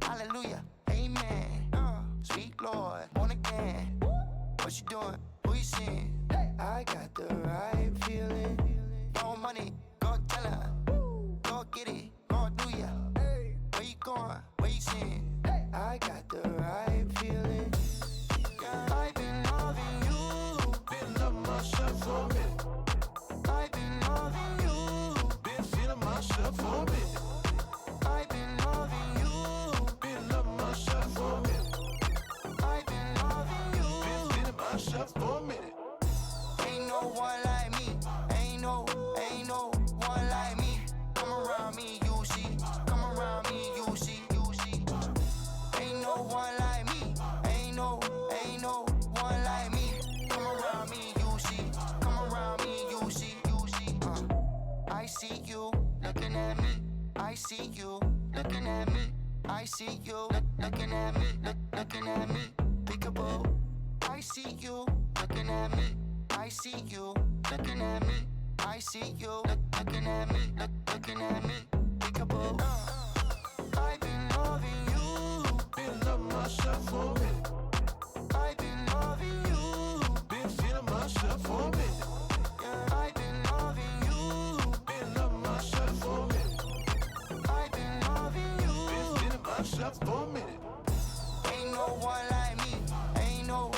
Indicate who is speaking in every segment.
Speaker 1: Hallelujah, amen. Sweet Lord, born again. What you doing? Who you seeing? I got the right feeling. No money, go tell her. Go get it, go do ya. Where you going? Where you seeing? I got the right feeling. I've been loving you. Been loving myself for a minute. I've been loving you. Been feeling myself for a minute. I've been loving you. Been loving myself for a minute. I've been loving you. Been feeling myself for a minute. Ain't no one like me. Ain't no one like me. Come around me, you see. Come around me, you see. Ain't no one like me. Ain't no one like me. Come around me, you see. Come around me, you see. I see you looking at me. I see you looking at me. I see you looking at me. Looking at me. Peekaboo. I see you looking at me. I see you looking at me. I see you looking at me. Looking at me. Peekaboo. I've been loving you. Been loving myself for a minute. I've been loving you. Been feeling myself for a minute. I've been loving you. Been loving myself for a minute. I've been loving you. Been feeling myself for a minute. Ain't no one like me. Ain't no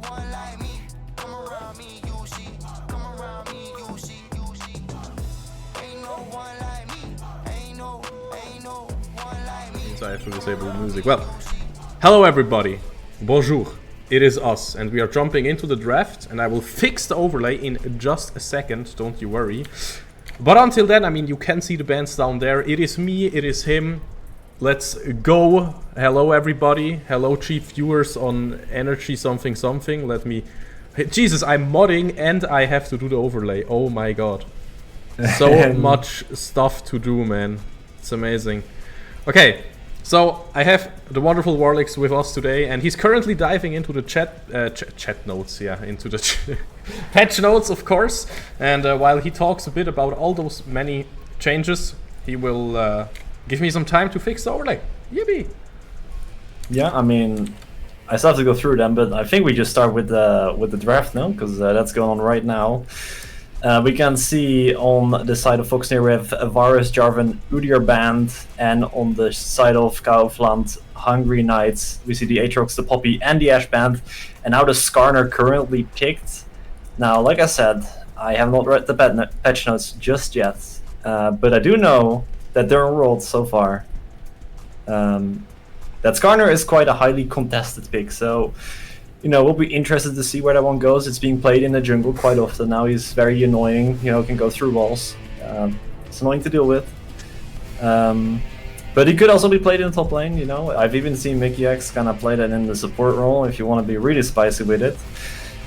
Speaker 1: one like me. Come around me, you see. Come around me, you see. Ain't no one like me. Ain't no one like me.
Speaker 2: So I have to disable music. Well, hello everybody. Bonjour. It is us, and we are jumping into the draft, and I will fix the overlay in just a second, don't you worry. But until then, I mean, you can see the bands down there. It is me, it is him. Let's go. Hello everybody. Hello chief viewers on Energy something. Let me... Jesus, I'm modding and I have to do the overlay. Oh my god. So much stuff to do, man. It's amazing. Okay, so I have the wonderful Warlix with us today, and he's currently diving into the chat notes, into the patch notes, of course. And while he talks a bit about all those many changes, he will give me some time to fix the overlay. Yippee!
Speaker 3: Yeah, I mean, I still have to go through them, but I think we just start with the draft now, because that's going on right now. We can see on the side of Foxnyr we have Varus, Jarvan, Udyr Band, and on the side of Kaufland, Hangry Knights, we see the Aatrox, the Poppy, and the Ash Band, and now the Skarner currently picked. Now, like I said, I have not read the patch notes just yet, but I do know that they're enrolled so far. That Skarner is quite a highly contested pick, so you know, we'll be interested to see where that one goes. It's being played in the jungle quite often now. He's very annoying, you know, can go through walls. It's annoying to deal with. But he could also be played in the top lane, you know. I've even seen Mickey X kind of play that in the support role if you want to be really spicy with it.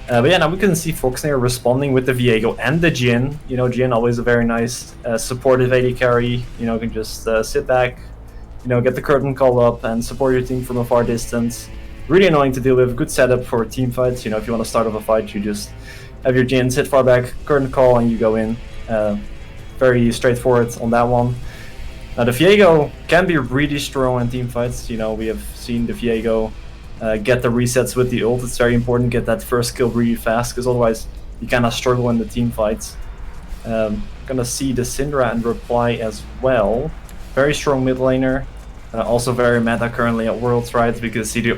Speaker 3: But yeah, now we can see Foxnyr responding with the Viego and the Jhin. You know, Jhin always a very nice supportive AD carry. You know, can just sit back, you know, get the curtain call up and support your team from a far distance. Really annoying to deal with, good setup for team fights. You know, if you want to start off a fight, you just have your Jhin sit far back, curtain call, and you go in. Very straightforward on that one. Now the Viego can be really strong in team fights. You know, we have seen the Viego get the resets with the ult. It's very important to get that first kill really fast, because otherwise you kind of struggle in the team fights. Gonna see the Syndra and Reply as well. Very strong mid laner. Also very meta currently at Worlds, right? Because you see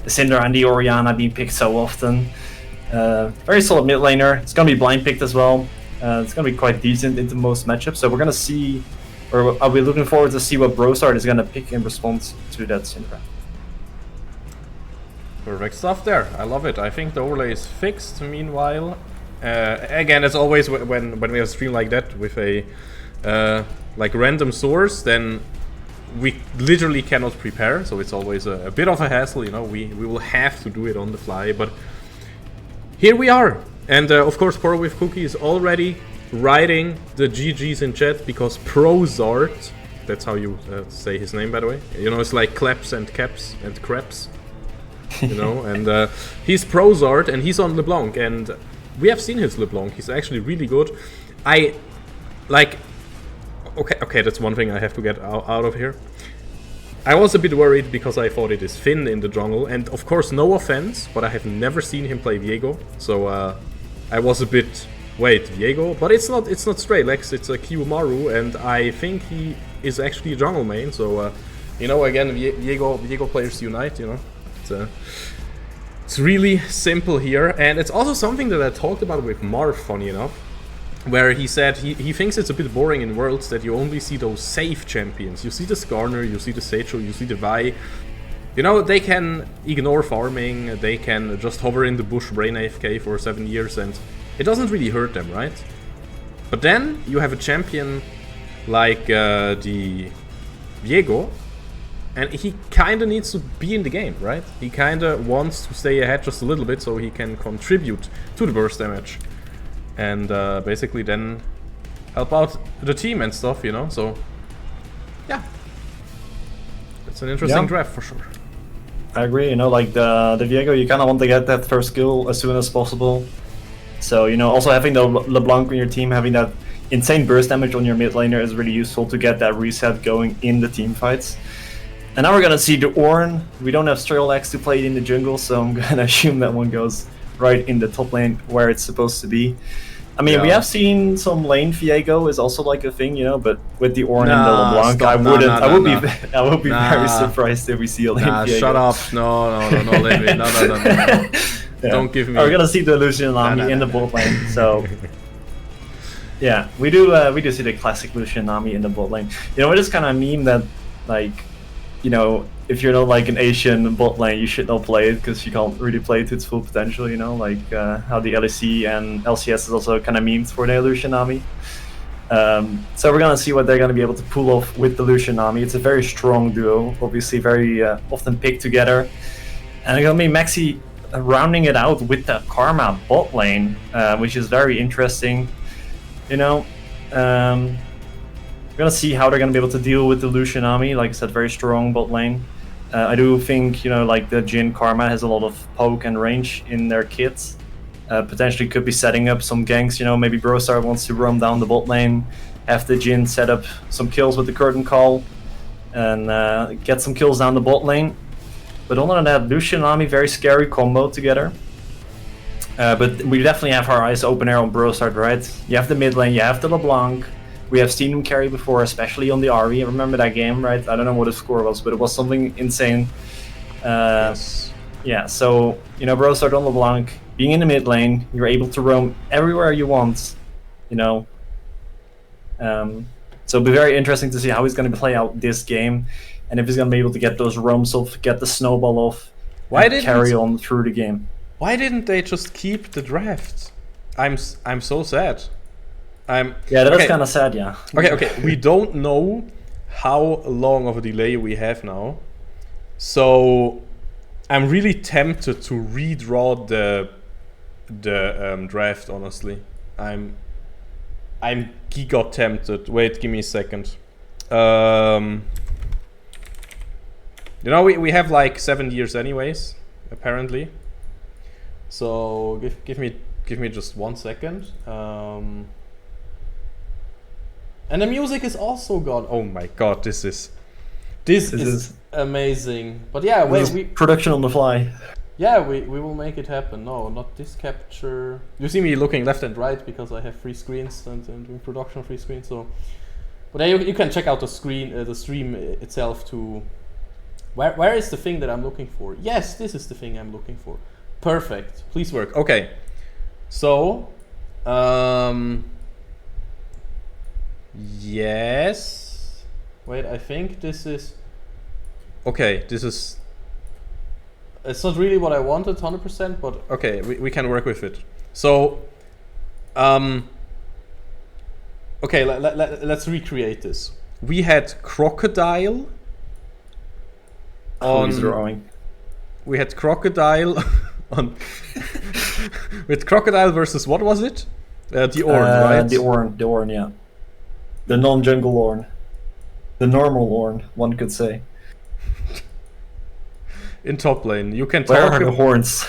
Speaker 3: the Syndra and the Orianna being picked so often. Very solid mid laner. It's gonna be blind picked as well. It's gonna be quite decent into most matchups. So we're gonna see, or are we looking forward to see what Brosard is gonna pick in response to that Syndra.
Speaker 2: Perfect stuff there. I love it. I think the overlay is fixed. Meanwhile, again, as always, when we have a stream like that with a like random source, then we literally cannot prepare, so it's always a bit of a hassle, you know. We will have to do it on the fly, but here we are. And of course, Pour with Cookie is already writing the GGs in chat, because Prozart, that's how you say his name, by the way. You know, it's like claps and caps and craps. you know. And he's Prozard, and he's on LeBlanc, and we have seen his LeBlanc. He's actually really good. I like. Okay, that's one thing I have to get out of here. I was a bit worried because I thought it is Finn in the jungle, and of course, no offense, but I have never seen him play Viego, so I was a bit. Wait, Viego? But it's not Stray Lex, it's a Kiyomaru, and I think he is actually a jungle main, so you know, again, Viego players unite, you know. It's really simple here, and it's also something that I talked about with Marv, funny enough, where he said he thinks it's a bit boring in Worlds that you only see those safe champions. You see the Skarner, you see the Seicho, you see the Vi. You know, they can ignore farming, they can just hover in the bush, brain AFK for 7 years, and it doesn't really hurt them, right? But then you have a champion like the Viego, and he kinda needs to be in the game, right? He kinda wants to stay ahead just a little bit so he can contribute to the burst damage. And basically then help out the team and stuff, you know, so yeah. It's an interesting draft for sure.
Speaker 3: I agree, you know, like the Viego, you kinda want to get that first kill as soon as possible. So, you know, also having the LeBlanc on your team, having that insane burst damage on your mid laner is really useful to get that reset going in the team fights. And now we're gonna see the Ornn. We don't have Strelax to play it in the jungle, so I'm gonna assume that one goes right in the top lane where it's supposed to be. I mean, we have seen some lane Viego is also like a thing, you know, but with the Ornn and the LeBlanc, I would be very surprised if we see a lane Viego.
Speaker 2: Shut up! No, let me. No.
Speaker 3: Yeah.
Speaker 2: Don't give me.
Speaker 3: We're gonna see the Lucian Nami in the bot lane, so yeah, we do see the classic Lucian Nami in the bot lane. You know, it is kind of a meme that, like, you know, if you're not like an Asian bot lane, you should not play it because you can't really play it to its full potential. You know, like how the LEC and LCS is also kind of memed for their Lucian Nami. So we're gonna see what they're gonna be able to pull off with the Lucian Nami. It's a very strong duo, obviously very often picked together, and it's gonna be Maxi rounding it out with the Karma bot lane, which is very interesting. You know, we're gonna see how they're gonna be able to deal with the Lucian Nami. Like I said, very strong bot lane. I do think, you know, like the Jhin Karma has a lot of poke and range in their kits. Potentially could be setting up some ganks. You know, maybe Brostar wants to roam down the bot lane, have the Jhin set up some kills with the Curtain Call, and get some kills down the bot lane. But other than that, Lucian and Nami, very scary combo together. But we definitely have our eyes open here on Brostar, right? You have the mid lane, you have the LeBlanc. We have seen him carry before, especially on the RE. Remember that game, right? I don't know what his score was, but it was something insane.
Speaker 2: Yes.
Speaker 3: Yeah, so, you know, Brostar on LeBlanc, being in the mid lane, you're able to roam everywhere you want, you know. So it'll be very interesting to see how he's going to play out this game. And if he's gonna be able to get those roams off, get the snowball off, and carry on through the game.
Speaker 2: Why didn't they just keep the draft? I'm so sad.
Speaker 3: Yeah, that's kind of sad. Yeah.
Speaker 2: Okay. We don't know how long of a delay we have now, so I'm really tempted to redraw the draft. Honestly, I'm giga tempted. Wait, give me a second. You know, we have like 7 years anyways, apparently. So give me just 1 second. And the music is also gone. Oh my god, this is amazing. But yeah, we
Speaker 3: production on the fly.
Speaker 2: Yeah, we will make it happen. No, not this capture. You see me looking left and right because I have 3 screens and doing production 3 screens. So, but yeah, you can check out the stream itself to. Where is the thing that I'm looking for? Yes, this is the thing I'm looking for. Perfect. Please work. Okay. So, yes. Wait, I think this is. Okay, this is. It's not really what I wanted, 100%, but okay, we can work with it. So, okay, let's recreate this. We had Crocodile. We had Crocodile on with Crocodile versus what was it? The Ornn, right?
Speaker 3: The Ornn, yeah. The non-jungle Ornn. The normal Ornn, one could say.
Speaker 2: in top lane. You can
Speaker 3: Where
Speaker 2: talk.
Speaker 3: are the horns?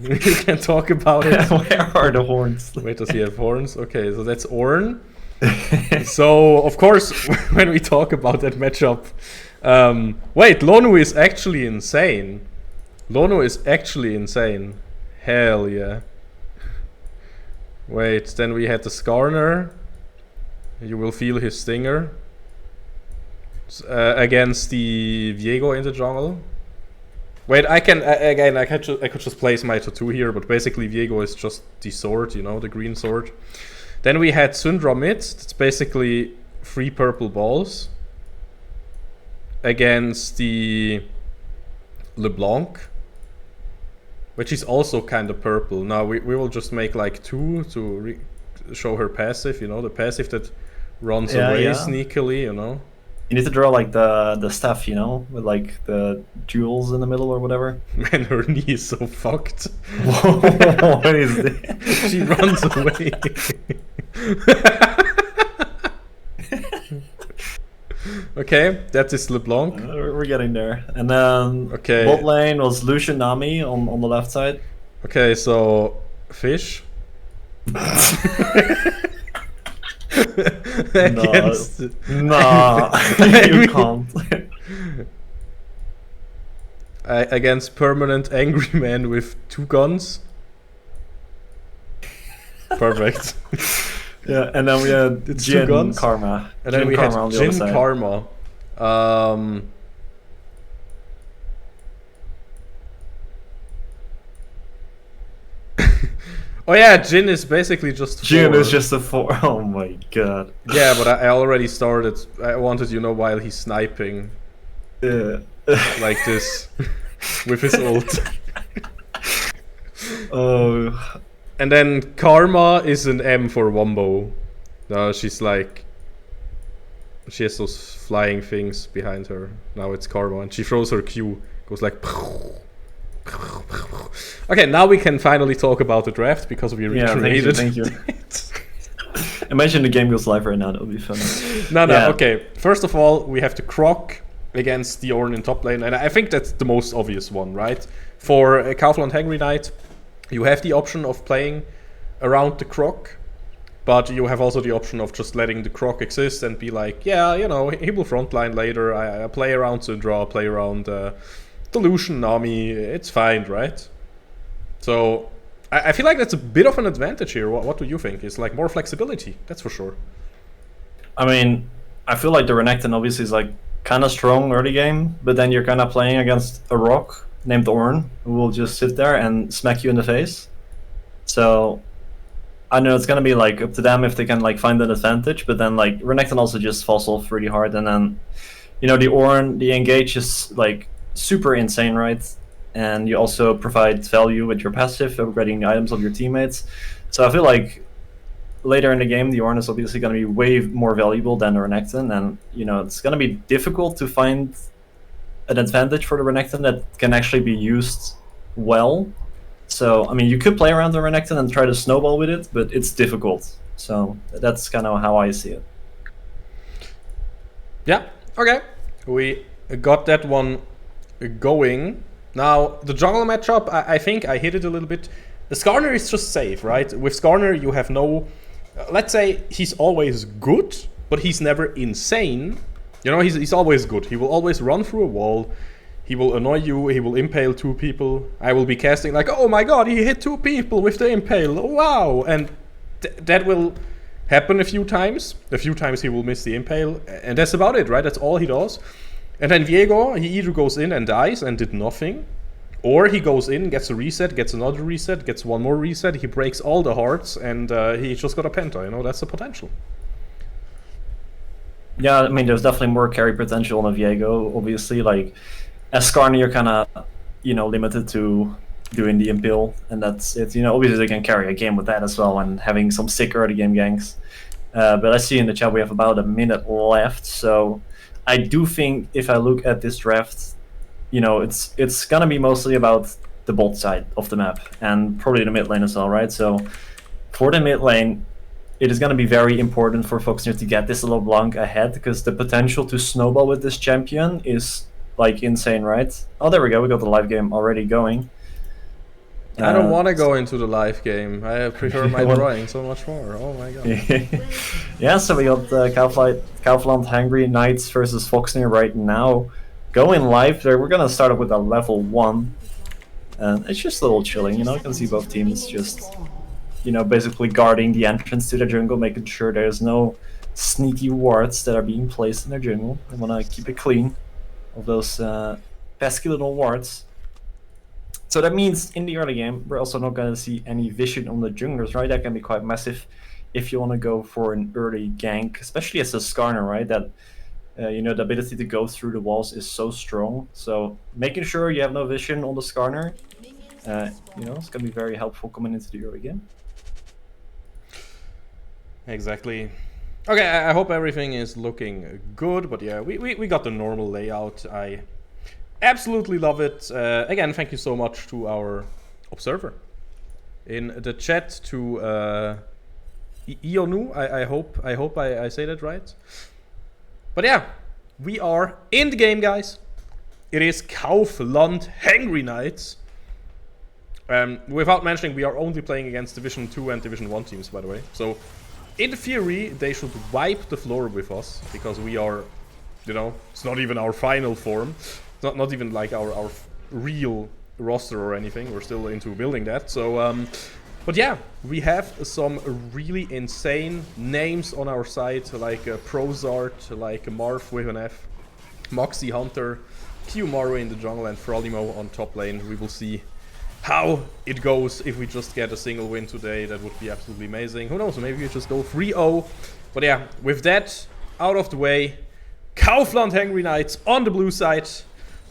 Speaker 2: You can talk about it.
Speaker 3: Where are the horns?
Speaker 2: Wait, does he have horns? Okay, so that's Ornn. So of course, when we talk about that matchup, wait, Lonu is actually insane. Lonu is actually insane. Hell yeah. Wait, then we had the Skarner. You will feel his stinger. Against the Viego in the jungle. Wait, I could just place my tattoo here, but basically Viego is just the sword, you know, the green sword. Then we had Syndra mid, that's basically 3 purple balls. Against the LeBlanc, which is also kind of purple. Now we will just make like 2 to show her passive, you know, the passive that runs away sneakily, you know.
Speaker 3: You need to draw like the stuff, you know, with like the jewels in the middle or whatever.
Speaker 2: Man, her knee is so fucked.
Speaker 3: What is this?
Speaker 2: She runs away. Okay, that is LeBlanc.
Speaker 3: We're getting there. And then bot lane was Lucian Nami on the left side.
Speaker 2: Okay, so fish. Against...
Speaker 3: No, you can't.
Speaker 2: Against permanent angry man with 2 guns. Perfect.
Speaker 3: Yeah, and then we had Jin Karma.
Speaker 2: And then we had Jin Karma. Oh yeah, Jin is basically just 4.
Speaker 3: Jin is just a 4. Oh my god.
Speaker 2: Yeah, but I already started. I wanted, you know, while he's sniping.
Speaker 3: Yeah.
Speaker 2: Like this. With his ult.
Speaker 3: Oh.
Speaker 2: And then Karma is an M for Wombo. Now she's like... She has those flying things behind her. Now it's Karma. And she throws her Q. Goes like... Okay, now we can finally talk about the draft because we recreated.
Speaker 3: Thank you. Imagine the game goes live right now, that would be fun.
Speaker 2: No, okay. First of all, we have the Croc against the Ornn in top lane, and I think that's the most obvious one, right? For a Kaufland Hangry Knight, you have the option of playing around the Croc, but you have also the option of just letting the Croc exist and be like, yeah, you know, he will frontline later, I play around Syndra, play around the Lucian Nami, it's fine, right? So I feel like that's a bit of an advantage here. What do you think? It's like more flexibility, that's for sure.
Speaker 3: I mean, I feel like the Renekton obviously is like kind of strong early game, but then you're kind of playing against a rock named Ornn who will just sit there and smack you in the face. So I know it's gonna be like up to them if they can like find an advantage, but then like Renekton also just falls off really hard, and then you know the Ornn, the engage is like super insane, right? And you also provide value with your passive, upgrading the items of your teammates. So I feel like later in the game, the Ornn is obviously going to be way more valuable than the Renekton, and you know it's going to be difficult to find an advantage for the Renekton that can actually be used well. So I mean, you could play around the Renekton and try to snowball with it, but it's difficult. So that's kind of how I see it.
Speaker 2: Yeah. Okay. We got that one going. Now, the jungle matchup, I think I hit it a little bit. The Skarner is just safe, right? With Skarner, you have no... let's say he's always good, but he's never insane. You know, he's always good. He will always run through a wall. He will annoy you. He will impale 2 people. I will be casting like, oh my god, he hit 2 people with the impale. Wow! And that will happen a few times. A few times he will miss the impale. And that's about it, right? That's all he does. And then Viego, he either goes in and dies and did nothing, or he goes in, gets a reset, gets another reset, gets one more reset, he breaks all the hearts, and he just got a penta, you know, that's the potential.
Speaker 3: Yeah, I mean, there's definitely more carry potential on a Viego, obviously. Like, as Skarner, you're kind of, you know, limited to doing the impale, and that's it. You know, obviously they can carry a game with that as well, and having some sick early game ganks. But I see in the chat we have about a minute left, so... I do think if I look at this draft, you know, it's gonna be mostly about the bot side of the map and probably the mid lane as well, right? So for the mid lane, it is gonna be very important for Foxnyr to get this LeBlanc ahead, because the potential to snowball with this champion is like insane, right? Oh, there we go. We got the live game already going.
Speaker 2: I don't want to go into the live game. I prefer my
Speaker 3: Well-
Speaker 2: drawing so much more. Oh my god.
Speaker 3: Yeah, so we got Kaufland Hangry Knights versus Foxnyr right now. Going live there, we're gonna start up with a level 1. And it's just a little chilling, you know, you can see both teams just, you know, basically guarding the entrance to the jungle, making sure there's no sneaky wards that are being placed in their jungle. They wanna keep it clean of those pesky little wards. So that means in the early game, we're also not going to see any vision on the junglers, right? That can be quite massive if you want to go for an early gank, especially as a Skarner, right? That, you know, the ability to go through the walls is so strong. So making sure you have no vision on the Skarner, you know, it's going to be very helpful coming into the early game.
Speaker 2: Exactly. Okay, I hope everything is looking good, but yeah, we got the normal layout. I absolutely love it. Again, thank you so much to our observer in the chat, to Ionu. I hope I say that right. But yeah, we are in the game, guys. It is Kaufland Hangry Knights. Without mentioning, we are only playing against Division 2 and Division 1 teams, by the way. So in theory, they should wipe the floor with us, because we are, you know, it's not even our final form. Not even like our real roster or anything. We're still into building that. So, but yeah, we have some really insane names on our side, like Prozart, like Marv with an F, Moxie Hunter, Kiyomaru in the jungle, and Frolimo on top lane. We will see how it goes. If we just get a single win today, that would be absolutely amazing. Who knows, maybe we just go 3-0. But yeah, with that out of the way, Kaufland Hangry Knights on the blue side.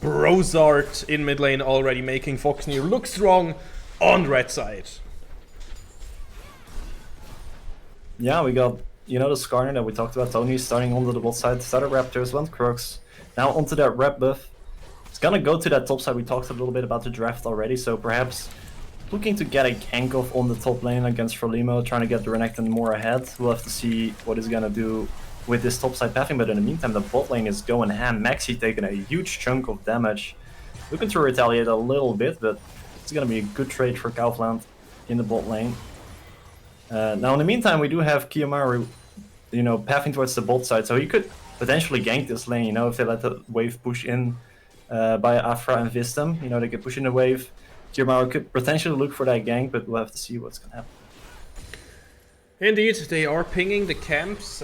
Speaker 2: Brozart in mid lane already making Foxnyr look strong on the red side.
Speaker 3: Yeah, we got, you know, the Skarner that we talked about, Tony, starting onto the bot side. Started Raptors, went Crux. Now onto that rep buff. It's gonna go to that top side. We talked a little bit about the draft already, so perhaps looking to get a gank off on the top lane against Frolimo, trying to get the Renekton more ahead. We'll have to see what he's gonna do with this topside pathing, but in the meantime the bot lane is going ham. Maxi taking a huge chunk of damage. Looking to retaliate a little bit, but it's gonna be a good trade for Kaufland in the bot lane. Now in the meantime we do have Kiyomaru, you know, pathing towards the bot side, so he could potentially gank this lane, you know, if they let the wave push in by Afra and Vistam. You know, they could push in the wave. Kiyomaru could potentially look for that gank, but we'll have to see what's gonna happen.
Speaker 2: Indeed, they are pinging the camps.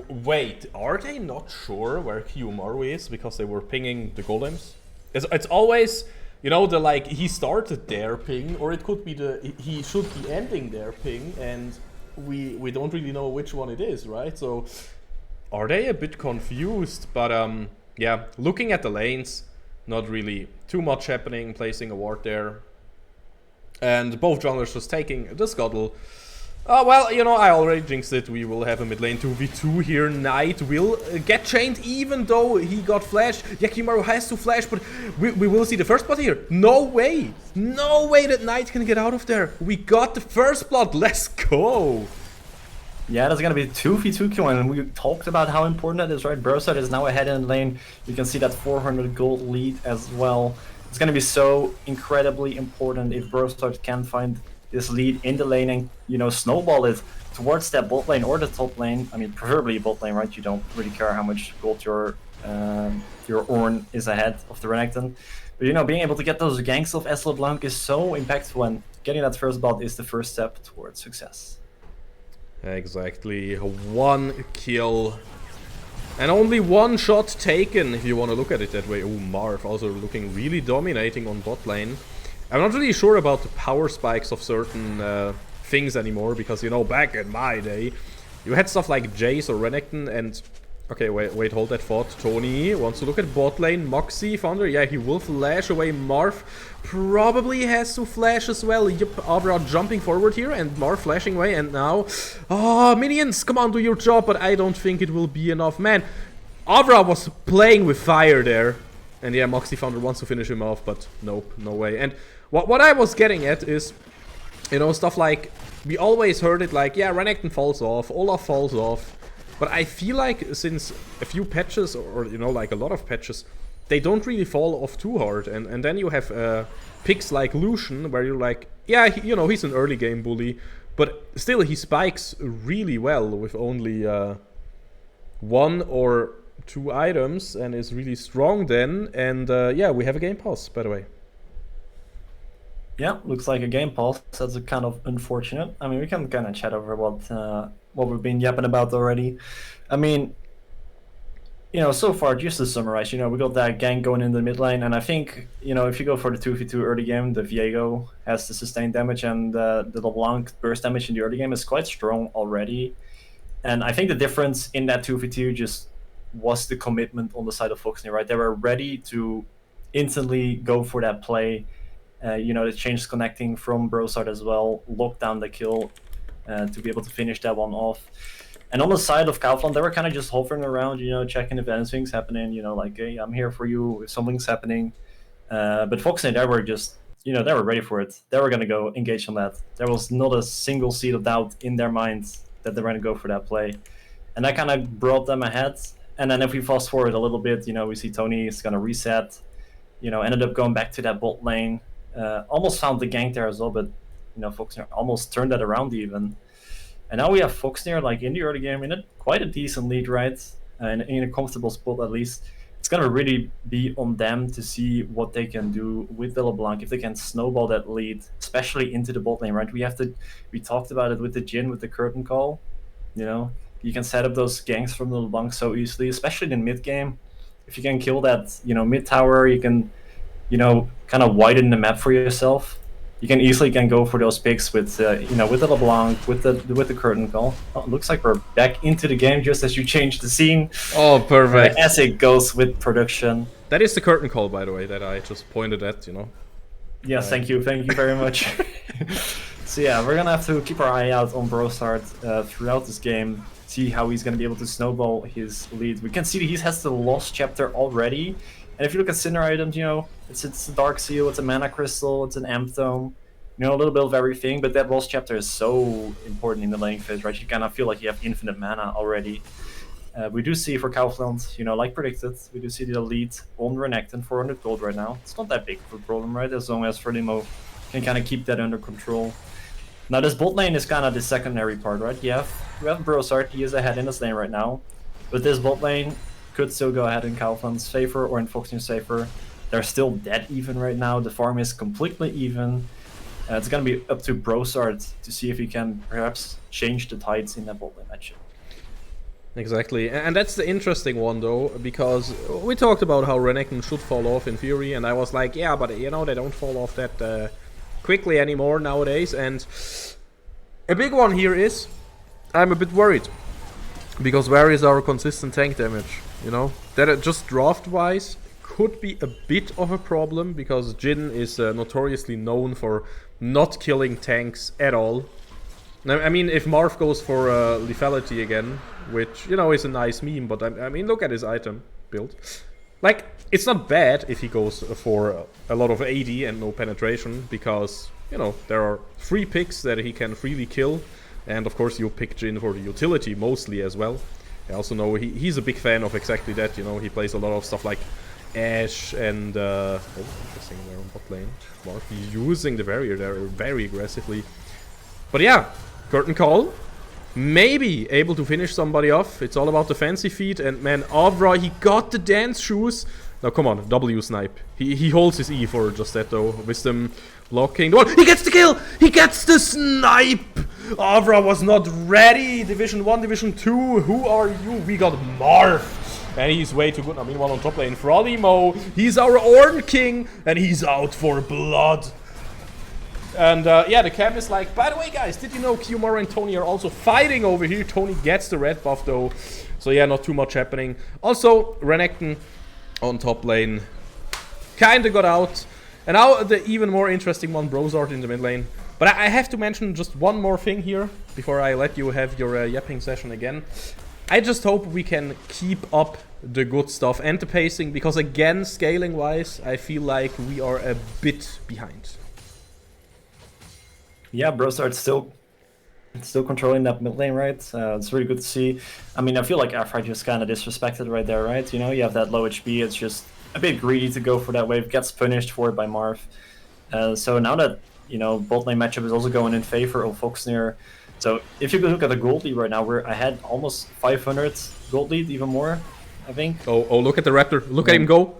Speaker 2: Wait, are they not sure where Kiyomaru is because they were pinging the golems? It's always, you know, the like he started their ping, or it could be he should be ending their ping, and we don't really know which one it is, right? So are they a bit confused? But yeah, looking at the lanes, not really too much happening. Placing a ward there, and both junglers just taking the scuttle. Well, you know, I already jinxed it. We will have a mid lane 2v2 here. Knight will get chained even though he got flashed. Yakimaru has to flash, but we will see the first blood here. No way! No way that Knight can get out of there. We got the first blood. Let's go!
Speaker 3: Yeah, that's gonna be 2v2 kill, and we talked about how important that is, right? Brosad is now ahead in the lane. You can see that 400 gold lead as well. It's gonna be so incredibly important if Brosad can find this lead in the lane and, you know, snowball it towards that bot lane or the top lane. I mean, preferably bot lane, right? You don't really care how much gold your Ornn is ahead of the Renekton. But, you know, being able to get those ganks of S. LeBlanc is so impactful, and getting that first blood is the first step towards success.
Speaker 2: Exactly. 1 kill. And only 1 shot taken, if you want to look at it that way. Oh, Marv also looking really dominating on bot lane. I'm not really sure about the power spikes of certain things anymore, because, you know, back in my day, you had stuff like Jace or Renekton and... Okay, wait, hold that thought. Tony wants to look at bot lane. Moxie, Thunder, yeah, he will flash away. Marv probably has to flash as well. Yep, Avra jumping forward here and Marv flashing away, and now... Oh, minions, come on, do your job, but I don't think it will be enough. Man, Avra was playing with fire there. And yeah, Moxie Thunder wants to finish him off, but nope, no way. And what I was getting at is, you know, stuff like, we always heard it like, yeah, Renekton falls off, Olaf falls off. But I feel like since a few patches, or you know, like a lot of patches, they don't really fall off too hard. And then you have picks like Lucian, where you're like, yeah, he's an early game bully, but still he spikes really well with only 1 or 2 items and is really strong then. And yeah, we have a game pause, by the way.
Speaker 3: Yeah, looks like a game pause. That's kind of unfortunate. I mean, we can kind of chat over what we've been yapping about already. I mean, so far, just to summarize, we got that gank going in the mid lane, and I think, if you go for the 2v2 early game, the Viego has the sustained damage, and the LeBlanc burst damage in the early game is quite strong already. And I think the difference in that 2v2 just was the commitment on the side of Foxnyr, right? They were ready to instantly go for that play. The change connecting from Brosard as well, lock down the kill to be able to finish that one off. And on the side of Kaufland, they were kind of just hovering around, checking if anything's happening, like, hey, I'm here for you if something's happening. But Foxnyr, they were just, they were ready for it. They were going to go engage on that. There was not a single seed of doubt in their minds that they were going to go for that play. And that kind of brought them ahead. And then if we fast forward a little bit, we see Tony is going to reset, ended up going back to that bot lane. Almost found the gank there as well, but Foxnyr almost turned that around even. And now we have Foxnyr like in the early game in quite a decent lead, right? And in a comfortable spot at least. It's gonna really be on them to see what they can do with the LeBlanc, if they can snowball that lead, especially into the bot lane, right? We talked about it with the Jhin, with the curtain call. You can set up those ganks from the LeBlanc so easily, especially in mid game. If you can kill that, mid tower, you can kind of widen the map for yourself. You can easily go for those picks with with the LeBlanc, with the curtain call. Oh, it looks like we're back into the game just as you change the scene.
Speaker 2: Oh, perfect.
Speaker 3: As it goes with production.
Speaker 2: That is the curtain call, by the way, that I just pointed at.
Speaker 3: Yes, thank you very much. So yeah, we're gonna have to keep our eye out on Brosard throughout this game. See how he's gonna be able to snowball his lead. We can see that he has the Lost Chapter already. And if you look at Cinder items, it's a Dark Seal, it's a Mana Crystal, it's an Amp Dome, a little bit of everything, but that Lost Chapter is so important in the laning phase, right? You kind of feel like you have infinite mana already. We do see for Kaufland, like predicted, we do see the lead on Renekton, 400 gold right now. It's not that big of a problem, right? As long as Ferdimo can kind of keep that under control. Now this bot lane is kind of the secondary part, right? You have Brosard, he is ahead in this lane right now, but this bot lane could still go ahead in Kaufland's favor or in Foxnyr's favor. They're still dead even right now. The farm is completely even. It's going to be up to Brosard to see if he can perhaps change the tides in that bot lane matchup.
Speaker 2: Exactly, and that's the interesting one though, because we talked about how Renekton should fall off in theory, and I was like, yeah, but they don't fall off that quickly anymore nowadays. And a big one here is, I'm a bit worried, because where is our consistent tank damage? That just draft-wise could be a bit of a problem, because Jhin is notoriously known for not killing tanks at all. Now, I mean, if Marth goes for lethality again, which, is a nice meme, but I mean, look at his item build. Like, it's not bad if he goes for a lot of AD and no penetration, because, there are 3 picks that he can freely kill, and of course you pick Jhin for the utility mostly as well. I also know he's a big fan of exactly that, he plays a lot of stuff like Ashe and interesting, they're on bot lane. Marth using the barrier there very aggressively. But yeah, curtain call. Maybe able to finish somebody off. It's all about the fancy feet, and man, Avra, he got the dance shoes. Now come on, W snipe. He holds his E for just that though. Wisdom locking the one. He gets the kill! He gets the snipe! Avra was not ready. Division 1, Division 2. Who are you? We got Marth. And he's way too good. I mean, one on top lane. Frodimo. He's our Orn King. And he's out for blood. And yeah, the cam is like, by the way, guys, did you know Qmora and Tony are also fighting over here? Tony gets the red buff though. So yeah, not too much happening. Also, Renekton on top lane kinda got out. And now the even more interesting one, Brosard in the mid lane. But I have to mention just one more thing here before I let you have your yapping session again. I just hope we can keep up the good stuff and the pacing, because again, scaling wise, I feel like we are a bit behind.
Speaker 3: Yeah, Brosard's still controlling that mid lane, right? It's really good to see. I mean, I feel like Einfach just kind of disrespected right there, right? You have that low HP, it's just a bit greedy to go for that wave, gets punished for it by Marv. So now that, you know, bot lane matchup is also going in favor of Foxnyr. So if you look at the gold lead right now, we're ahead almost 500 gold lead, even more, I think.
Speaker 2: Oh, look at the Raptor. Look at him go.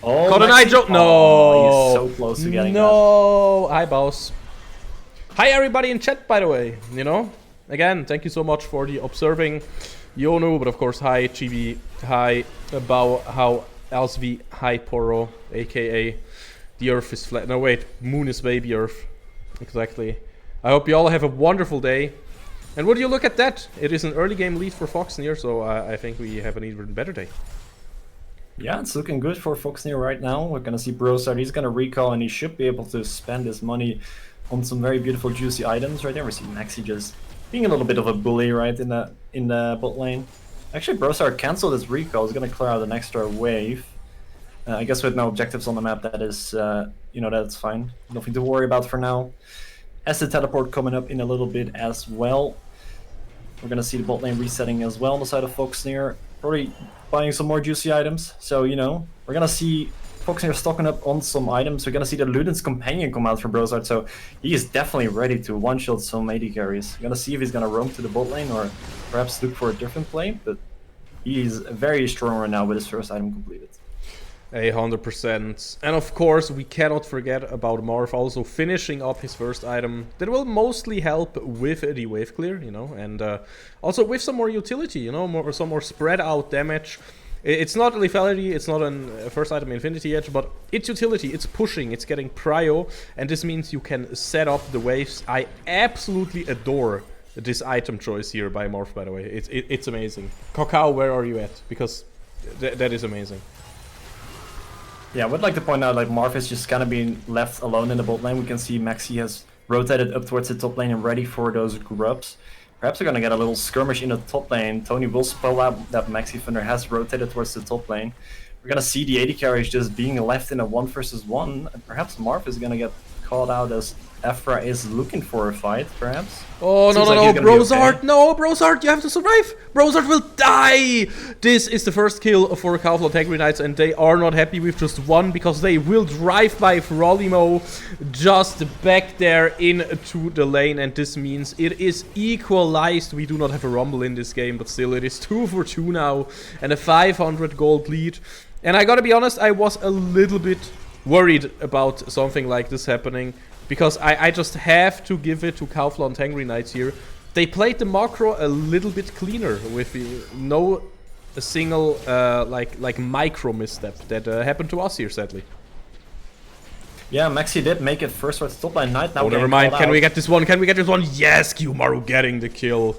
Speaker 3: Oh,
Speaker 2: Caught an eye joke. No.
Speaker 3: Oh, he's so close to getting that.
Speaker 2: No. Hi, boss. Hi, everybody in chat, by the way. You know, again, thank you so much for the observing. Yonu, but of course, hi, Chibi. Hi, Bao, how Elsvi. Hi, Poro, aka the Earth is flat. No, wait, Moon is baby Earth. Exactly. I hope you all have a wonderful day. And would you look at that? It is an early game lead for Foxnyr, so I think we have an even better day.
Speaker 3: Yeah, it's looking good for Foxnyr right now. We're gonna see Brosard. He's gonna recall, and he should be able to spend his money on some very beautiful, juicy items right there. We see Maxi just being a little bit of a bully, right, in the bot lane. Actually, Brosard canceled his recall. He's gonna clear out an extra wave. I guess with no objectives on the map, that is, you know, that's fine. Nothing to worry about for now. Has the teleport coming up in a little bit as well. We're gonna see the bot lane resetting as well on the side of Foxnyr. Probably buying some more juicy items. So, you know, we're gonna see Foxnyr stocking up on some items. We're gonna see the Luden's companion come out from Brosard, so he is definitely ready to one-shot some AD carries. We're gonna see if he's gonna roam to the bot lane or perhaps look for a different play, but he's very strong right now with his first item completed.
Speaker 2: 100%. And of course, we cannot forget about Marv also finishing up his first item. That will mostly help with the wave clear, you know, and also with some more utility, you know, some more spread out damage. It's not lethality, it's not a first item Infinity Edge, but it's utility, it's pushing, it's getting prio, and this means you can set up the waves. I absolutely adore this item choice here by Marv, by the way. It's amazing. Pokal, where are you at? Because that is amazing.
Speaker 3: Yeah, I would like to point out, like, Marv is just kind of being left alone in the bot lane. We can see Maxi has rotated up towards the top lane and ready for those grubs. Perhaps we're gonna get a little skirmish in the top lane. Tony will spell out that Maxi Thunder has rotated towards the top lane. We're gonna see the AD carries just being left in a 1-versus-1. And perhaps Marv is gonna get called out as Ephra is looking for a fight, perhaps.
Speaker 2: Oh, no, Brosard, okay. No, Brosard, you have to survive. Brosard will die. This is the first kill for Kaufland Hangry Knights, and they are not happy with just one because they will drive by Frolimo just back there into the lane, and this means it is equalized. We do not have a rumble in this game, but still it is 2 for 2 now and a 500 gold lead. And I gotta be honest, I was a little bit worried about something like this happening, because I just have to give it to Kaufland Hangry Knights here. They played the macro a little bit cleaner with no single like micro misstep that happened to us here, sadly.
Speaker 3: Yeah, Maxi did make it first towards the top lane. Knight now.
Speaker 2: Oh, never mind. Can we get this one? Can we get this one? Yes, Kiyomaru getting the kill.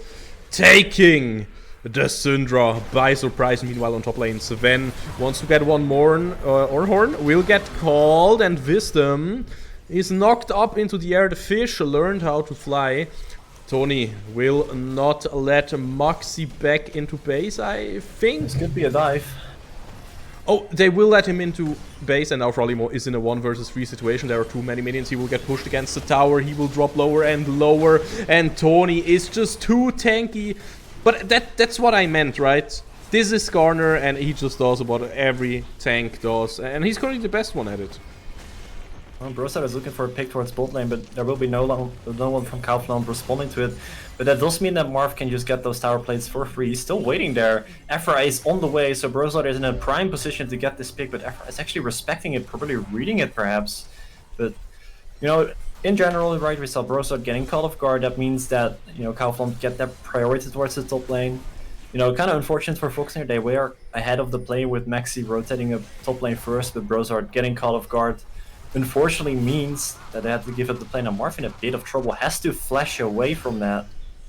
Speaker 2: Taking the Syndra by surprise. Meanwhile, on top lane, Sven wants to get one more, or Horn will get called, and Wisdom is knocked up into the air. The fish learned how to fly. Tony will not let Moxie back into base, I think.
Speaker 3: This could be a dive.
Speaker 2: Oh, they will let him into base, and now Frolimo is in a 1-versus-3 situation. There are too many minions. He will get pushed against the tower. He will drop lower and lower, and Tony is just too tanky. But that's what I meant, right? This is Garner, and he just does what every tank does, and he's currently the best one at it.
Speaker 3: Well, Brosard is looking for a pick towards bot lane, but there will be no one from Kaufland responding to it. But that does mean that Marv can just get those tower plates for free. He's still waiting there. Ephra is on the way, so Brosard is in a prime position to get this pick, but Ephra is actually respecting it, probably reading it perhaps. But, you know, in general, right, we saw Brosard getting caught off guard. That means that, you know, Kaufland get that priority towards the top lane. You know, kind of unfortunate for Foxnyr. They were ahead of the play with Maxi rotating up top lane first, but Brosard getting caught off guard unfortunately means that they have to give up the play. Now Marv in a bit of trouble, has to flash away from that.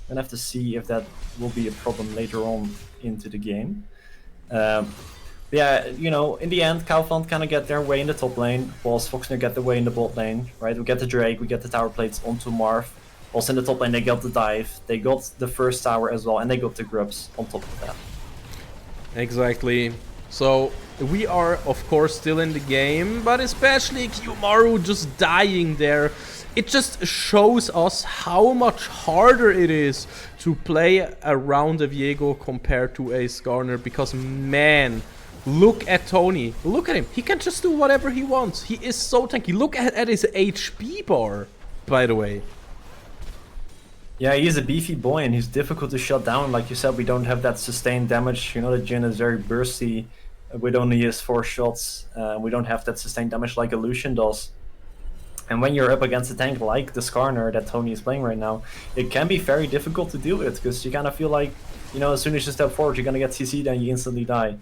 Speaker 3: Gonna have to see if that will be a problem later on into the game. Yeah, you know, in the end, Kaufland kind of get their way in the top lane, whilst Foxnyr get their way in the bot lane, right? We get the Drake, we get the tower plates onto Marv. Also in the top lane, they got the dive, they got the first tower as well, and they got the grubs on top of that.
Speaker 2: Exactly. So we are, of course, still in the game, but especially Kiyomaru just dying there. It just shows us how much harder it is to play around a Viego compared to a Skarner, because man, Look at Tony. Look at him. He can just do whatever he wants. He is so tanky. Look at his HP bar, by the way.
Speaker 3: Yeah, he's a beefy boy and he's difficult to shut down. Like you said, we don't have that sustained damage. You know, the Jhin is very bursty with only his 4 shots. We don't have that sustained damage like Illusion does. And when you're up against a tank like the Skarner that Tony is playing right now, it can be very difficult to deal with, because you kind of feel like, you know, as soon as you step forward, you're going to get CC'd and you instantly die.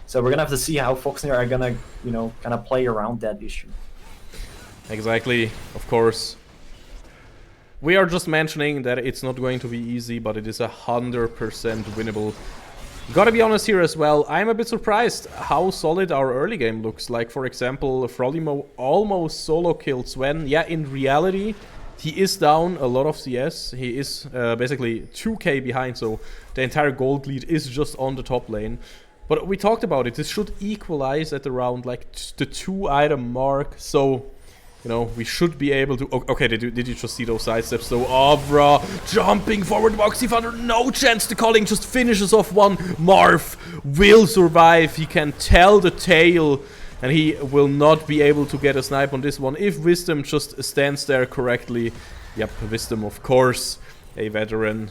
Speaker 3: So we're going to have to see how Foxnyr are going to, you know, kind of play around that issue.
Speaker 2: Exactly, of course. We are just mentioning that it's not going to be easy, but it is 100% winnable. Gotta be honest here as well, I'm a bit surprised how solid our early game looks. Like, for example, Frolimo almost solo killed Sven. Yeah, in reality, he is down a lot of CS. He is basically 2k behind, so the entire gold lead is just on the top lane. But we talked about it, this should equalize at around like the 2-item mark, so... You know, we should be able to... Okay, did you just see those sidesteps though? Avra jumping forward, Moxie Thunder, no chance. The calling just finishes off one. Marv will survive. He can tell the tale, and he will not be able to get a snipe on this one if Wisdom just stands there correctly. Yep, Wisdom, of course, a veteran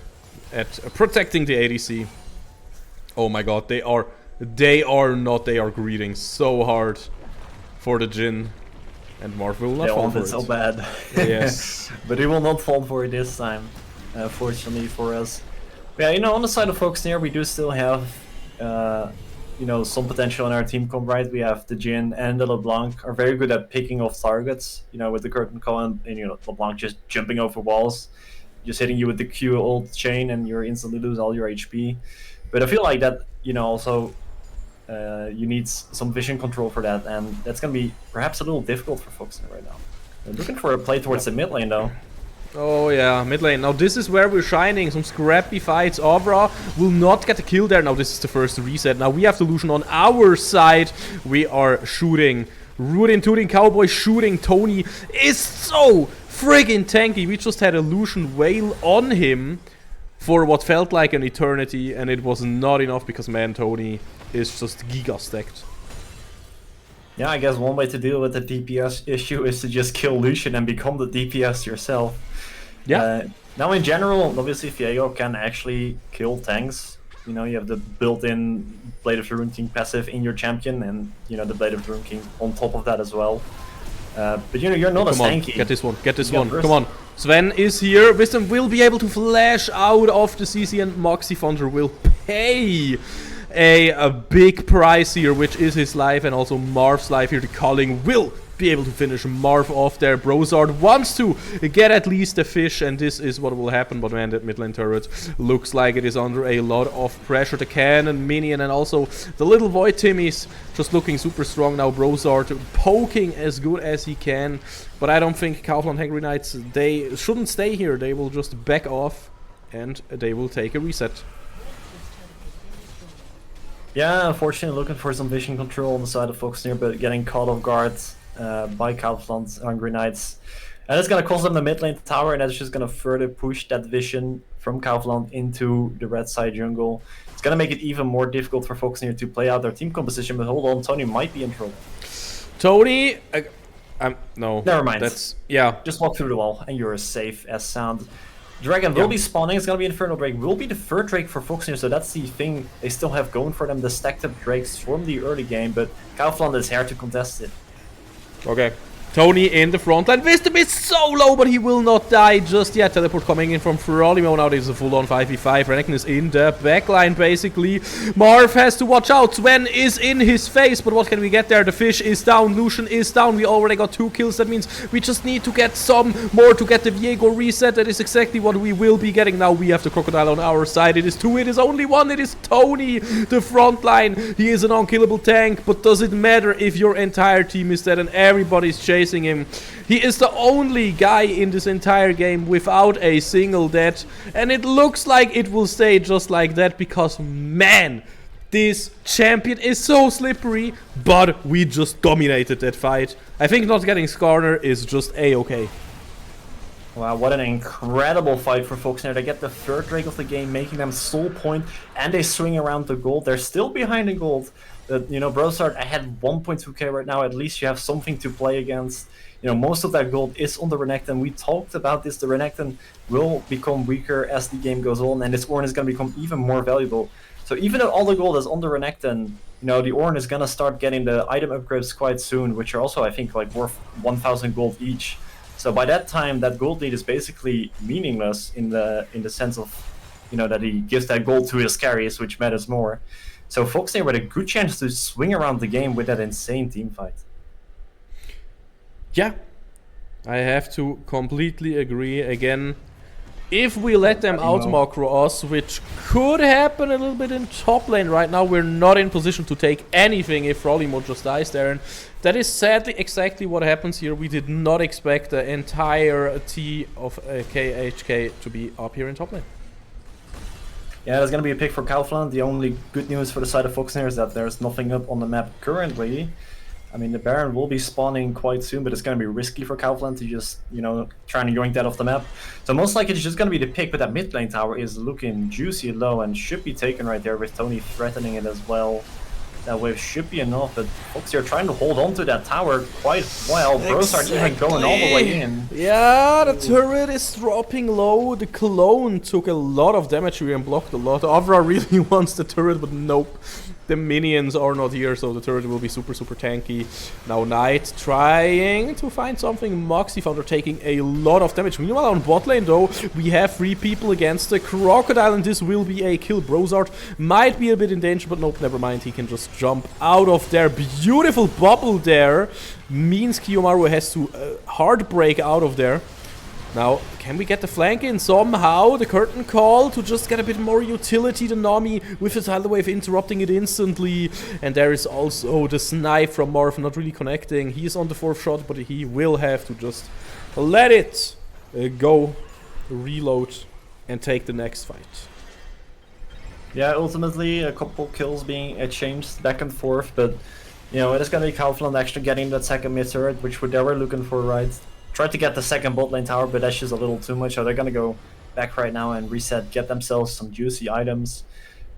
Speaker 2: at protecting the ADC. Oh my god, they are greeting so hard for the Jhin. And Marv will not fall for it.
Speaker 3: So bad.
Speaker 2: Yes.
Speaker 3: But he will not fall for it this time, fortunately for us. But yeah, you know, on the side of Foxnyr, we do still have, you know, some potential in our team comp, right? We have the Jhin and the LeBlanc are very good at picking off targets, you know, with the curtain call and you know, LeBlanc just jumping over walls, just hitting you with the Q ult chain and you instantly lose all your HP. But I feel like that, you know, also... you need some vision control for that, and that's going to be perhaps a little difficult for Foxnyr right now. They're looking for a play towards the mid lane though.
Speaker 2: Oh yeah, mid lane. Now this is where we're shining. Some scrappy fights. Avra will not get a kill there. Now this is the first reset. Now we have the Lucian on our side. We are shooting. Rootin' Tootin' Cowboy shooting. Tony is so friggin' tanky. We just had a Lucian wail on him for what felt like an eternity, and it was not enough because, man, Tony is just giga stacked.
Speaker 3: Yeah, I guess one way to deal with the DPS issue is to just kill Lucian and become the DPS yourself.
Speaker 2: Yeah.
Speaker 3: Now in general, obviously Viego can actually kill tanks. You know, you have the built-in Blade of the Rune King passive in your champion, and you know the Blade of the Rune King on top of that as well. But you know, you're not as tanky.
Speaker 2: Get this one, get this one, come on. Sven is here, Wisdom will be able to flash out of the CC, and Moxie Thunder will pay a big price here, which is his life and also Marv's life here. The calling will be able to finish Marv off there. Brozard wants to get at least a fish, and this is what will happen. But man, that mid lane turret looks like it is under a lot of pressure. The cannon, minion, and also the little Void Timmy's just looking super strong now. Brozard poking as good as he can, but I don't think Kaufland Hangry Knights, they shouldn't stay here. They will just back off and they will take a reset.
Speaker 3: Yeah, unfortunately looking for some vision control on the side of Foxnyr, but getting caught off guard by Kaufland's Hungry Knights. And it's going to cost them the mid lane tower, and that's just going to further push that vision from Kaufland into the red side jungle. It's going to make it even more difficult for Foxnyr to play out their team composition, but hold on, Tony might be in trouble.
Speaker 2: Tony, no.
Speaker 3: Never mind.
Speaker 2: That's, yeah.
Speaker 3: Just walk through the wall, and you're safe as sound. Dragon will be spawning, it's gonna be Infernal Drake, will be the third Drake for Foxnyr, so that's the thing they still have going for them, the stacked up Drakes from the early game, but Kaufland is here to contest it.
Speaker 2: Okay. Tony in the front line. Wisdom is so low, but he will not die just yet. Teleport coming in from Frolimo. Now this is a full-on 5v5. Renekton is in the backline, basically. Marv has to watch out. Sven is in his face, but what can we get there? The fish is down. Lucian is down. We already got 2 kills. That means we just need to get some more to get the Viego reset. That is exactly what we will be getting. Now we have the Crocodile on our side. It is 2. It is only 1. It is Tony, the front line. He is an unkillable tank, but does it matter if your entire team is dead and everybody's chasing him? He is the only guy in this entire game without a single death, and it looks like it will stay just like that because, man, this champion is so slippery, but we just dominated that fight. I think not getting Skarner is just a-okay.
Speaker 3: Wow, what an incredible fight for Foxnyr. They get the third drake of the game, making them sole point, and they swing around the gold. They're still behind in gold. But, you know, Brosard, I had 1.2k right now. At least you have something to play against. You know, most of that gold is on the Renekton. We talked about this. The Renekton will become weaker as the game goes on, and this Ornn is going to become even more valuable. So even though all the gold is on the Renekton, you know, the Ornn is going to start getting the item upgrades quite soon, which are also, I think, like worth 1,000 gold each. So by that time, that gold lead is basically meaningless in the sense of, you know, that he gives that gold to his carries, which matters more. So Foxnyr with a good chance to swing around the game with that insane team fight.
Speaker 2: Yeah, I have to completely agree. Again, if we let them out-macro us, which could happen a little bit in top lane right now, we're not in position to take anything if Rolimo just dies there. And that is sadly exactly what happens here. We did not expect the entire T of KHK to be up here in top lane.
Speaker 3: Yeah, there's going to be a pick for Kaufland. The only good news for the side of Foxnyr is that there's nothing up on the map currently. I mean, the Baron will be spawning quite soon, but it's going to be risky for Kaufland to just, you know, try and yoink that off the map. So most likely it's just going to be the pick, but that mid lane tower is looking juicy low and should be taken right there with Tony threatening it as well. That wave should be enough, but Foxy are trying to hold on to that tower quite well. Brosard even going all the way in.
Speaker 2: Yeah, the turret is dropping low. The clone took a lot of damage here and blocked a lot. Avra really wants the turret, but nope. The minions are not here, so the turret will be super tanky. Now Knight trying to find something. Moxie Founder taking a lot of damage. Meanwhile on bot lane though, we have 3 people against the Crocodile, and this will be a kill. Brosard might be a bit in danger, but nope, never mind. He can just jump out of there. Beautiful bubble there. Means Kiyomaru has to hard break out of there. Now, can we get the flank in somehow? The curtain call to just get a bit more utility. The Nami with the tidal wave interrupting it instantly. And there is also the snipe from Marv not really connecting. He is on the 4th shot, but he will have to just let it go, reload, and take the next fight.
Speaker 3: Yeah, ultimately a couple kills being exchanged back and forth, but you know, it is going to be Kaufland actually getting that second mid turret, which they were looking for, right? Tried to get the second bot lane tower, but that's just a little too much, so they're gonna go back right now and reset, get themselves some juicy items.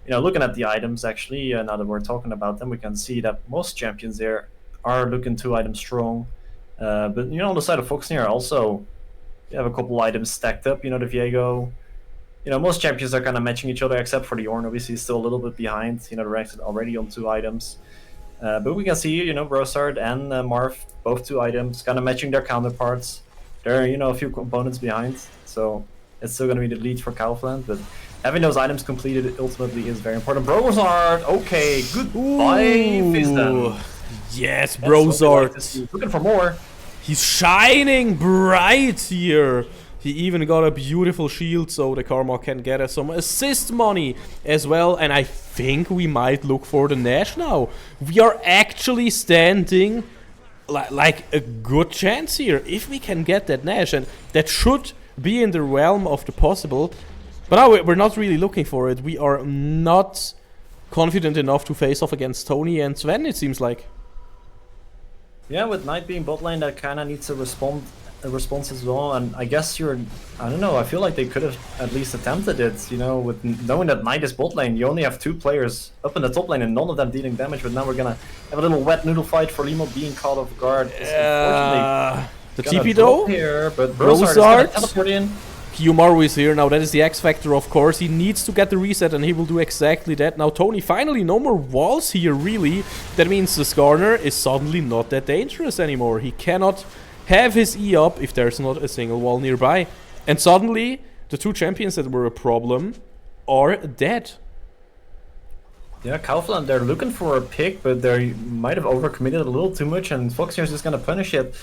Speaker 3: You know, looking at the items actually, now that we're talking about them, we can see that most champions there are looking 2 items strong. But you know, on the side of Foxnyr also, you have a couple items stacked up. You know, the Viego. You know, most champions are kind of matching each other, except for the Ornn, obviously still a little bit behind. You know, the Rex already on 2 items. But we can see, you know, Brosard and Marv, both 2 items, kind of matching their counterparts. They're, you know, a few components behind, so it's still going to be the lead for Kaufland, but having those items completed ultimately is very important. Brosard, okay, goodbye, Fizden.
Speaker 2: Yes, Brosard.
Speaker 3: Like looking for more.
Speaker 2: He's shining bright here. He even got a beautiful shield, so the Karma can get us some assist money as well. And I think we might look for the Nash now. We are actually standing like a good chance here if we can get that Nash. And that should be in the realm of the possible. But now we're not really looking for it. We are not confident enough to face off against Tony and Sven, it seems like.
Speaker 3: Yeah, with Knight being bot lane, that kind of needs a response as well, and I guess I don't know, I feel like they could have at least attempted it, you know, with knowing that Knight is bot lane, you only have 2 players up in the top lane and none of them dealing damage, but now we're gonna have a little wet noodle fight for Limo being caught off guard.
Speaker 2: The TP though?
Speaker 3: Here, but Brosard is gonna teleport in.
Speaker 2: Kiyomaru is here now, that is the X factor of course, he needs to get the reset and he will do exactly that. Now Tony, finally no more walls here really, that means the Skarner is suddenly not that dangerous anymore, he cannot have his E up if there's not a single wall nearby. And suddenly, the 2 champions that were a problem are dead.
Speaker 3: Yeah, Kaufland, they're looking for a pick, but they might have overcommitted a little too much, and Foxnyr is just gonna punish it.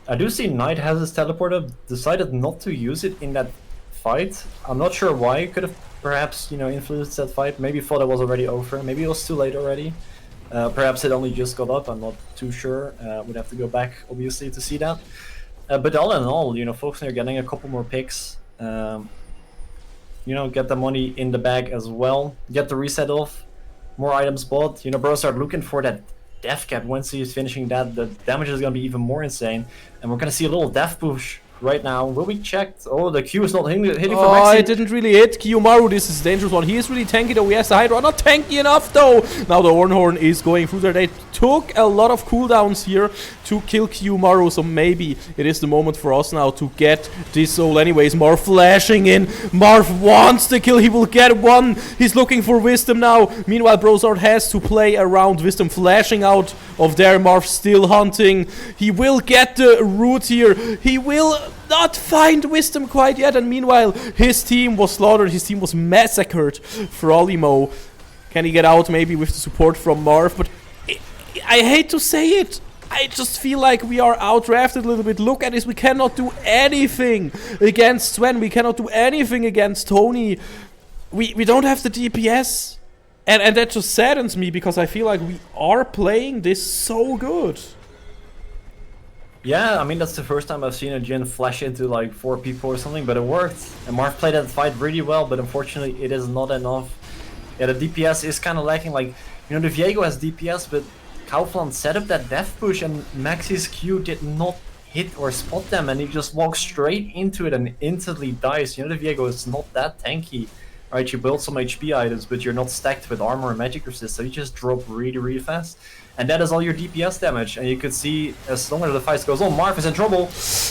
Speaker 3: I do see Knight has his teleporter, decided not to use it in that fight. I'm not sure why, could have perhaps, you know, influenced that fight. Maybe thought it was already over, maybe it was too late already. Perhaps it only just got up, I'm not too sure. Would have to go back, obviously, to see that. But all in all, you know, Foxnyr getting a couple more picks. You know, get the money in the bag as well. Get the reset off. More items bought. You know, Brosard looking for that death cap. Once he's finishing that, the damage is going to be even more insane. And we're going to see a little death push right now. Will be checked. Oh, the Q is not hitting for
Speaker 2: Oh,
Speaker 3: Maxi.
Speaker 2: it didn't really hit. Kiyomaru, this is a dangerous one. He is really tanky though. He has the Hydra. Not tanky enough though. Now the Ornhorn is going through there. They took a lot of cooldowns here to kill Kiyomaru. So maybe it is the moment for us now to get this soul anyways. Marv flashing in. Marv wants the kill. He will get one. He's looking for Wisdom now. Meanwhile, Brozard has to play around Wisdom flashing out of there. Marv still hunting. He will get the root here. He will not find Wisdom quite yet, and meanwhile his team was slaughtered, his team was massacred. Frolimo, can he get out maybe with the support from Marv? But I hate to say it, I just feel like we are outdrafted a little bit. Look at this, we cannot do anything against Sven, we cannot do anything against Tony. We don't have the DPS, and that just saddens me because I feel like we are playing this so good.
Speaker 3: Yeah, I mean, that's the first time I've seen a Jhin flash into like 4 people or something, but it worked. And Marv played that fight really well, but unfortunately it is not enough. Yeah, the DPS is kind of lacking. Like, you know, the Viego has DPS, but Kaufland set up that death push and Maxi's Q did not hit or spot them, and he just walks straight into it and instantly dies. You know, the Viego is not that tanky. Right, you build some HP items, but you're not stacked with armor and magic resist, so you just drop really, really fast. And that is all your DPS damage, and you could see as long as the fight goes on, Marv is in trouble.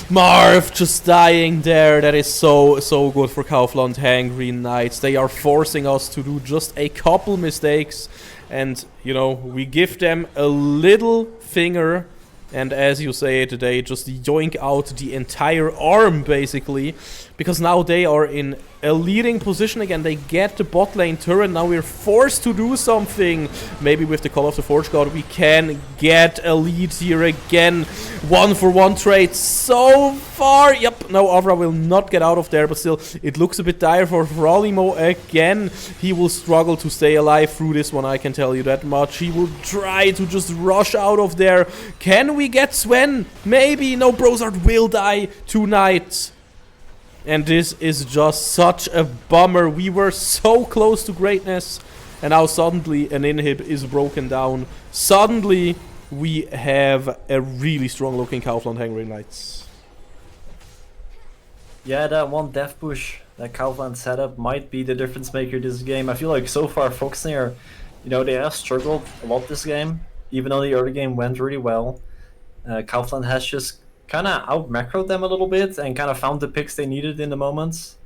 Speaker 2: Marv just dying there. That is so good for Kaufland Hangry Knights. They are forcing us to do just a couple mistakes, and you know, we give them a little finger, and as you say today, just yoink out the entire arm basically, because now they are in a leading position again. They get the bot lane turret. Now we're forced to do something. Maybe with the Call of the Forge God we can get a lead here again. 1-for-1 trade so far. Yep, no, Avra will not get out of there, but still it looks a bit dire for Frolimo again. He will struggle to stay alive through this one, I can tell you that much. He will try to just rush out of there. Can we get Sven? Maybe. No, Brozard will die tonight. And this is just such a bummer. We were so close to greatness, and now suddenly an inhib is broken down. Suddenly we have a really strong looking Kaufland Hangry Knights.
Speaker 3: Yeah, that one death push that Kaufland set up might be the difference maker this game. I feel like so far Foxnyr, you know, they have struggled a lot this game, even though the early game went really well. Kaufland has just kind of out macroed them a little bit and kind of found the picks they needed in the moments,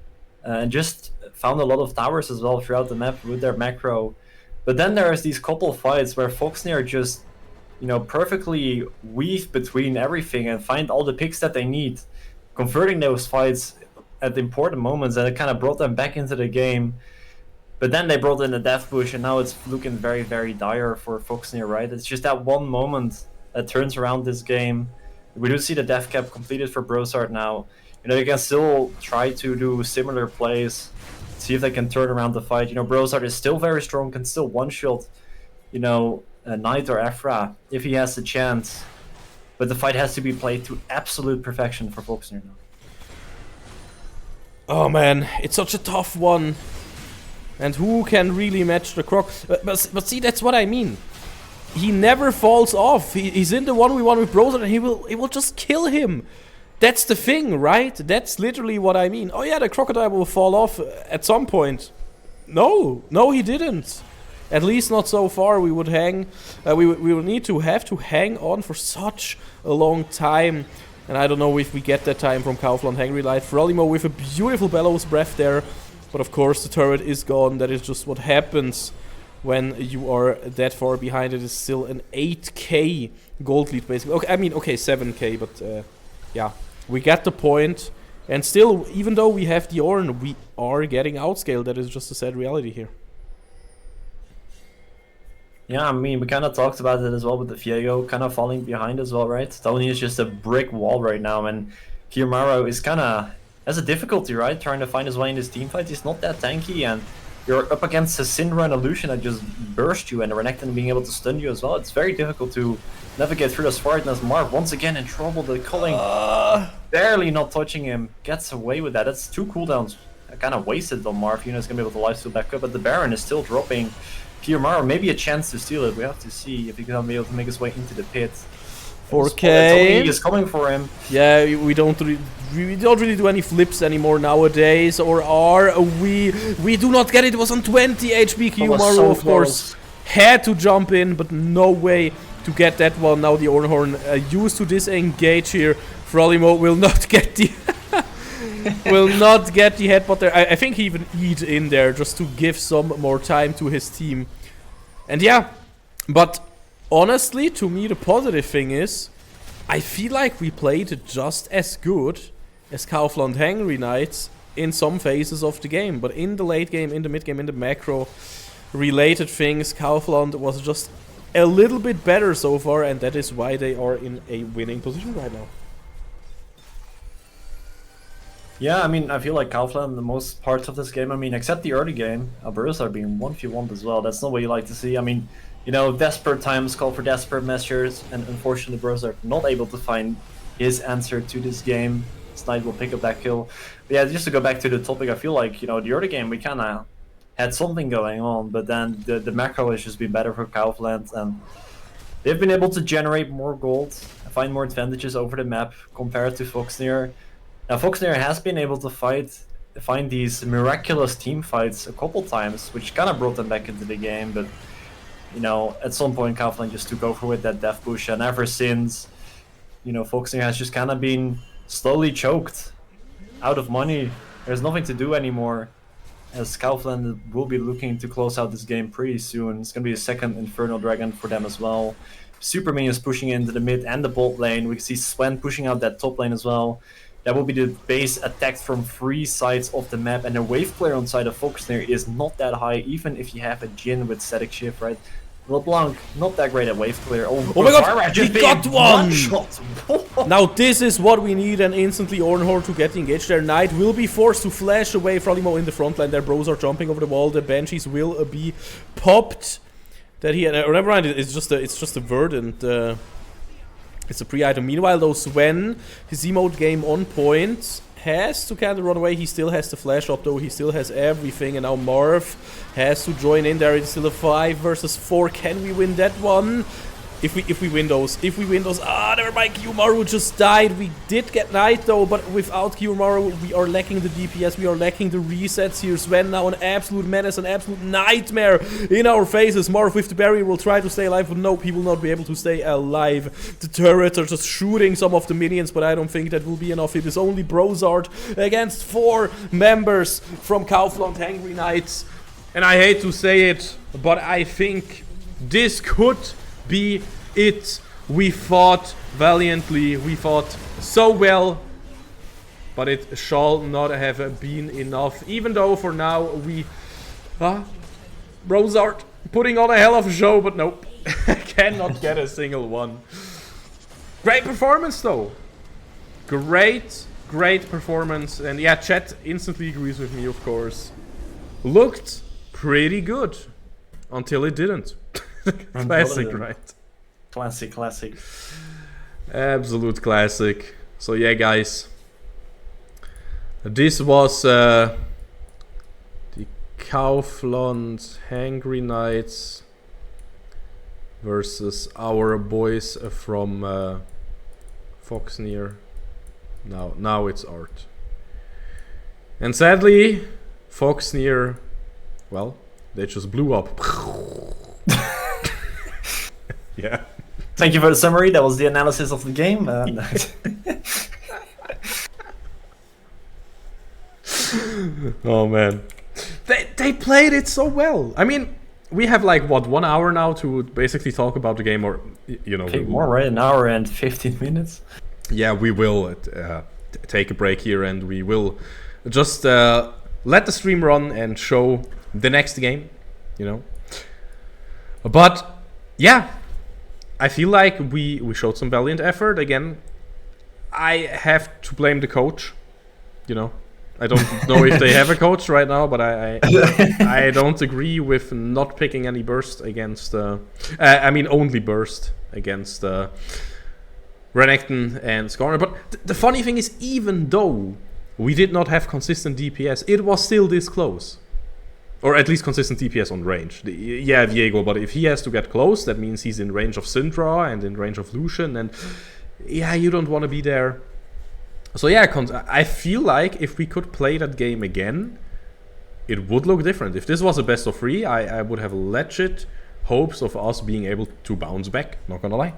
Speaker 3: and just found a lot of towers as well throughout the map with their macro. But then there's these couple fights where Foxnyr just, you know, perfectly weave between everything and find all the picks that they need, converting those fights at the important moments, and it kind of brought them back into the game. But then they brought in the death push, and now it's looking very, very dire for Foxnyr, right? It's just that one moment that turns around this game. We do see the death cap completed for Brozard now. You know, they can still try to do similar plays, see if they can turn around the fight. You know, Brozard is still very strong, can still one-shot, you know, a Knight or Ephra if he has the chance. But the fight has to be played to absolute perfection for Foxnyr now.
Speaker 2: Oh man, it's such a tough one. And who can really match the Croc? But see, that's what I mean. He never falls off. He's in the 1v1 with Brozard, and he will just kill him. That's the thing, right? That's literally what I mean. Oh yeah, the Crocodile will fall off at some point. No, he didn't. At least not so far. We would hang. We would need to have to hang on for such a long time. And I don't know if we get that time from Kaufland Hangry Light. Frolimo with a beautiful Bellows Breath there. But of course the turret is gone. That is just what happens when you are that far behind. It is still an 8k gold lead basically. Okay, I mean, okay, 7k, but yeah, we get the point. And still, even though we have the Ornn, we are getting outscaled. That is just a sad reality here.
Speaker 3: Yeah, I mean, we kind of talked about it as well with the Viego kind of falling behind as well, right? Tony is just a brick wall right now, and Kiyomaru is kind of has a difficulty, right? Trying to find his way in this team fight. He's not that tanky, and you're up against a Syndra and Illusion that just burst you, and a Renekton being able to stun you as well. It's very difficult to navigate through this fight, and as Marv once again in trouble, the culling barely not touching him, gets away with that. That's 2 cooldowns kind of wasted on Marv. You know, he's going to be able to lifesteal back up, but the Baron is still dropping. Kiyomaru, maybe a chance to steal it. We have to see if he's going to be able to make his way into the pit.
Speaker 2: 4K
Speaker 3: is coming for him.
Speaker 2: Yeah, we don't really do any flips anymore nowadays, or are we? We do not get it. It was on 20 HP. Kiyomaru,
Speaker 3: so
Speaker 2: of course, had to jump in, but no way to get that one. Now the Ornhorn used to disengage here. Frolimo will not get the headbutt there. I think he even eat in there just to give some more time to his team. And yeah, but honestly, to me, the positive thing is, I feel like we played just as good as Kaufland Hangry Knights in some phases of the game. But in the late game, in the mid game, in the macro related things, Kaufland was just a little bit better so far, and that is why they are in a winning position right now.
Speaker 3: Yeah, I mean, I feel like Kaufland, the most parts of this game, I mean, except the early game, Albertus are being 1v1 as well. That's not what you like to see. I mean, you know, desperate times call for desperate measures, and unfortunately, Bros are not able to find his answer to this game. Snipe will pick up that kill. But yeah, just to go back to the topic, I feel like, you know, the early game, we kind of had something going on, but then the macro has just been better for Kaufland, and they've been able to generate more gold, find more advantages over the map compared to Foxnyr. Now, Foxnyr has been able to find these miraculous team fights a couple times, which kind of brought them back into the game, but you know, at some point Kaufland just took over with that death push, and ever since, you know, Foxnyr has just kind of been slowly choked out of money. There's nothing to do anymore, as Kaufland will be looking to close out this game pretty soon. It's going to be a second Infernal Dragon for them as well. Super Minions pushing into the mid and the bot lane. We can see Sven pushing out that top lane as well. That will be the base attacked from 3 sides of the map, and the wave clear on side of Foxnyr is not that high, even if you have a Jhin with static shift, right? LeBlanc, not that great at wave clear. Oh
Speaker 2: my god, he got one!
Speaker 3: Shot.
Speaker 2: Now this is what we need, and instantly Ornhorn to get engaged there. Knight will be forced to flash away. Frolimo in the front line. Their bros are jumping over the wall. The Banshees will be popped. That he never mind. It's just a word, and it's a pre-item. Meanwhile, though, Sven, his emote game on point, has to kind of run away. He still has the flash up, though. He still has everything. And now Marv has to join in there. It's still a 5 versus 4. Can we win that one? If we win those. Never mind. Kiyomaru just died. We did get Knight, though, but without Kiyomaru, we are lacking the DPS. We are lacking the resets here. Sven now an absolute menace, an absolute nightmare in our faces. Marv with the barrier will try to stay alive, but nope, he will not be able to stay alive. The turrets are just shooting some of the minions, but I don't think that will be enough. It is only Brozard against 4 members from Kaufland Hangry Knights. And I hate to say it, but I think this could be it. We fought valiantly, we fought so well, but it shall not have been enough. Even though for now we Brozard putting on a hell of a show, but nope. Cannot get a single one. Great performance though. Great performance. And yeah, chat instantly agrees with me, of course. Looked pretty good until it didn't. Classic, right?
Speaker 3: Classic.
Speaker 2: Absolute classic. So yeah, guys, this was the Kaufland Hangry Knights versus our boys from Foxnyr. Now it's art. And sadly, Foxnyr, well, they just blew up. Yeah.
Speaker 3: Thank you for the summary. That was the analysis of the game.
Speaker 2: Oh man, they played it so well. I mean, we have like what, 1 hour now to basically talk about the game, or you know,
Speaker 3: okay, more, right? An hour and 15 minutes.
Speaker 2: Yeah, we will take a break here, and we will just let the stream run and show the next game. You know, but yeah. I feel like we showed some valiant effort. Again, I have to blame the coach. You know, I don't know if they have a coach right now, but I don't agree with not picking any burst against. Only burst against Renekton and Skarner. But the funny thing is, even though we did not have consistent DPS, it was still this close. Or at least consistent DPS on range. Yeah, Viego, but if he has to get close, that means he's in range of Syndra and in range of Lucian, and yeah, you don't want to be there. So yeah, I feel like if we could play that game again, it would look different. If this was a best of 3, I would have legit hopes of us being able to bounce back, not gonna lie.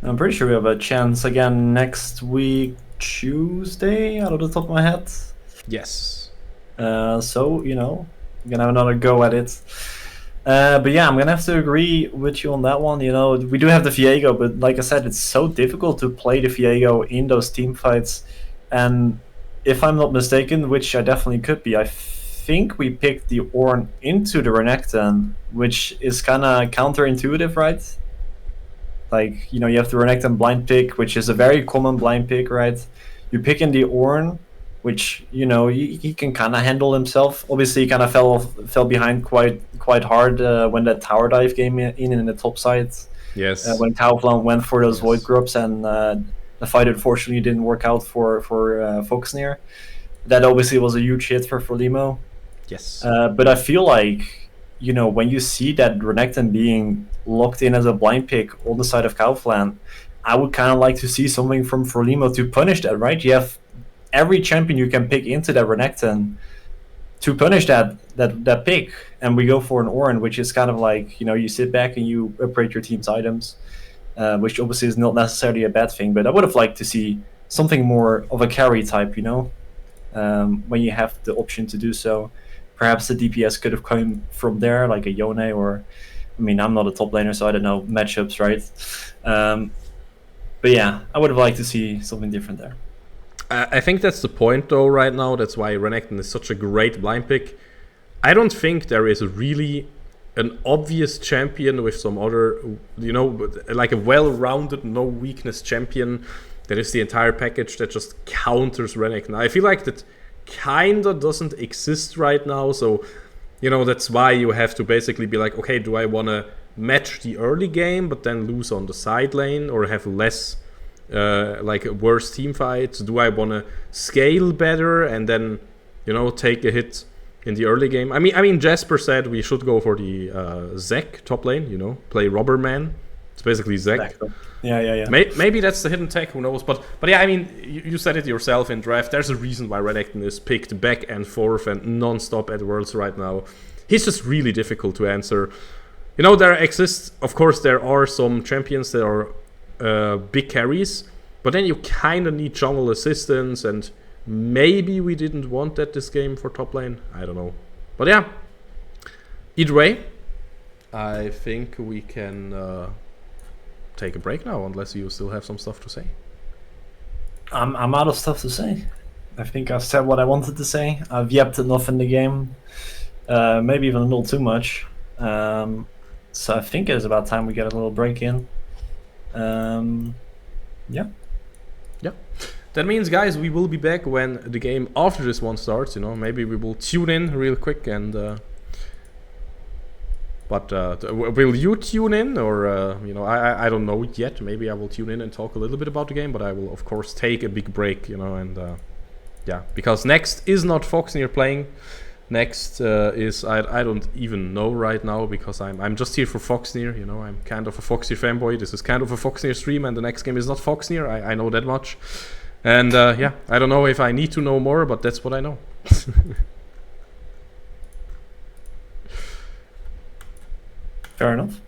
Speaker 3: I'm pretty sure we have a chance again next week, Tuesday, out of the top of my head.
Speaker 2: Yes.
Speaker 3: So, you know, we're gonna have another go at it. But yeah, I'm gonna have to agree with you on that one. You know, we do have the Viego, but like I said, it's so difficult to play the Viego in those team fights. And if I'm not mistaken, which I definitely could be, I think we picked the Ornn into the Renekton, which is kind of counterintuitive, right? Like, you know, you have the Renekton blind pick, which is a very common blind pick, right? You pick in the Ornn, which, you know, he can kind of handle himself. Obviously, he kind of fell behind quite hard when that tower dive came in the top side.
Speaker 2: Yes.
Speaker 3: When Kaufland went for those void groups, and the fight unfortunately didn't work out for Foxnyr. That obviously was a huge hit for Frolimo.
Speaker 2: Yes.
Speaker 3: But I feel like, you know, when you see that Renekton being locked in as a blind pick on the side of Kaufland, I would kind of like to see something from Frolimo to punish that, right? You have every champion you can pick into that Renekton to punish that pick, and we go for an Ornn, which is kind of like, you know, you sit back and you upgrade your team's items, which obviously is not necessarily a bad thing, but I would have liked to see something more of a carry type, you know, when you have the option to do so. Perhaps the DPS could have come from there, like a Yone, or, I mean, I'm not a top laner, so I don't know matchups, right? But yeah, I would have liked to see something different there.
Speaker 2: I think that's the point, though, right now. That's why Renekton is such a great blind pick. I don't think there is really an obvious champion with some other, you know, like a well-rounded, no-weakness champion that is the entire package that just counters Renekton. I feel like that kinda doesn't exist right now, so, you know, that's why you have to basically be like, okay, do I want to match the early game but then lose on the side lane, or have less like worse team fights? Do I want to scale better and then, you know, take a hit in the early game? I mean, Jasper said we should go for the Zek top lane, you know, play Robber Man. It's basically Zek.
Speaker 3: Yeah.
Speaker 2: Maybe that's the hidden tech, who knows? But yeah, I mean, you said it yourself in draft. There's a reason why Renekton is picked back and forth and non-stop at Worlds right now. He's just really difficult to answer. You know, there exists, of course, there are some champions that are big carries, but then you kind of need jungle assistance, and maybe we didn't want that this game for top lane. I don't know. But yeah, either way, I think we can take a break now, unless you still have some stuff to say.
Speaker 3: I'm out of stuff to say. I think I've said what I wanted to say. I've yapped enough in the game, maybe even a little too much. So I think it's about time we get a little break in. Yeah.
Speaker 2: That means, guys, we will be back when the game after this one starts. You know, maybe we will tune in real quick and. But will you tune in, or you know, I don't know yet. Maybe I will tune in and talk a little bit about the game, but I will of course take a big break. You know, and yeah, because next is not Foxnyr playing. Next is I don't even know right now, because I'm just here for Foxnyr. You know, I'm kind of a Foxnyr fanboy. This is kind of a Foxnyr stream, and the next game is not Foxnyr. I know that much. And yeah, I don't know if I need to know more, but that's what I know.
Speaker 3: Fair enough.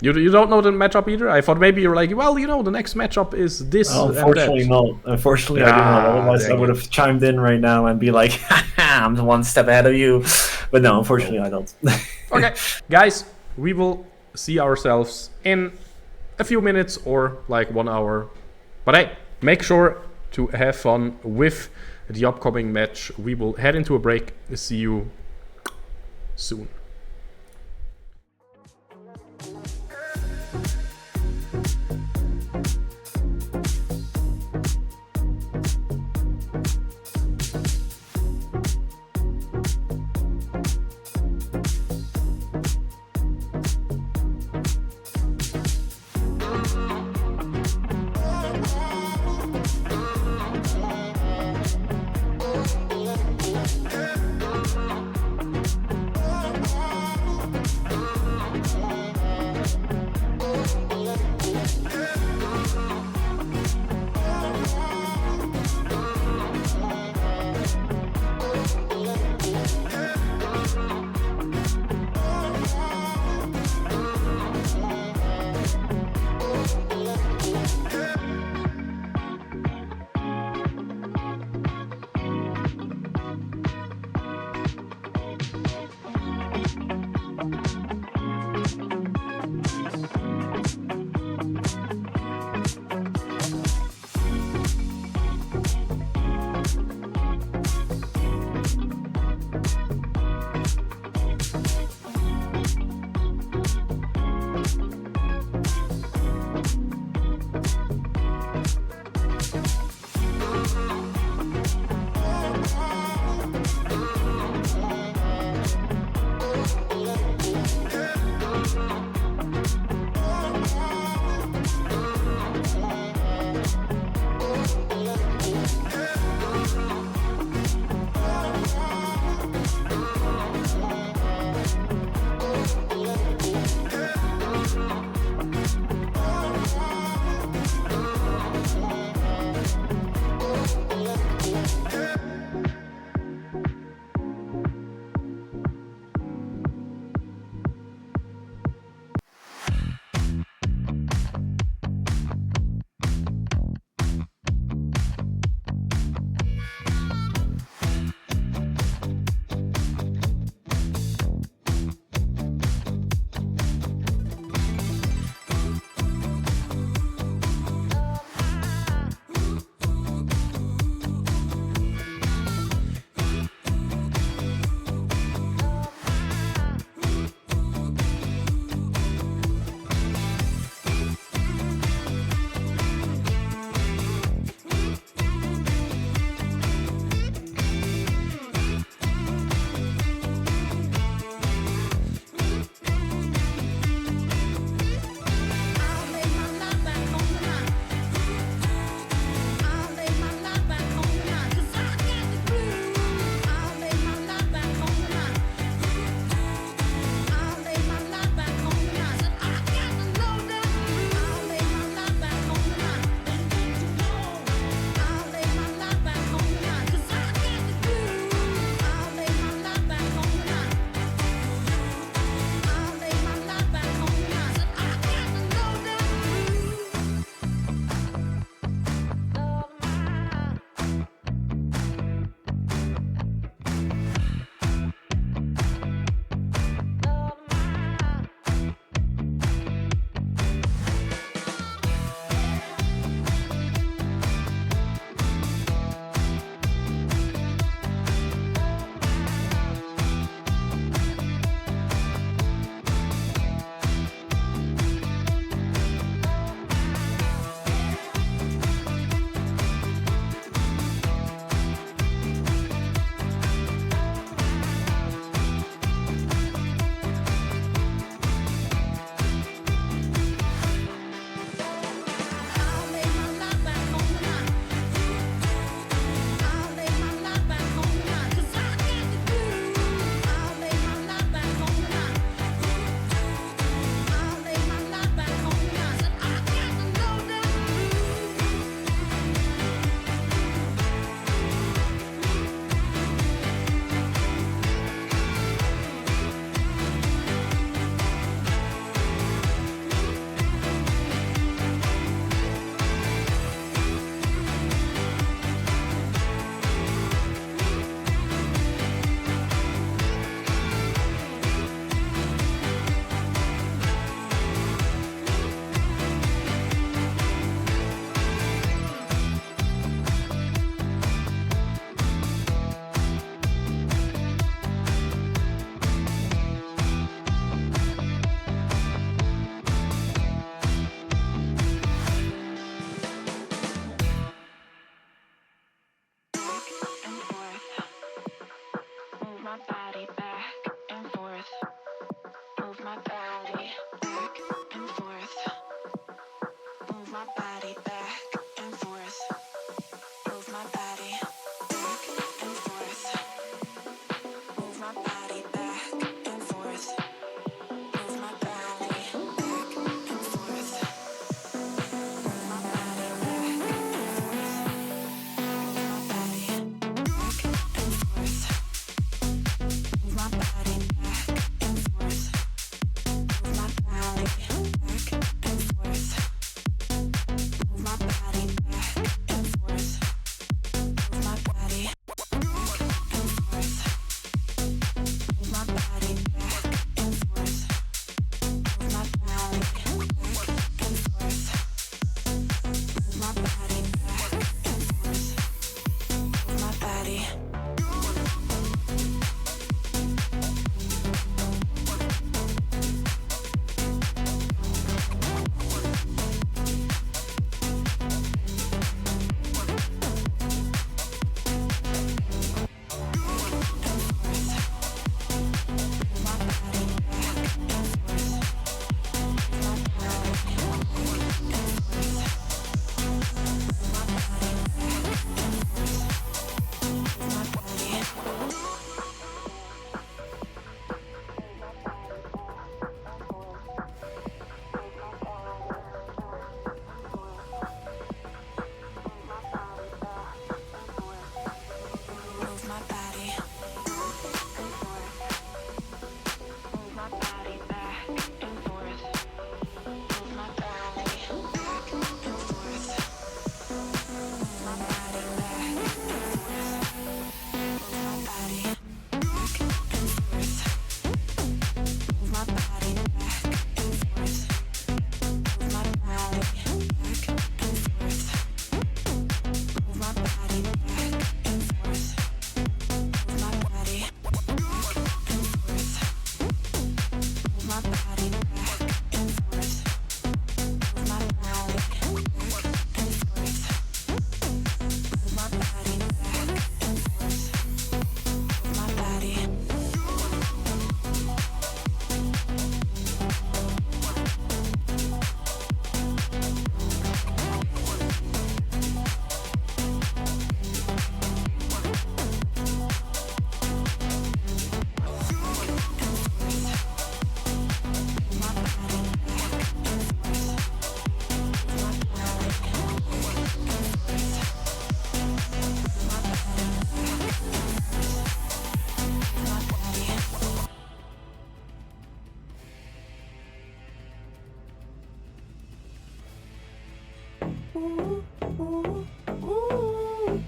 Speaker 2: You don't know the matchup either? I thought maybe you're like, well, you know, the next matchup is this.
Speaker 3: Unfortunately, not. Unfortunately, I do not. Otherwise, I would have chimed in right now and be like, I'm the one step ahead of you. But no, unfortunately, I don't.
Speaker 2: Okay, guys, we will see ourselves in a few minutes or like 1 hour. But hey, make sure to have fun with the upcoming match. We will head into a break. See you soon.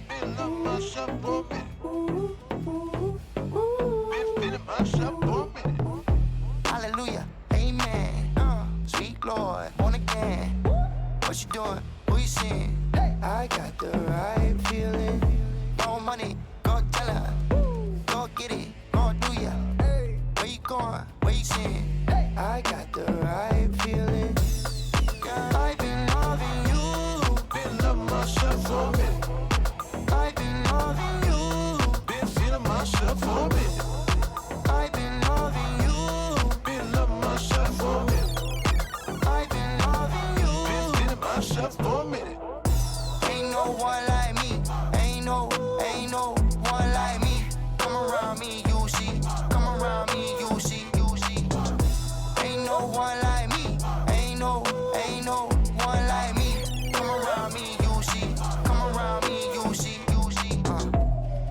Speaker 1: Been love myself for a minute. Been feeling myself for a minute. Hallelujah, amen. Sweet Lord, born again. What you doing? Who you seeing? I got the right feeling. No money, go tell her. Go get it, go do ya. Where you going? Where you seeing? I got the right feeling. I've been loving you. Been loving myself for a minute. I've been loving you. Been feeling myself for a minute. I've been loving you. Been loving myself for a minute. I've been loving you. Been feeling myself for a minute. Ain't no one like me. Ain't no one like me. Come around me, you see. Come around me, you see. Ain't no one like me. Ain't no one like me. Come around me, you see. Come around me, you see.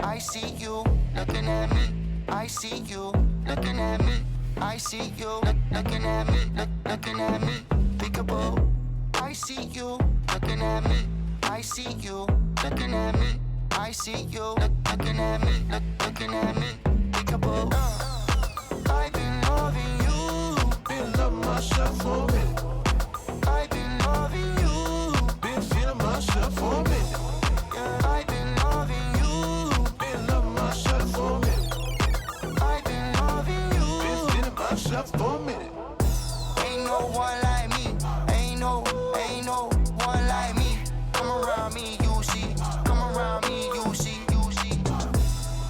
Speaker 1: I see you looking at me. I see you looking at me. I see you looking at me. Looking at me. Peekaboo. I see you looking at me. I see you looking at me. I see you looking at me. Looking at me. Peekaboo. I've been loving you. Been loving myself for a minute. I've been loving you. Been feeling myself for a minute. I've been loving you. Been loving myself for a minute. I've been loving you. Been feeling myself for a minute. Ain't no one like me. Ain't no one like me. Come around me, you see. Come around me, you see.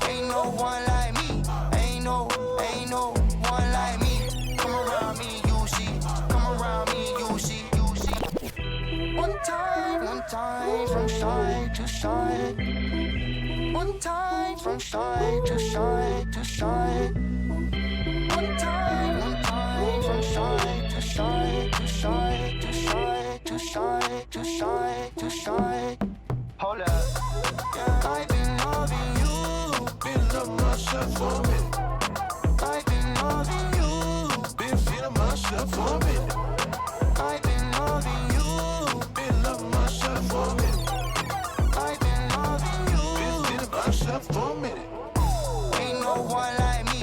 Speaker 1: Ain't no one like me. Ain't no one like me. Come around me, you see. Come around me, you see. One time from side to side. One time from side to side to side. One time from side to side to side to side to side to side to side. Hold up. I've been loving you. Been loving myself for a minute. I've been loving you. Been feeling myself for a minute. I've been loving you. Been loving myself for a minute. I've been loving you. Been feeling myself for a minute. Ain't no one like me.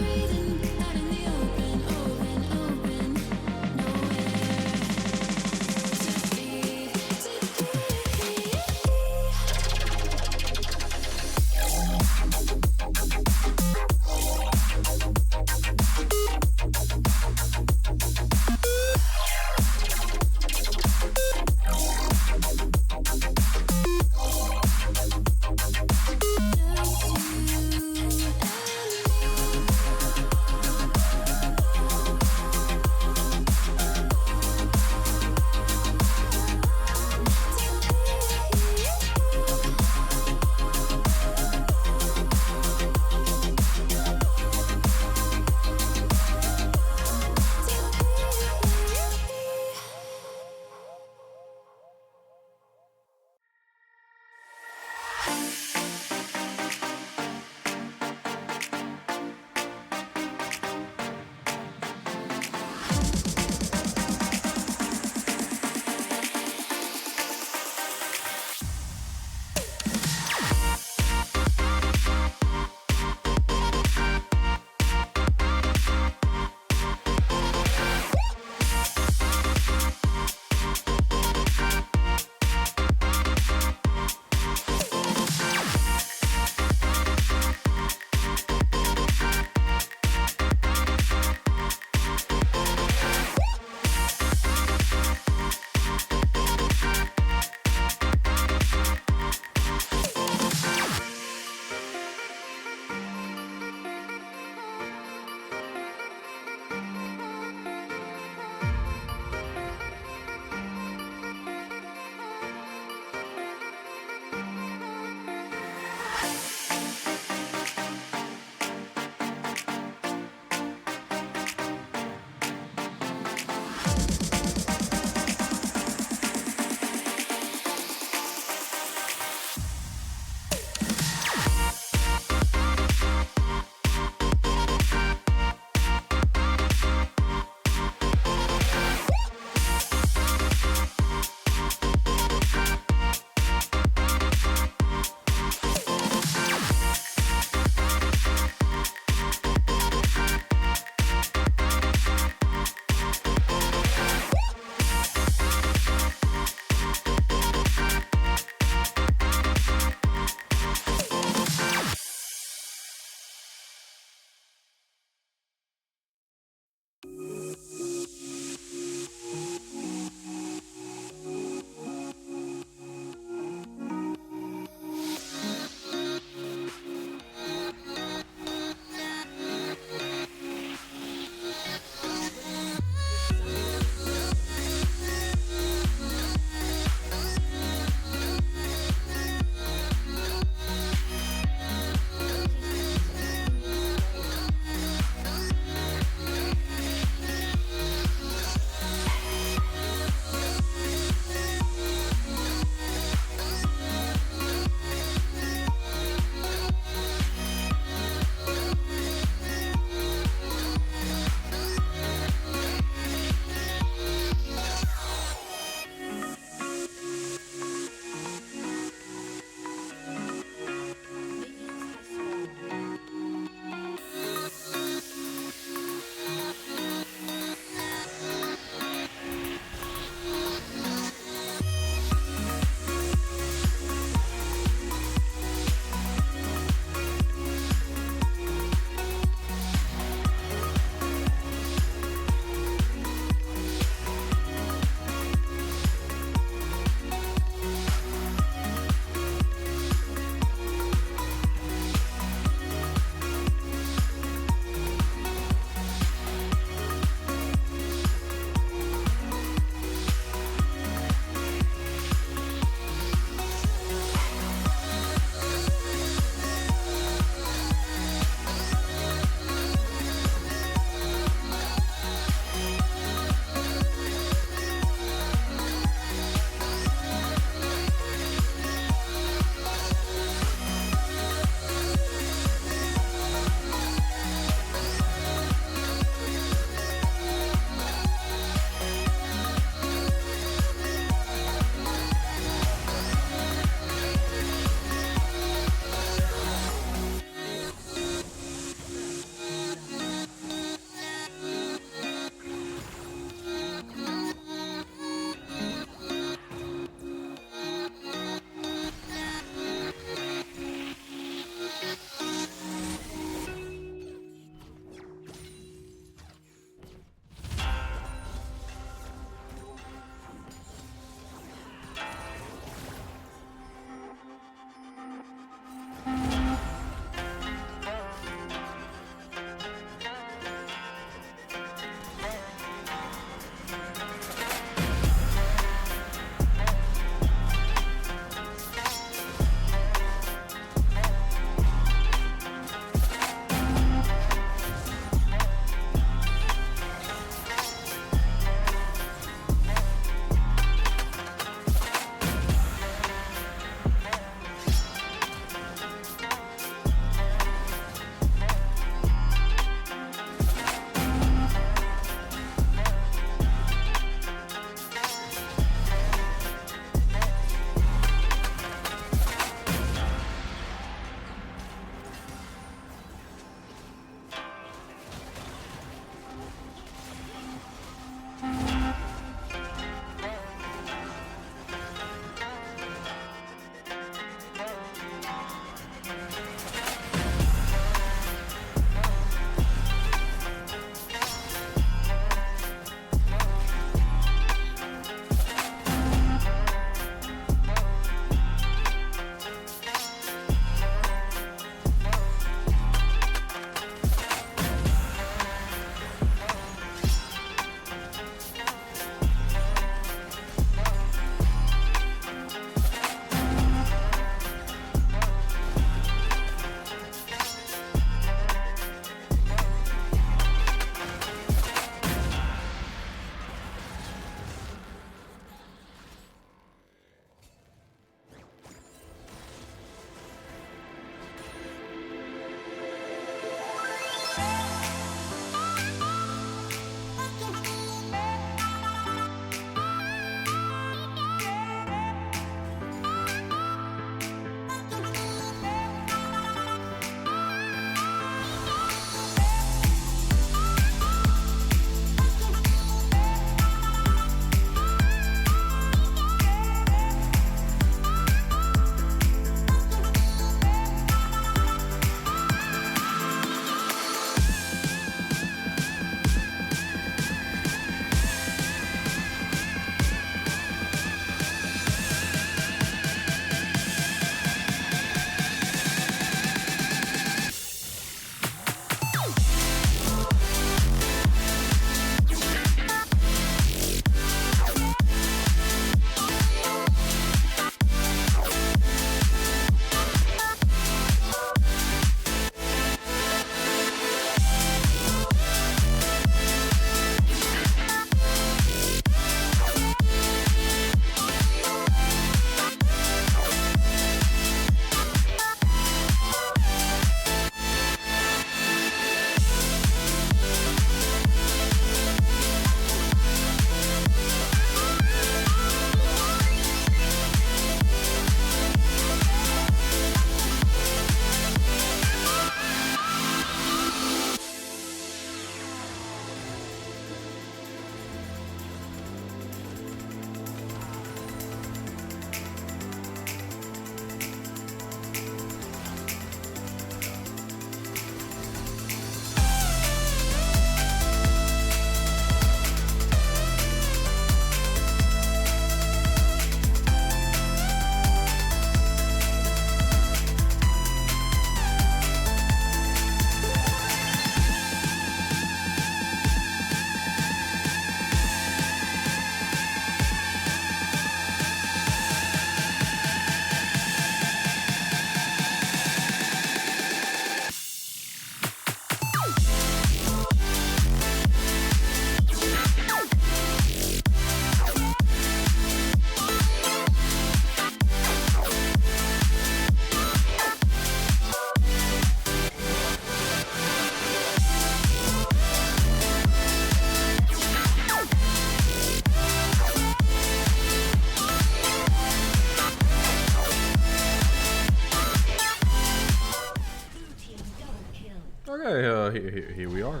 Speaker 2: here we are.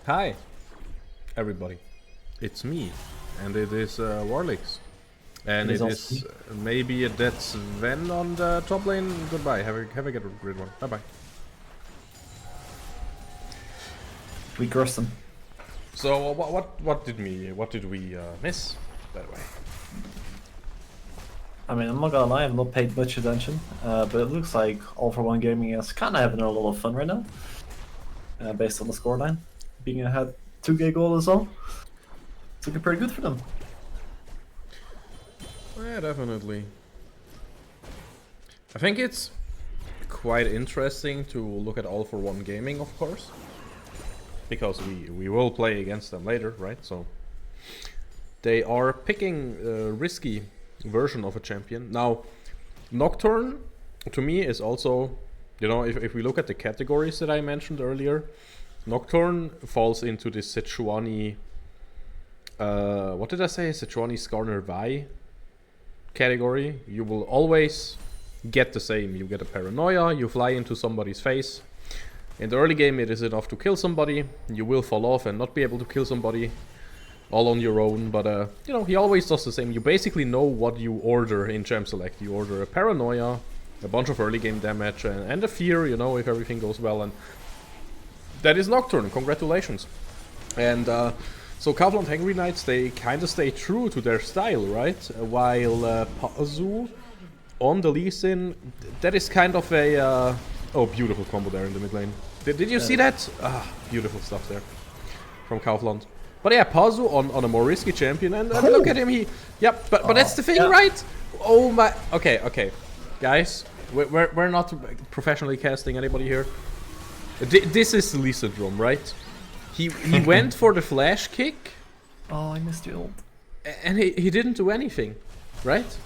Speaker 2: Hi, everybody. It's me, and it is Warlix. And it is maybe a dead Sven on the top lane. Goodbye. Have a great one. Bye bye.
Speaker 3: We cursed them.
Speaker 2: So what did we miss, by the way?
Speaker 3: I mean, I'm not gonna lie, I've not paid much attention, but it looks like All41 Gaming is kind of having a lot of fun right now, based on the scoreline, being ahead 2K goal as well. It's looking pretty good for them.
Speaker 2: Yeah, definitely. I think it's quite interesting to look at All41 Gaming, of course, because we will play against them later, right? So they are picking a risky version of a champion. Now, Nocturne, to me, is also, you know, if we look at the categories that I mentioned earlier, Nocturne falls into this Sichuani, what did I say? Sichuani Skarner Vai category. You will always get the same. You get a paranoia, you fly into somebody's face. In the early game, it is enough to kill somebody. You will fall off and not be able to kill somebody all on your own, but you know, he always does the same. You basically know what you order in Champ Select. You order a paranoia, a bunch of early game damage, and a fear, you know, if everything goes well, and that is Nocturne. Congratulations. And so Kaufland Hangry Knights, they kind of stay true to their style, right? While Pazu on the Lee Sin, that is kind of a oh, beautiful combo there in the mid lane. Did you see that? Ah, beautiful stuff there from Kaufland. But yeah, Pazu on a more risky champion, and look at him, but that's the thing, right? Oh my, okay, guys, we're not professionally casting anybody here. This is Lee syndrome, right? He went for the flash kick.
Speaker 3: Oh, I missed the ult.
Speaker 2: And he didn't do anything, right?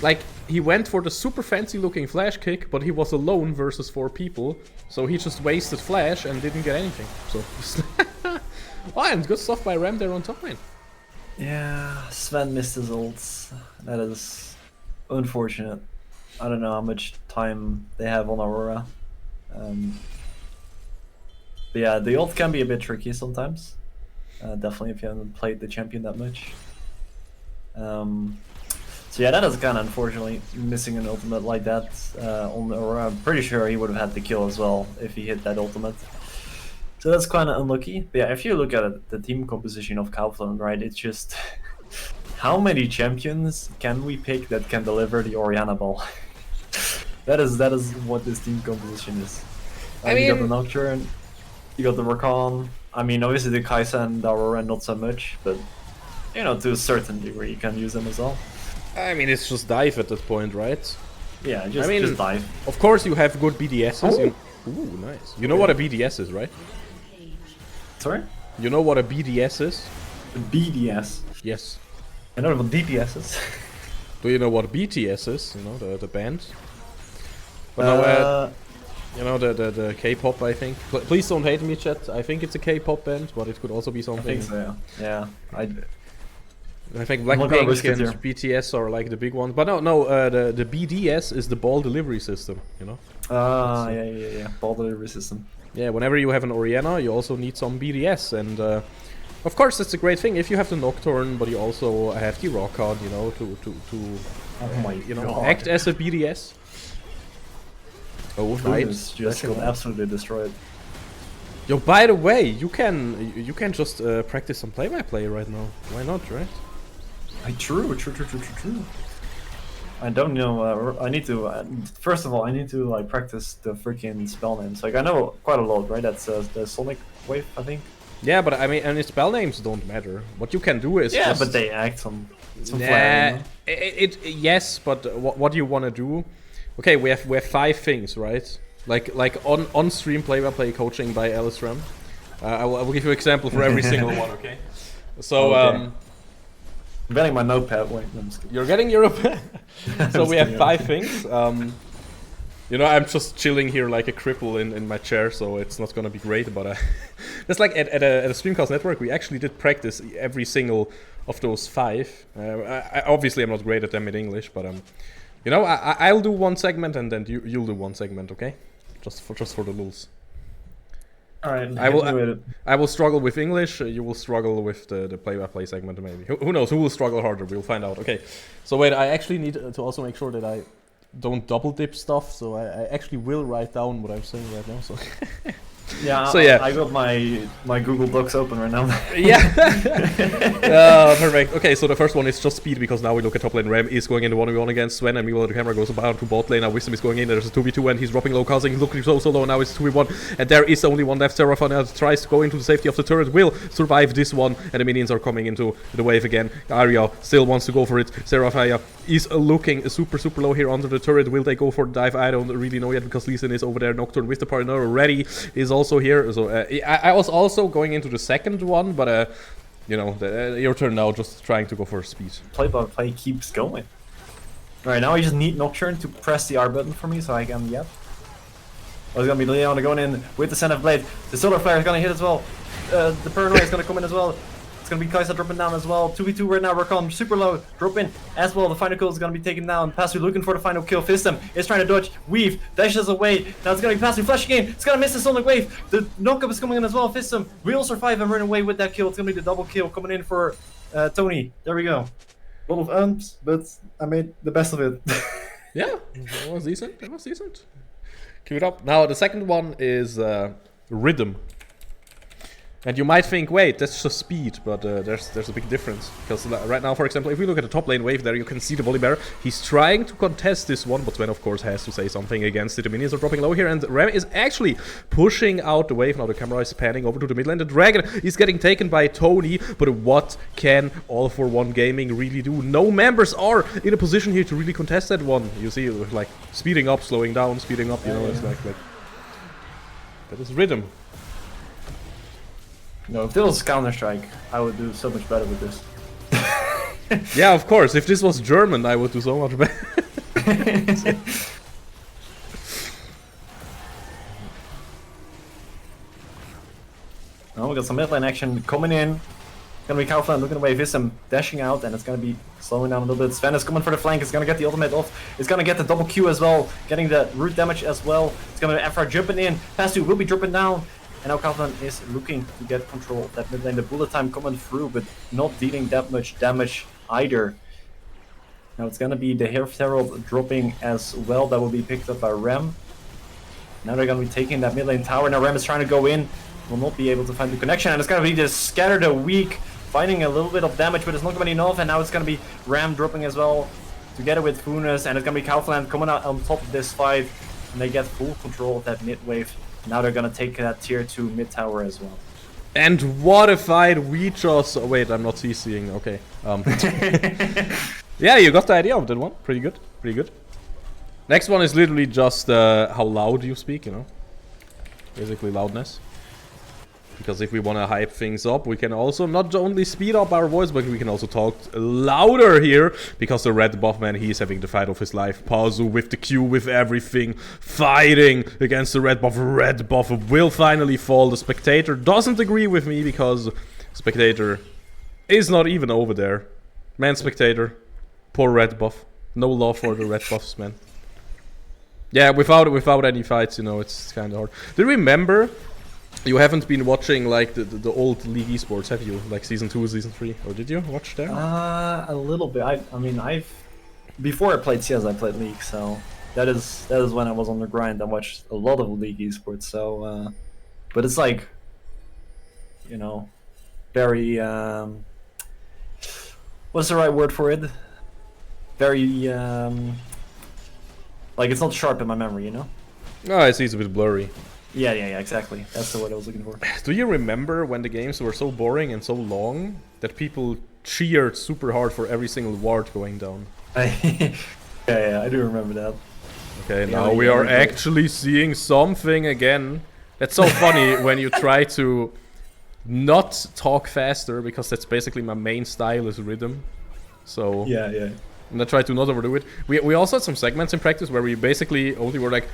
Speaker 2: Like, he went for the super fancy looking flash kick, but he was alone versus 4 people, so he just wasted flash and didn't get anything. So. Oh, and good stuff by Ram there on top lane.
Speaker 3: Yeah, Sven missed his ults. That is unfortunate. I don't know how much time they have on Aurora. But yeah, the ult can be a bit tricky sometimes. Definitely if you haven't played the champion that much. So yeah, that is kind of unfortunately missing an ultimate like that on Aurora. I'm pretty sure he would have had the kill as well if he hit that ultimate. So that's kind of unlucky. But yeah, if you look at it, the team composition of Kaufland, right, it's just how many champions can we pick that can deliver the Orianna ball? that is what this team composition is.
Speaker 2: I mean,
Speaker 3: you got the Nocturne, you got the Rakan. I mean, obviously the Kai'Sa and the Aurora not so much, but you know, to a certain degree you can use them as well.
Speaker 2: I mean, it's just dive at that point, right?
Speaker 3: Yeah, just dive.
Speaker 2: Of course you have good BDSs.
Speaker 3: Oh.
Speaker 2: Ooh, nice. You know what a BDS is, right?
Speaker 3: Sorry?
Speaker 2: You know what a BDS is?
Speaker 3: The BDS?
Speaker 2: Yes.
Speaker 3: I know what DPS is.
Speaker 2: Do you know what BTS is? You know, the band? But now, you know, the K-pop, I think. Please don't hate me, chat. I think it's a K-pop band, but it could also be something.
Speaker 3: I think so, yeah.
Speaker 2: I think Blackpink and BTS are like the big ones. But no, the BDS is the ball delivery system, you know?
Speaker 3: Yeah. Ball delivery system.
Speaker 2: Yeah, whenever you have an Orianna, you also need some BDS, and of course that's a great thing if you have the Nocturne, but you also have the Rakan, you know, to act as a BDS. Oh, nice!
Speaker 3: Just got absolutely destroyed.
Speaker 2: Yo, by the way, you can just practice some play-by-play right now. Why not, right?
Speaker 3: True. I don't know. I need to. First of all, I need to like practice the freaking spell names. Like I know quite a lot, right? That's the Sonic Wave, I think.
Speaker 2: Yeah, but I mean, and its spell names don't matter. What you can do is
Speaker 3: but they act some flair.
Speaker 2: Yes, but what do you want to do? Okay, we have 5 things, right? Like on stream play-by-play coaching by Alice Ram. I will give you an example for every single one. Okay. So
Speaker 3: I'm getting my notepad. Wait, no, I'm just kidding.
Speaker 2: You're getting your So we have 5 things. You know, I'm just chilling here like a cripple in my chair, so it's not gonna be great. But just like at a Streamcast network, we actually did practice every single of those 5. Obviously, I'm not great at them in English, but you know, I'll do one segment and then you'll do one segment, okay? just for the lulz.
Speaker 3: Alright,
Speaker 2: I will struggle with English, you will struggle with the play-by-play segment maybe. Who knows, who will struggle harder, we'll find out. Okay, so wait, I actually need to also make sure that I don't double dip stuff, so I actually will write down what I'm saying right now, so...
Speaker 3: Yeah,
Speaker 2: so yeah,
Speaker 3: I got my Google Docs open right now.
Speaker 2: Yeah. Perfect. Okay, so the first one is just speed, because now we look at top lane. Ram is going into 1v1 against Sven, and meanwhile the camera goes down to bot lane. Now Wisdom is going in, there's a 2v2, and he's dropping low casting. He's looking so low, now it's 2v1, and there is only one left. Seraphia tries to go into the safety of the turret, will survive this one, and the minions are coming into the wave again. Arya still wants to go for it. Seraphia is looking super low here under the turret. Will they go for the dive? I don't really know yet, because Lee Sin is over there. Nocturne with the partner already is also here, so I was also going into the second one, but you know, your turn now, just trying to go for speed.
Speaker 3: Play-by-play keeps going. Alright, now I just need Nocturne to press the R button for me so I can get. Oh, it's gonna be Leona going in with the Scent of Blade. The Solar Flare is gonna hit as well. The Paranoia is gonna come in as well. It's gonna be Kai'Sa dropping down as well. 2v2 right now, Rakan super low, drop in as well. The final kill is gonna be taken down. Passu looking for the final kill. Fistum is trying to dodge, weave, dashes away. Now it's gonna be Passu flashing in. It's gonna miss the Sonic Wave. The knockup is coming in as well. Fistum will survive and run away with that kill. It's gonna be the double kill coming in for Tony. There we go. A lot of umps, but I made the best of it.
Speaker 2: Yeah, that was decent. That was decent. Keep it up. Now the second one is Rhythm. And you might think, wait, that's just speed, but there's a big difference. Because right now, for example, if we look at the top lane wave there, you can see the Volibear. He's trying to contest this one, but Sven, of course, has to say something against it. The minions are dropping low here, and Ram is actually pushing out the wave. Now the camera is panning over to the mid lane. The Dragon is getting taken by Tony, but what can All41 Gaming really do? No members are in a position here to really contest that one. You see, like, speeding up, slowing down, speeding up, you know, it's like... That is Rhythm.
Speaker 3: No, if this was Counter-Strike, I would do so much better with this.
Speaker 2: Yeah, of course. If this was German, I would do so much better.
Speaker 3: Oh, we got some mid lane action coming in. Gonna be Kaufland looking away, Visum dashing out, and it's gonna be slowing down a little bit. Sven is coming for the flank, it's gonna get the ultimate off. It's gonna get the double Q as well, getting the root damage as well. It's gonna be Einfach jumping in. Passu will be dropping down. And now Kaufland is looking to get control of that mid lane. The bullet time coming through, but not dealing that much damage either. Now it's gonna be the Herald dropping as well. That will be picked up by Rem. Now they're gonna be taking that mid lane tower. Now Rem is trying to go in. Will not be able to find the connection. And it's gonna be just Scatter the Weak, finding a little bit of damage, but it's not gonna be enough. And now it's gonna be Ram dropping as well, together with Funes. And it's gonna be Kaufland coming out on top of this fight. And they get full control of that mid wave. Now they're gonna take that tier 2 mid tower as well.
Speaker 2: And what a fight we just... Oh, wait, I'm not CCing. Okay. Yeah, you got the idea of that one. Pretty good. Pretty good. Next one is literally just how loud you speak, you know. Basically loudness. Because if we want to hype things up, we can also not only speed up our voice, but we can also talk louder here. Because the red buff, man, he's having the fight of his life. Pazu with the Q, with everything. Fighting against the red buff. Red buff will finally fall. The Spectator doesn't agree with me because Spectator is not even over there. Man, Spectator. Poor red buff. No love for the red buffs, man. Yeah, without any fights, you know, it's kind of hard. Do you remember... You haven't been watching like the old League esports, have you? Like season 2, season 3, or did you watch there?
Speaker 3: A little bit. I mean, before I played CS, I played League, so that is when I was on the grind. I watched a lot of League esports. So, but it's like, you know, very what's the right word for it? Very like it's not sharp in my memory, you know.
Speaker 2: Oh, I see, it's a bit blurry.
Speaker 3: Yeah, exactly. That's the word I was looking for.
Speaker 2: Do you remember when the games were so boring and so long that people cheered super hard for every single ward going down?
Speaker 3: Yeah, I do remember that.
Speaker 2: Okay, now we are actually seeing something again. That's so funny when you try to not talk faster, because that's basically my main style is rhythm. So
Speaker 3: yeah.
Speaker 2: And I try to not overdo it. We also had some segments in practice where we basically only were like,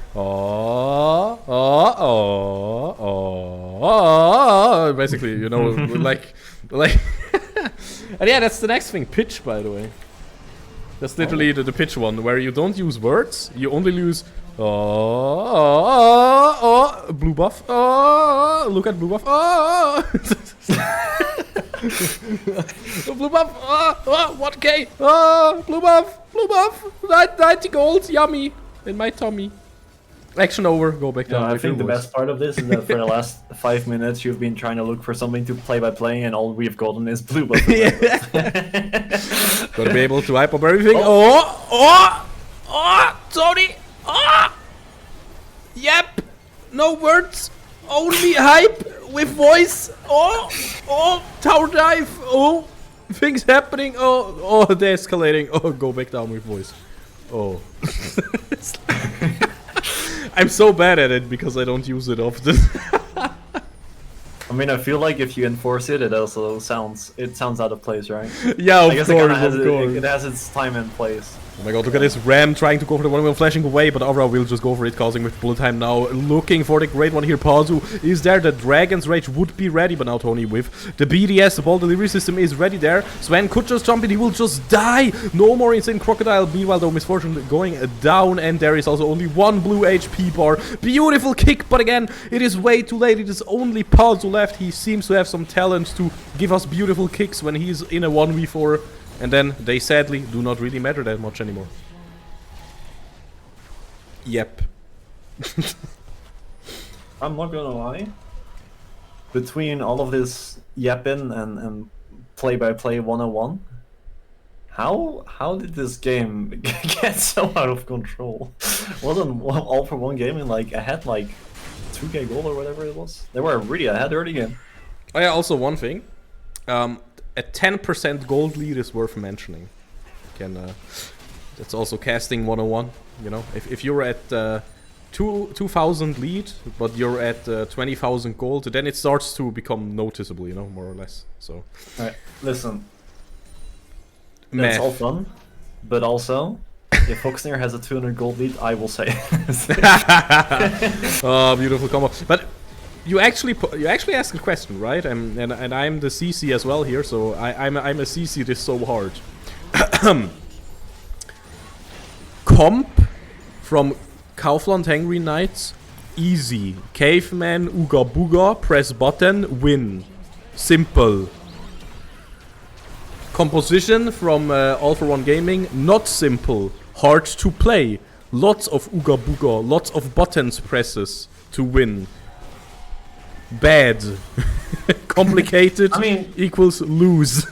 Speaker 2: basically, you know, like, and yeah, that's the next thing, pitch, by the way. That's literally the pitch one, where you don't use words, you only use blue buff, look at blue buff, blue buff, 1k, blue buff, 90 gold, yummy, in my tummy. Action over, go back down.
Speaker 3: I think the best part of this is that for the last 5 minutes you've been trying to look for something to play by play, and all we've gotten is blue buff.
Speaker 2: Gotta be able to hype up everything. Tony! Yep! No words! Only hype with voice! Tower dive! Things happening! They're escalating! Go back down with voice. I'm so bad at it because I don't use it often.
Speaker 3: I mean, I feel like if you enforce it, it also sounds out of place, right?
Speaker 2: Yeah,
Speaker 3: I guess
Speaker 2: of course.
Speaker 3: It has its time and place.
Speaker 2: Oh my god, look at this Ram trying to go for the 1-wheel, flashing away, but Aura will just go for it, causing with bullet time now. Looking for the great one here, Pazu is there. The Dragon's Rage would be ready, but now Tony with the BDS, the ball delivery system is ready there. Sven could just jump in, he will just die. No more Insane Crocodile. Meanwhile, though, Misfortune going down, and there is also only one blue HP bar. Beautiful kick, but again, it is way too late. It is only Pazu left. He seems to have some talent to give us beautiful kicks when he's in a 1v4. And then they sadly do not really matter that much anymore. Yep.
Speaker 3: I'm not gonna lie. Between all of this yapping and play-by-play 101, how did this game get so out of control? Wasn't All41 Gaming like ahead like 2k gold or whatever it was? They were really ahead early game.
Speaker 2: Oh yeah, also one thing. A 10% gold lead is worth mentioning. That's also casting 101, you know. If you're at 2,000 lead, but you're at 20,000 gold, then it starts to become noticeable, you know, more or less. So.
Speaker 3: Alright, listen. That's all fun, but also, if Foxnyr has a 200 gold lead, I will say.
Speaker 2: Oh, beautiful combo. But you actually asked a question, right? And I'm the CC as well here, so I'm a CC this so hard. Comp from Kaufland Hangry Knights, easy. Caveman, Ooga Booga, press button, win. Simple. Composition from All41 Gaming, not simple. Hard to play. Lots of Ooga Booga, lots of buttons presses to win. Bad. Complicated equals lose.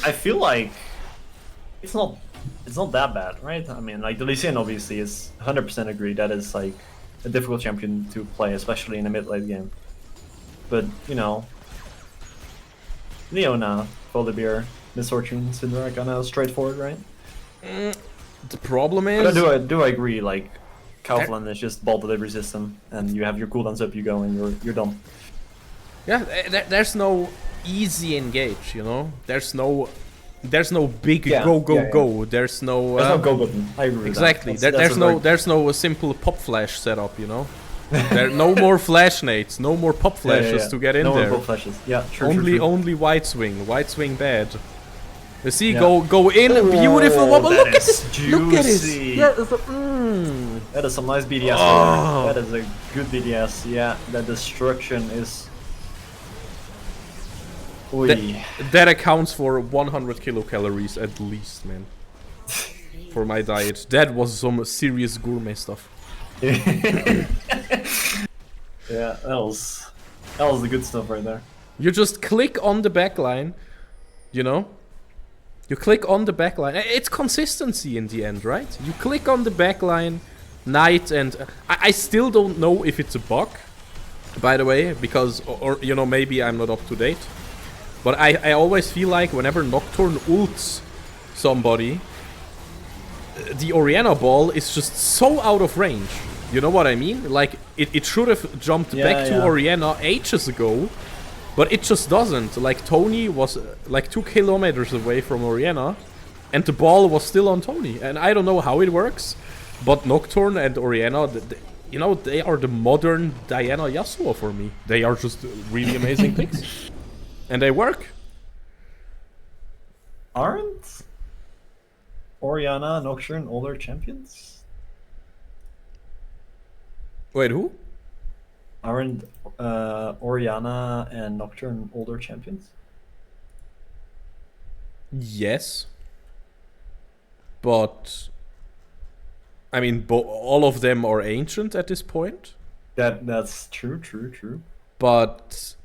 Speaker 3: I feel like it's not that bad, right? I mean, like the Lycian obviously is 100% agree that is like a difficult champion to play, especially in a mid-late game. But you know, Leona, Volibear, Misfortune, Syndra are kind of straightforward, right?
Speaker 2: The problem is...
Speaker 3: But I do agree, like, Kaufland is just ball delivery system, and you have your cooldowns up, you go, and you're done.
Speaker 2: Yeah, there's no easy engage, you know? There's no big go. There's no...
Speaker 3: There's no go button, I agree with
Speaker 2: exactly,
Speaker 3: that.
Speaker 2: there's no simple pop flash setup, you know? No more flash nades, no more pop flashes to get in there.
Speaker 3: No more pop flashes, yeah, true,
Speaker 2: Only white swing bad. You see, go in, beautiful wobble. Look at this!
Speaker 3: Juicy.
Speaker 2: Look at this! Yeah,
Speaker 3: that is some nice BDS. Oh. That is a good BDS. Yeah, that destruction is.
Speaker 2: That accounts for 100 kilocalories at least, man. For my diet, that was some serious gourmet stuff.
Speaker 3: Yeah, that was the good stuff right there.
Speaker 2: You just click on the backline, you know. You click on the backline. It's consistency in the end, right? You click on the backline, Knight, and I still don't know if it's a bug, by the way, because, or you know, maybe I'm not up to date. But I always feel like whenever Nocturne ults somebody, the Orianna ball is just so out of range. You know what I mean? Like, it should have jumped back to Orianna ages ago. But it just doesn't. Like, Tony was like 2 kilometers away from Orianna, and the ball was still on Tony. And I don't know how it works, but Nocturne and Orianna, you know, they are the modern Diana Yasuo for me. They are just really amazing picks. And they work.
Speaker 3: Aren't Oriana, Nocturne older champions?
Speaker 2: Wait, who?
Speaker 3: Aren't Oriana and Nocturne older champions?
Speaker 2: Yes. But I mean, all of them are ancient at this point.
Speaker 3: That's true.
Speaker 2: But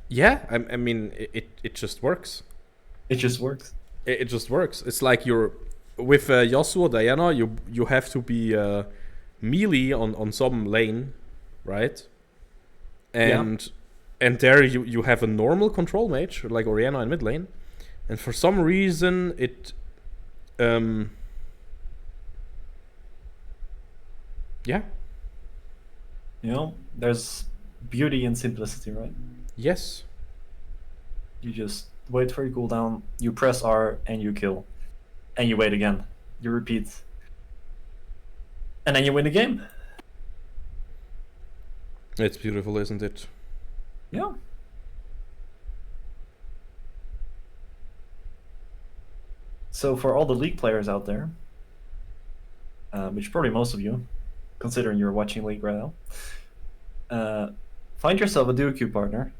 Speaker 2: yeah, I mean, it just works.
Speaker 3: It just works.
Speaker 2: It just works. It's like you're with Yasuo Diana. You have to be melee on some lane, right? And there you have a normal control mage like Oriana in mid lane, and for some reason it yeah.
Speaker 3: You know, there's beauty in simplicity, right?
Speaker 2: Yes.
Speaker 3: You just wait for your cooldown, you press R and you kill. And you wait again. You repeat. And then you win the game.
Speaker 2: It's beautiful, isn't it?
Speaker 3: Yeah. So for all the League players out there, which probably most of you, considering you're watching League right now, find yourself a duo queue partner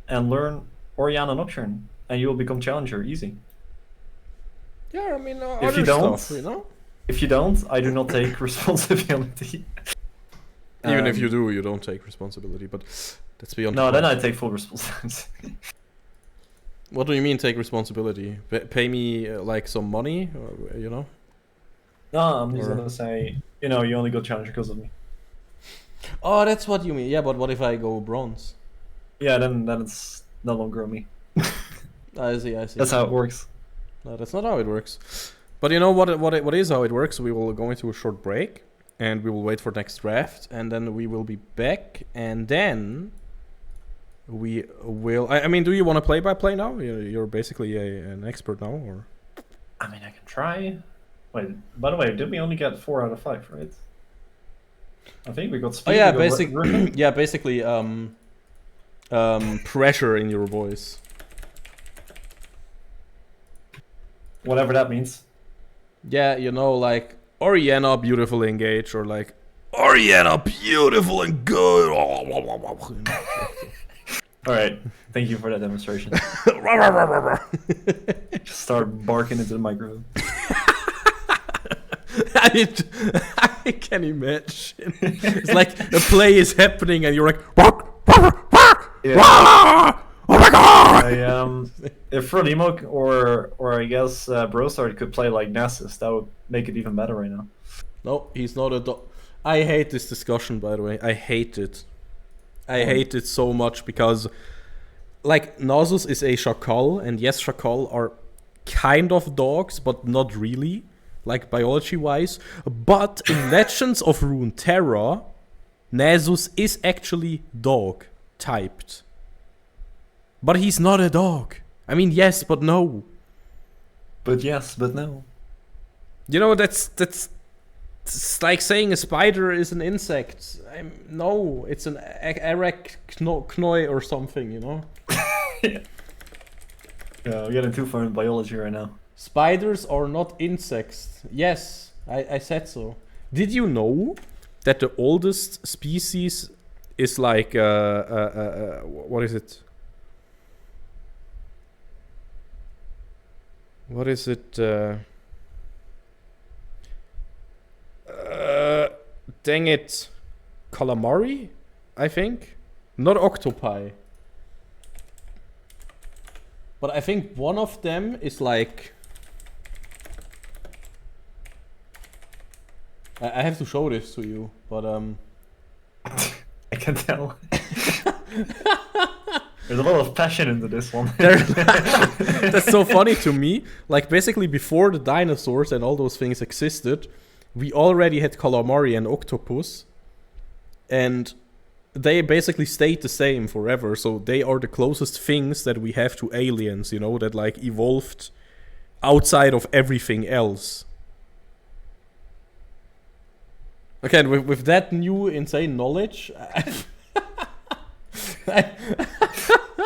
Speaker 3: and learn Oriana Nocturne, and you will become Challenger easy.
Speaker 2: Yeah, I mean,
Speaker 3: If you don't,
Speaker 2: stuff, you know?
Speaker 3: If you don't, I do not take responsibility.
Speaker 2: Even if you do, you don't take responsibility, but that's beyond.
Speaker 3: No, then I take full responsibility.
Speaker 2: What do you mean take responsibility? Pay me like some money, or, you know?
Speaker 3: No, I'm just gonna say, you know, you only got Challenger because of me.
Speaker 2: Oh, that's what you mean. Yeah, but what if I go bronze?
Speaker 3: Yeah, then it's no longer on me.
Speaker 2: I see.
Speaker 3: That's how it works.
Speaker 2: No, that's not how it works. But you know what is how it works? We will go into a short break, and we will wait for next draft, and then we will be back, and then we will. I mean, do you want to play by play now? You're basically an expert now, or?
Speaker 3: I mean, I can try. Wait, by the way, did we only get 4 out of 5, right? I think we got speed.
Speaker 2: Oh yeah, basically, pressure in your voice.
Speaker 3: Whatever that means.
Speaker 2: Yeah, you know, like Oriana beautiful engage, or like Oriana beautiful and good.
Speaker 3: Alright, thank you for that demonstration. Just start barking into the microphone.
Speaker 2: I can imagine. It's like a play is happening and you're like,
Speaker 3: yeah. Oh my god! If Frolimo or I guess Brosard could play like Nasus, that would make it even better right now.
Speaker 2: No, he's not a dog. I hate this discussion, by the way. I hate it. I hate it so much because, like, Nasus is a Shakal, and yes, Shakal are kind of dogs, but not really, like biology-wise. But in Legends of Runeterra, Nasus is actually dog-typed. But he's not a dog. I mean, yes, but no.
Speaker 3: But yes, but no.
Speaker 2: You know, that's it's like saying a spider is an insect. No, it's an arachnoi or something, you know?
Speaker 3: Yeah, we're getting too far in biology right now.
Speaker 2: Spiders are not insects. Yes, I said so. Did you know that the oldest species is like, what is it? What is it? Dang it. Calamari, I think? Not octopi. But I think one of them is like... I have to show this to you, but
Speaker 3: I can tell. There's a lot of passion into this one.
Speaker 2: That's so funny to me. Like, basically before the dinosaurs and all those things existed, we already had calamari and octopus, and they basically stayed the same forever. So they are the closest things that we have to aliens, you know, that like evolved outside of everything else. Okay, with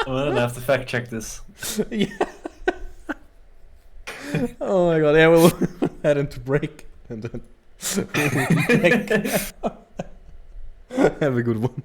Speaker 3: I'm gonna have to fact check this.
Speaker 2: Yeah. Oh my god, yeah, we'll head into break and then we'll be back. Have a good one.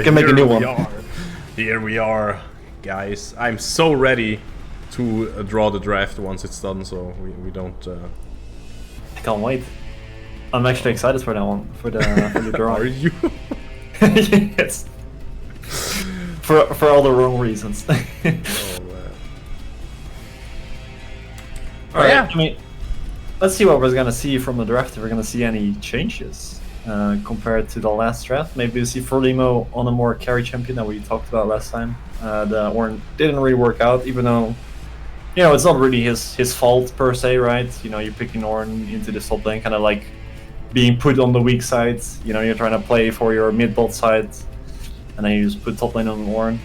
Speaker 3: Can make a new one.
Speaker 2: Here we are, guys. I'm so ready to draw the draft once it's done, so we don't...
Speaker 3: I can't wait. I'm actually excited for that one, for the draw.
Speaker 2: Are you?
Speaker 3: Yes. For all the wrong reasons.
Speaker 2: Oh, man.
Speaker 3: Alright,
Speaker 2: Yeah.
Speaker 3: I mean, let's see what we're gonna see from the draft. If we're gonna see any changes compared to the last draft. Maybe we see Frolimo on a more carry champion that we talked about last time. The Ornn didn't really work out, even though, you know, it's not really his fault per se, right? You know, you're picking Ornn into this top lane, kind of like being put on the weak side. You know, you're trying to play for your mid-bot side, and then you just put top lane on Ornn.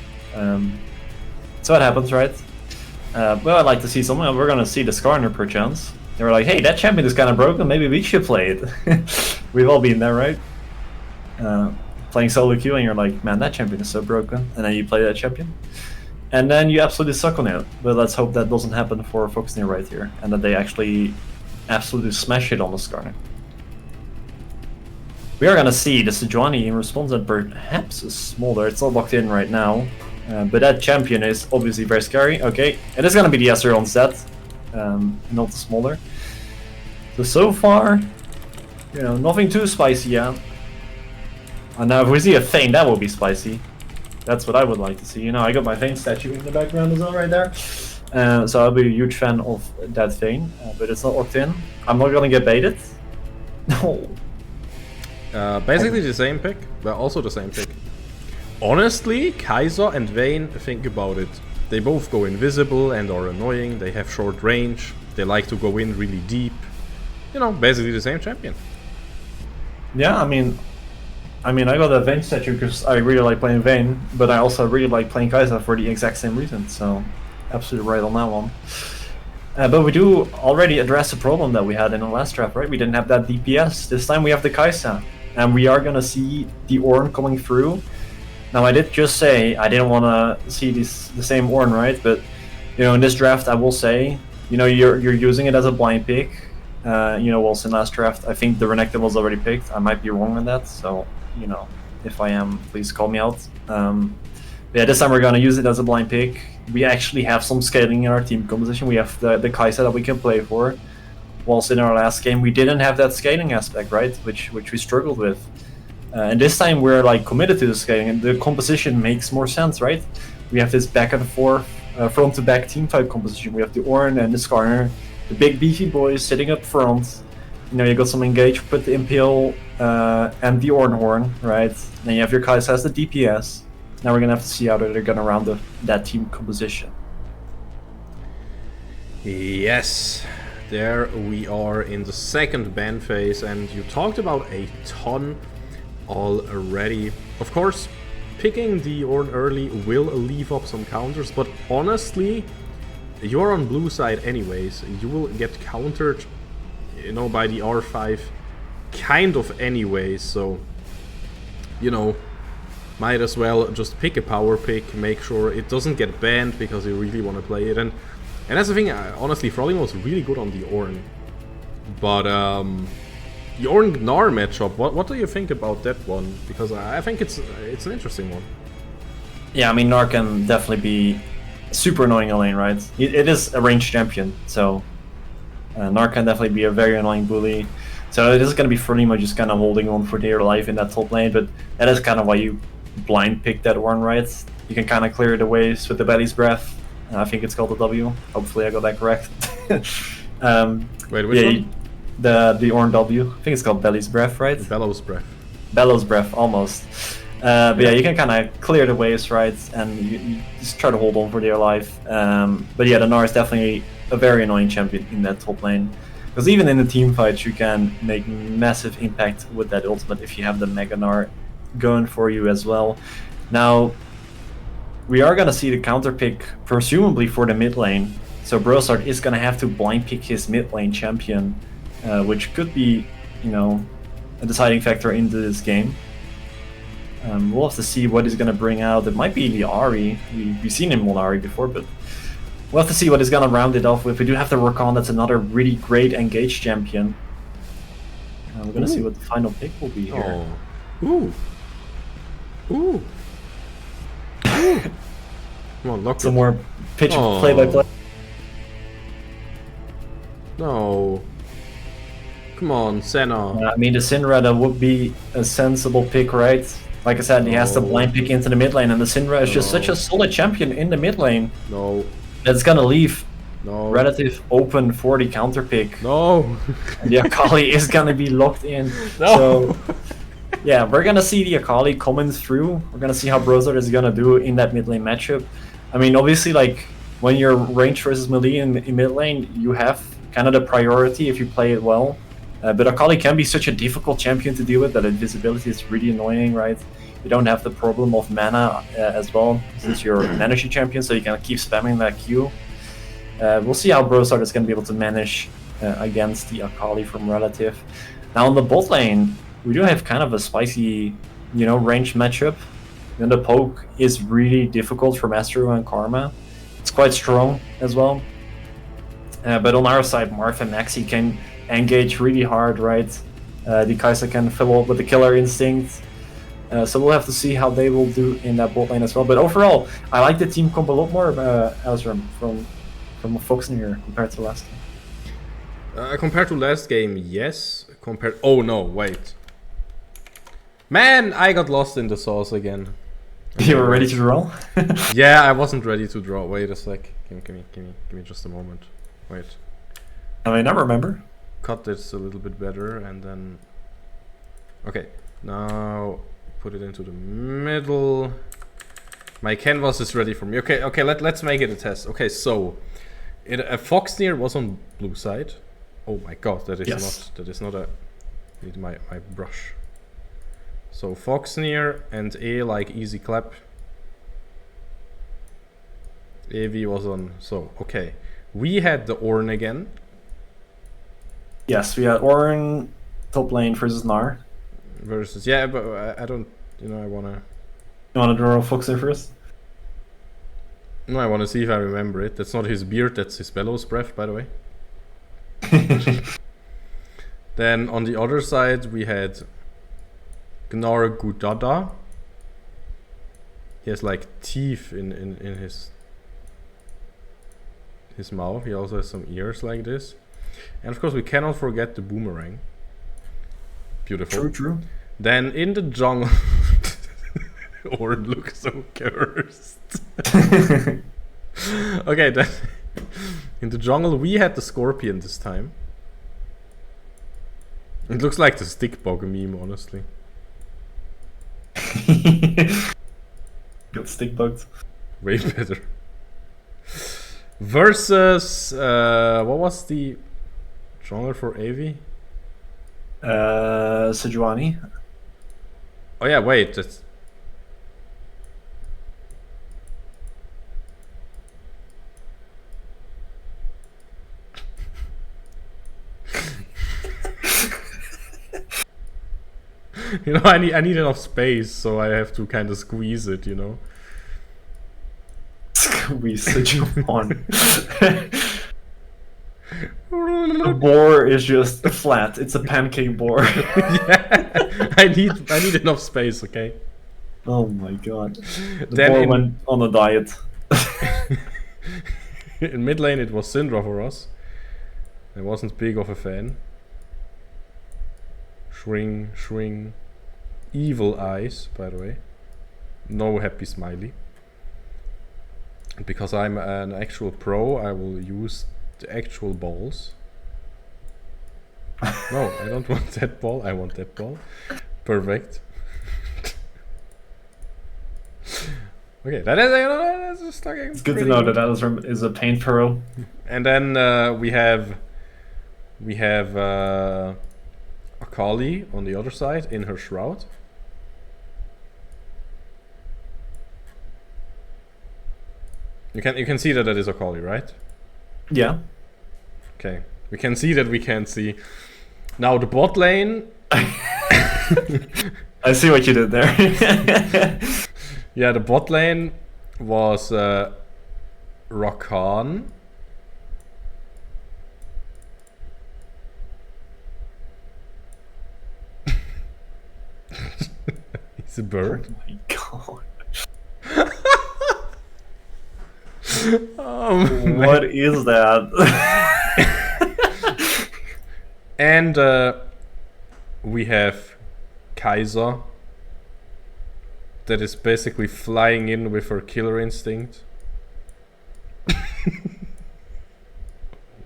Speaker 3: So it happens, right? Well, I'd like to see something. We're gonna see the Skarner perchance. They were like, hey, that champion is kind of broken, maybe we should play it. We've all been there, right? Playing solo queue and you're like, man, that champion is so broken. And then you play that champion. And then you absolutely suck on it. But let's hope that doesn't happen for Foxnyr right here. And that they actually absolutely smash it on the Skarner. We are going to see the Sejuani in response that perhaps is smaller. It's not locked in right now. But that champion is obviously very scary. Okay, it is going to be the Ezreal set. Not the smaller. So far, you know, nothing too spicy yet. And now if we see a Thane, that will be spicy. That's what I would like to see. You know, I got my Thane statue in the background as well right there. So I'll be a huge fan of that Thane, but it's not locked in. I'm not gonna get baited. No.
Speaker 2: Basically the same pick, but also the same pick. Honestly, Kaiser and Vayne, think about it. They both go invisible and are annoying, they have short range, they like to go in really deep. You know, basically the same champion.
Speaker 3: Yeah, I mean I got a Vayne statue because I really like playing Vayne, but I also really like playing Kaiser for the exact same reason, so absolutely right on that one. But we do already address the problem that we had in the last draft, right? We didn't have that DPS. This time we have the Kai'Sa, and we are gonna see the Ornn coming through. Now I did just say I didn't want to see the same Ornn, right? But you know, in this draft, I will say, you know, you're using it as a blind pick. You know, also in last draft, I think the Renekton was already picked. I might be wrong on that, so you know, if I am, please call me out. Yeah, this time we're gonna use it as a blind pick. We actually have some scaling in our team composition. We have the Kai'Sa that we can play for. Whilst in our last game, we didn't have that scaling aspect, right? Which we struggled with. And this time we're like committed to the scaling, and the composition makes more sense, right? We have this back and forth, front to back team fight composition. We have the Ornn and the Skarner, the big beefy boys sitting up front. You know, you got some engage with the Impale and the Ornn Horn, right? Then you have your Kai'Sa as the DPS. Now we're gonna have to see how they're gonna round that team composition.
Speaker 2: Yes, there we are in the second ban phase, and you talked about a ton already. Of course, picking the Ornn early will leave up some counters, but honestly, you're on blue side anyways. You will get countered, you know, by the R5 kind of anyways, so you know, might as well just pick a power pick, make sure it doesn't get banned because you really want to play it. And that's the thing, honestly, Frolimo was really good on the Ornn. But the Ornn Gnar matchup, what do you think about that one? Because I think it's an interesting one.
Speaker 3: Yeah, I mean, Gnar can definitely be super annoying in lane, right? It is a ranged champion, so Gnar can definitely be a very annoying bully. So it is going to be Frolimo just kind of holding on for dear life in that top lane, but that is kind of why you blind pick that Ornn, right? You can kind of clear the waves with the Belly's Breath. I think it's called the W. Hopefully I got that correct.
Speaker 2: Wait, which one?
Speaker 3: The Ornn W. I think it's called Belly's Breath, right?
Speaker 2: Bellows Breath.
Speaker 3: Bellows Breath, almost. But yeah, you can kind of clear the waves, right? And you just try to hold on for dear life. But yeah, the Gnar is definitely a very annoying champion in that top lane. Because even in the team fights, you can make massive impact with that ultimate if you have the Mega Gnar going for you as well. Now, we are going to see the counter pick, presumably for the mid lane. So Brossard is going to have to blind pick his mid lane champion, which could be, you know, a deciding factor into this game. We'll have to see what he's going to bring out. It might be the Ahri. We've seen him on Ahri before, but we'll have to see what he's going to round it off with. We do have to work on. That's another really great engaged champion. We're going to see what the final pick will be here.
Speaker 2: Oh. Ooh. Ooh. Ooh. Come on, lock
Speaker 3: Some
Speaker 2: it.
Speaker 3: more pitch play-by-play.
Speaker 2: No. Come on, Senna.
Speaker 3: I mean, the Syndra, that would be a sensible pick, right? Like I said, he has to blind pick into the mid lane, and the Syndra is just such a solid champion in the mid lane.
Speaker 2: No.
Speaker 3: That's gonna leave
Speaker 2: No.
Speaker 3: Relative open for the counter pick.
Speaker 2: No.
Speaker 3: And the Akali is gonna be locked in.
Speaker 2: No.
Speaker 3: So yeah, we're gonna see the Akali coming through. We're gonna see how Brozard is gonna do in that mid lane matchup. I mean, obviously, like when you're range versus melee in mid lane, you have kind of the priority if you play it well. But Akali can be such a difficult champion to deal with that invisibility is really annoying, right? You don't have the problem of mana as well, since you're an energy champion, so you can keep spamming that Q. We'll see how Brozard is going to be able to manage against the Akali from Relative. Now on the bot lane, we do have kind of a spicy, range matchup. And the poke is really difficult for Masteru and Karma. It's quite strong as well. But on our side, Marth and Maxi can engage really hard, right? The Kai'Sa can fill up with the Killer Instinct. So we'll have to see how they will do in that bot lane as well. But overall, I like the team comp a lot more, Azram, from Foxnyr compared to last time.
Speaker 2: Compared to last game, yes. Oh no, wait. Man, I got lost in the sauce again.
Speaker 3: You were ready to draw?
Speaker 2: Yeah, I wasn't ready to draw. Wait a sec. Give me just a moment. Wait.
Speaker 3: I mean, I remember.
Speaker 2: Cut this a little bit better and then... Okay, now put it into the middle. My canvas is ready for me. Okay, let's make it a test. Okay, so... Foxnyr was on blue side. Oh my god, that is not a... Need my brush. So Foxnyr and A like easy clap. AV was on. So okay, we had the Ornn again.
Speaker 3: Yes, we had Ornn top lane versus Gnar.
Speaker 2: Versus but I don't. I wanna.
Speaker 3: You wanna draw Foxnyr first?
Speaker 2: No, I wanna see if I remember it. That's not his beard. That's his bellows breath, by the way. Then on the other side we had Gnar Gudada. He has like teeth in his mouth. He also has some ears like this. And of course we cannot forget the boomerang. Beautiful.
Speaker 3: True.
Speaker 2: Then in the jungle... Ornn looks so cursed. Okay, then in the jungle we had the scorpion this time. It looks like the stick bug meme, honestly.
Speaker 3: Got stick bugged.
Speaker 2: Way better. Versus what was the jungler for AV?
Speaker 3: Sejuani.
Speaker 2: Oh yeah, wait, that's... I need enough space, so I have to kind of squeeze it,
Speaker 3: Squeeze Sejuani. The boar is just flat. It's a pancake boar.
Speaker 2: Yeah, I need enough space, okay?
Speaker 3: Oh my god. The
Speaker 2: Then
Speaker 3: boar went on a diet.
Speaker 2: In mid lane it was Syndra for us. I wasn't big of a fan. Shring. Evil eyes, by the way. No happy smiley. Because I'm an actual pro, I will use the actual balls. No, I don't want that ball, I want that ball. Perfect. Okay, that's just like...
Speaker 3: It's good to know that Alice is a paint pro.
Speaker 2: And then we have Akali on the other side in her shroud. You can see that is Akali, right?
Speaker 3: Yeah.
Speaker 2: Okay. We can see that we can't see. Now the bot lane.
Speaker 3: I see what you did there.
Speaker 2: Yeah, the bot lane was Rakan. He's a bird.
Speaker 3: Oh my god. What is that?
Speaker 2: And we have Kaisa, that is basically flying in with her killer instinct.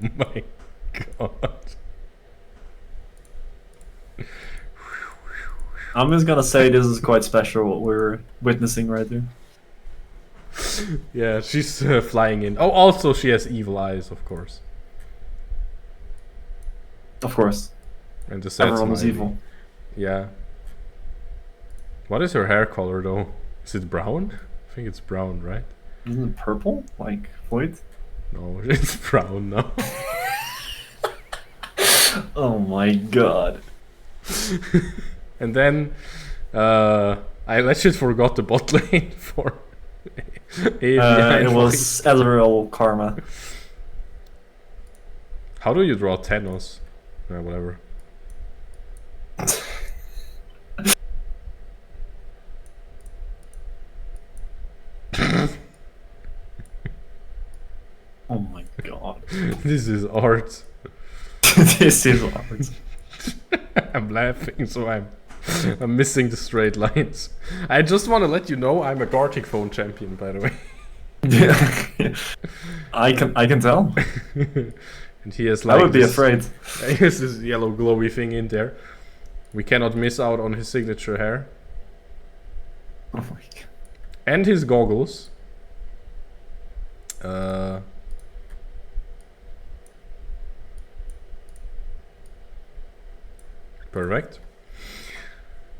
Speaker 2: my god.
Speaker 3: I'm just gonna say this is quite special what we're witnessing right here.
Speaker 2: Yeah, she's flying in. Oh, also she has evil eyes, of course.
Speaker 3: Of course.
Speaker 2: And the sad
Speaker 3: Everyone is
Speaker 2: smiley.
Speaker 3: evil.
Speaker 2: Yeah. What is her hair color though? Is it brown? I think it's brown, right?
Speaker 3: Isn't it purple? Like Floyd?
Speaker 2: No, it's brown now.
Speaker 3: Oh my god.
Speaker 2: And then I legit forgot the bot lane for
Speaker 3: It was Ezreal Karma.
Speaker 2: How do you draw Thanos? Whatever.
Speaker 3: Oh my god.
Speaker 2: This is art.
Speaker 3: This is art.
Speaker 2: I'm laughing, so I'm missing the straight lines. I just want to let you know I'm a Gartic phone champion, by the way.
Speaker 3: Yeah. I can tell.
Speaker 2: And he has like
Speaker 3: I would be afraid.
Speaker 2: He has this yellow glowy thing in there. We cannot miss out on his signature hair.
Speaker 3: Oh my god.
Speaker 2: And his goggles. Perfect.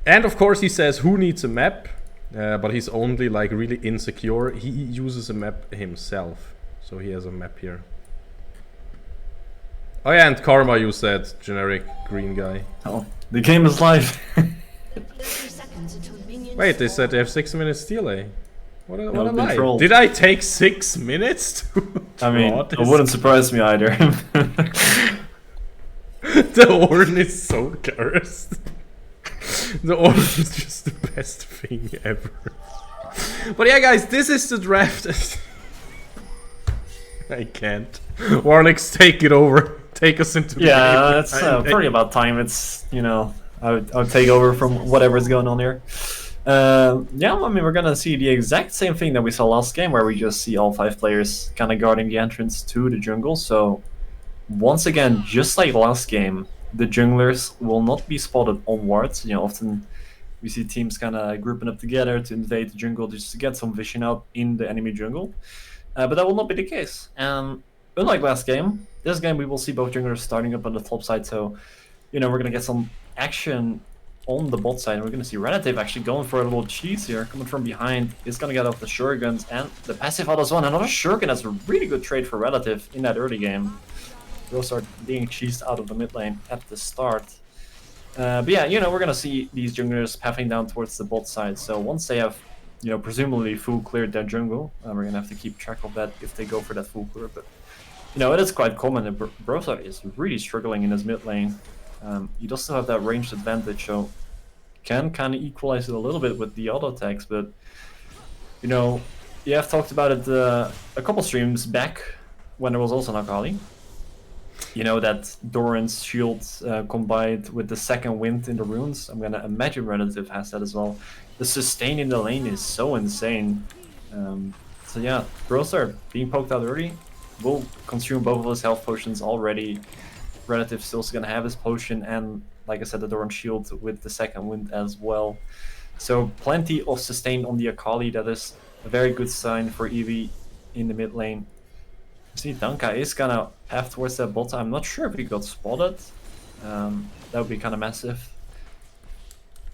Speaker 2: And of course he says who needs a map, but he's only like really insecure. He uses a map himself, so he has a map here. Oh yeah, and Karma, you said generic green guy.
Speaker 3: Oh, the game is live.
Speaker 2: Wait, they said they have 6 minutes delay. What a
Speaker 3: been
Speaker 2: lie.
Speaker 3: trolled.
Speaker 2: Did I take 6 minutes to
Speaker 3: I mean,
Speaker 2: draw
Speaker 3: it
Speaker 2: this?
Speaker 3: wouldn't surprise me either.
Speaker 2: The horn is so cursed. The horn is just the best thing ever. But yeah, guys, this is the draft. I can't. Warnix, take it over. Take us into the
Speaker 3: Yeah,
Speaker 2: game.
Speaker 3: it's pretty about time. It's, you know, I would take over from whatever's going on here. Yeah, I mean, we're gonna see the exact same thing that we saw last game, where we just see all 5 players kind of guarding the entrance to the jungle. So once again, just like last game, the junglers will not be spotted on wards. You know, often we see teams kind of grouping up together to invade the jungle just to get some vision out in the enemy jungle. But that will not be the case. Unlike last game, this game we will see both junglers starting up on the top side. So, you know, we're gonna get some action on the bot side. We're gonna see Relative actually going for a little cheese here, coming from behind. He's gonna get off the shurikens and the passive out as well. Another shuriken, that's a really good trade for Relative in that early game. They'll start being cheesed out of the mid lane at the start. But yeah, you know, we're gonna see these junglers pathing down towards the bot side. So once they have, you know, presumably full cleared their jungle, we're gonna have to keep track of that if they go for that full clear. But you know, it is quite common. And Brosa is really struggling in his mid lane. He does still have that ranged advantage, so can kind of equalize it a little bit with the auto attacks. But you know, yeah, I've talked about it a couple streams back when there was also an Akali. You know, that Doran's shield combined with the second wind in the runes. I'm gonna imagine Relative has that as well. The sustain in the lane is so insane. So yeah, Brosa being poked out early will consume both of his health potions already. Relative still's gonna have his potion, and like I said, the Doran shield with the second wind as well. So plenty of sustain on the Akali. That is a very good sign for Eevee in the mid lane. See, Danka is gonna have towards that bot. I'm not sure if he got spotted. That would be kind of massive.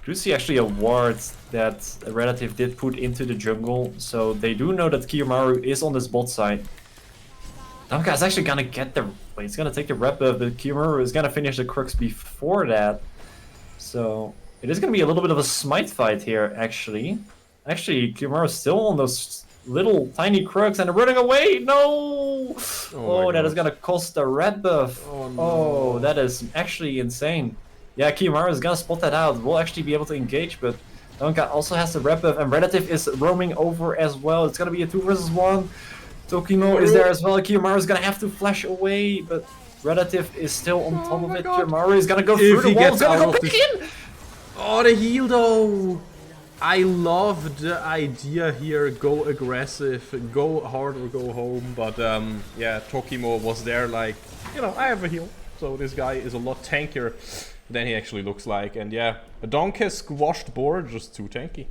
Speaker 3: Do see actually a ward that a Relative did put into the jungle, so they do know that Kiyomaru is on this bot side. Danka is actually gonna get the. He's gonna take the rep buff, but Kiyomaru is gonna finish the crux before that. So it is gonna be a little bit of a smite fight here, actually. Actually, Kiyomaru is still on those little tiny crux and they're running away. No! Oh, that is gonna cost the red buff.
Speaker 2: Oh, no.
Speaker 3: Oh, that is actually insane. Yeah, Kiyomaru is gonna spot that out. We'll actually be able to engage, but Danka also has the red buff, and Relative is roaming over as well. It's gonna be a 2 versus 1. Tokimo is there as well. Kiyomaru is gonna have to flash away, but Relative is still on top of it.
Speaker 2: God.
Speaker 3: Kiyomaru is gonna go through
Speaker 2: If
Speaker 3: the
Speaker 2: he
Speaker 3: wall.
Speaker 2: gets
Speaker 3: He's gonna
Speaker 2: out
Speaker 3: go
Speaker 2: of
Speaker 3: back
Speaker 2: this-
Speaker 3: in.
Speaker 2: Oh, the heal though! I love the idea here, go aggressive, go hard or go home, but yeah, Tokimo was there like, you know, I have a heal, so this guy is a lot tankier than he actually looks like, and yeah, a Donkey squashed board, just too tanky.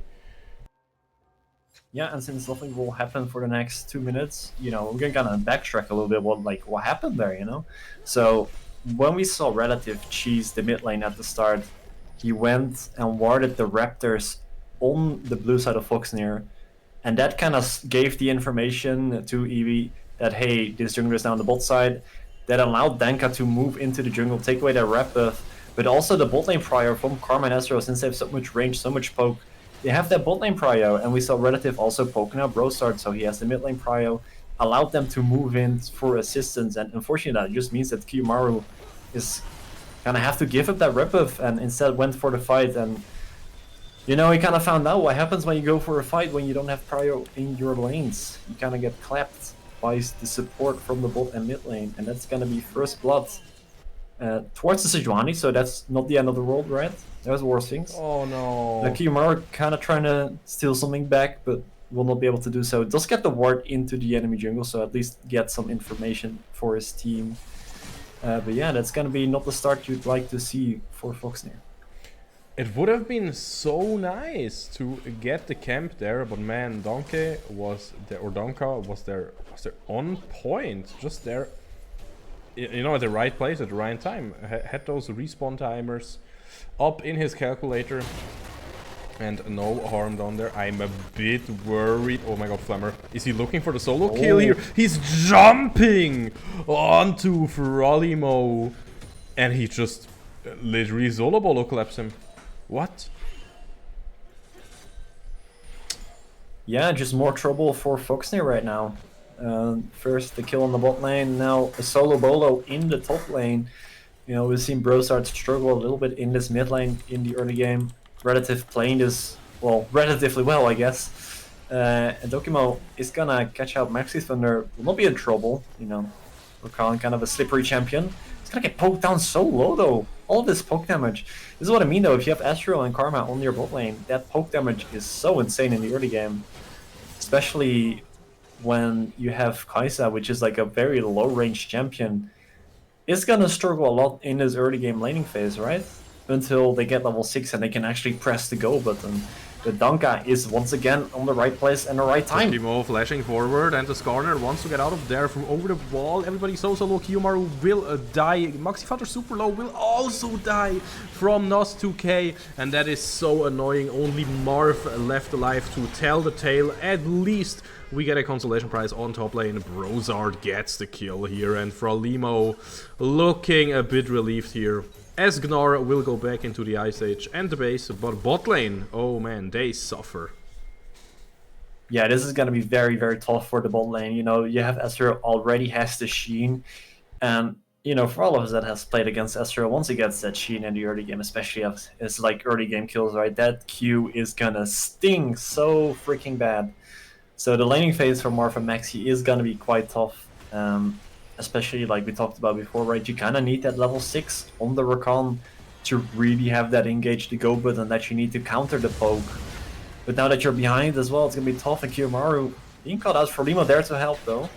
Speaker 3: Yeah, and since nothing will happen for the next 2 minutes, you know, we're gonna kind of backtrack a little bit what happened there, you know? So, when we saw Relative cheese the mid lane at the start, he went and warded the Raptors on the blue side of Foxnyr, and that kind of gave the information to Eevee that, hey, this jungler is now on the bot side. That allowed Danka to move into the jungle, take away their rep buff, but also the bot lane prio from Karma and Ezreal, since they have so much range, so much poke, they have that bot lane prio, and we saw Relative also poking out Brosard, so he has the mid lane prio, allowed them to move in for assistance, and unfortunately that just means that Kiyomaru is gonna have to give up that rep buff and instead went for the fight, and you know, he kind of found out what happens when you go for a fight when you don't have prio in your lanes. You kind of get clapped by the support from the bot and mid lane, and that's gonna be first blood towards the Sejuani, so that's not the end of the world, right? There's worse things.
Speaker 2: Oh no.
Speaker 3: Kiyomaru kind of trying to steal something back, but will not be able to do so. Does get the ward into the enemy jungle, so at least get some information for his team. But yeah, that's gonna be not the start you'd like to see for Foxnyr.
Speaker 2: It would have been so nice to get the camp there, but man, Donkey was there, or Donka was there on point, just there, you know, at the right place at the right time. Had those respawn timers up in his calculator, and no harm done there. I'm a bit worried. Oh my god, Flammer. Is he looking for the solo kill here? He's jumping onto Frolimo, and he just literally solo bolo collapsed him. What?
Speaker 3: Yeah, just more trouble for Foxnyr right now. First the kill on the bot lane, now a solo bolo in the top lane. You know, we've seen Brosard struggle a little bit in this mid lane in the early game. Relative playing this, well, relatively well, I guess. And Dokimo is gonna catch out Maxi Thunder, will not be in trouble, you know. We're calling kind of a slippery champion. He's gonna get poked down so low though. All this poke damage. This is what I mean though, if you have Ezreal and Karma on your bot lane, that poke damage is so insane in the early game. Especially when you have Kai'Sa, which is like a very low range champion. Is gonna struggle a lot in this early game laning phase, right? Until they get level 6 and they can actually press the go button. The Danka is once again on the right place and the right time.
Speaker 2: Timo flashing forward, and the Skarner wants to get out of there from over the wall. Everybody's so low. Kiyomaru will die. Maxi Thunder super low will also die from Nos 2K, and that is so annoying. Only Marv left alive to tell the tale. At least we get a consolation prize on top lane. Brosard gets the kill here, and Frolimo looking a bit relieved here. As Gnar will go back into the Ice Age and the base, but bot lane, oh man, they suffer.
Speaker 3: Yeah, this is going to be very, very tough for the bot lane. You know, you have Ezreal already has the Sheen, and, you know, for all of us that has played against Ezreal, once he gets that Sheen in the early game, especially as it's like early game kills, right, that Q is going to sting so freaking bad. So the laning phase for Marv and Maxi is going to be quite tough. Especially like we talked about before, right? You kind of need that level 6 on the Rakan to really have that engage the go button that you need to counter the poke. But now that you're behind as well, it's going to be tough, and Kiyomaru being called out for Limo there to help though.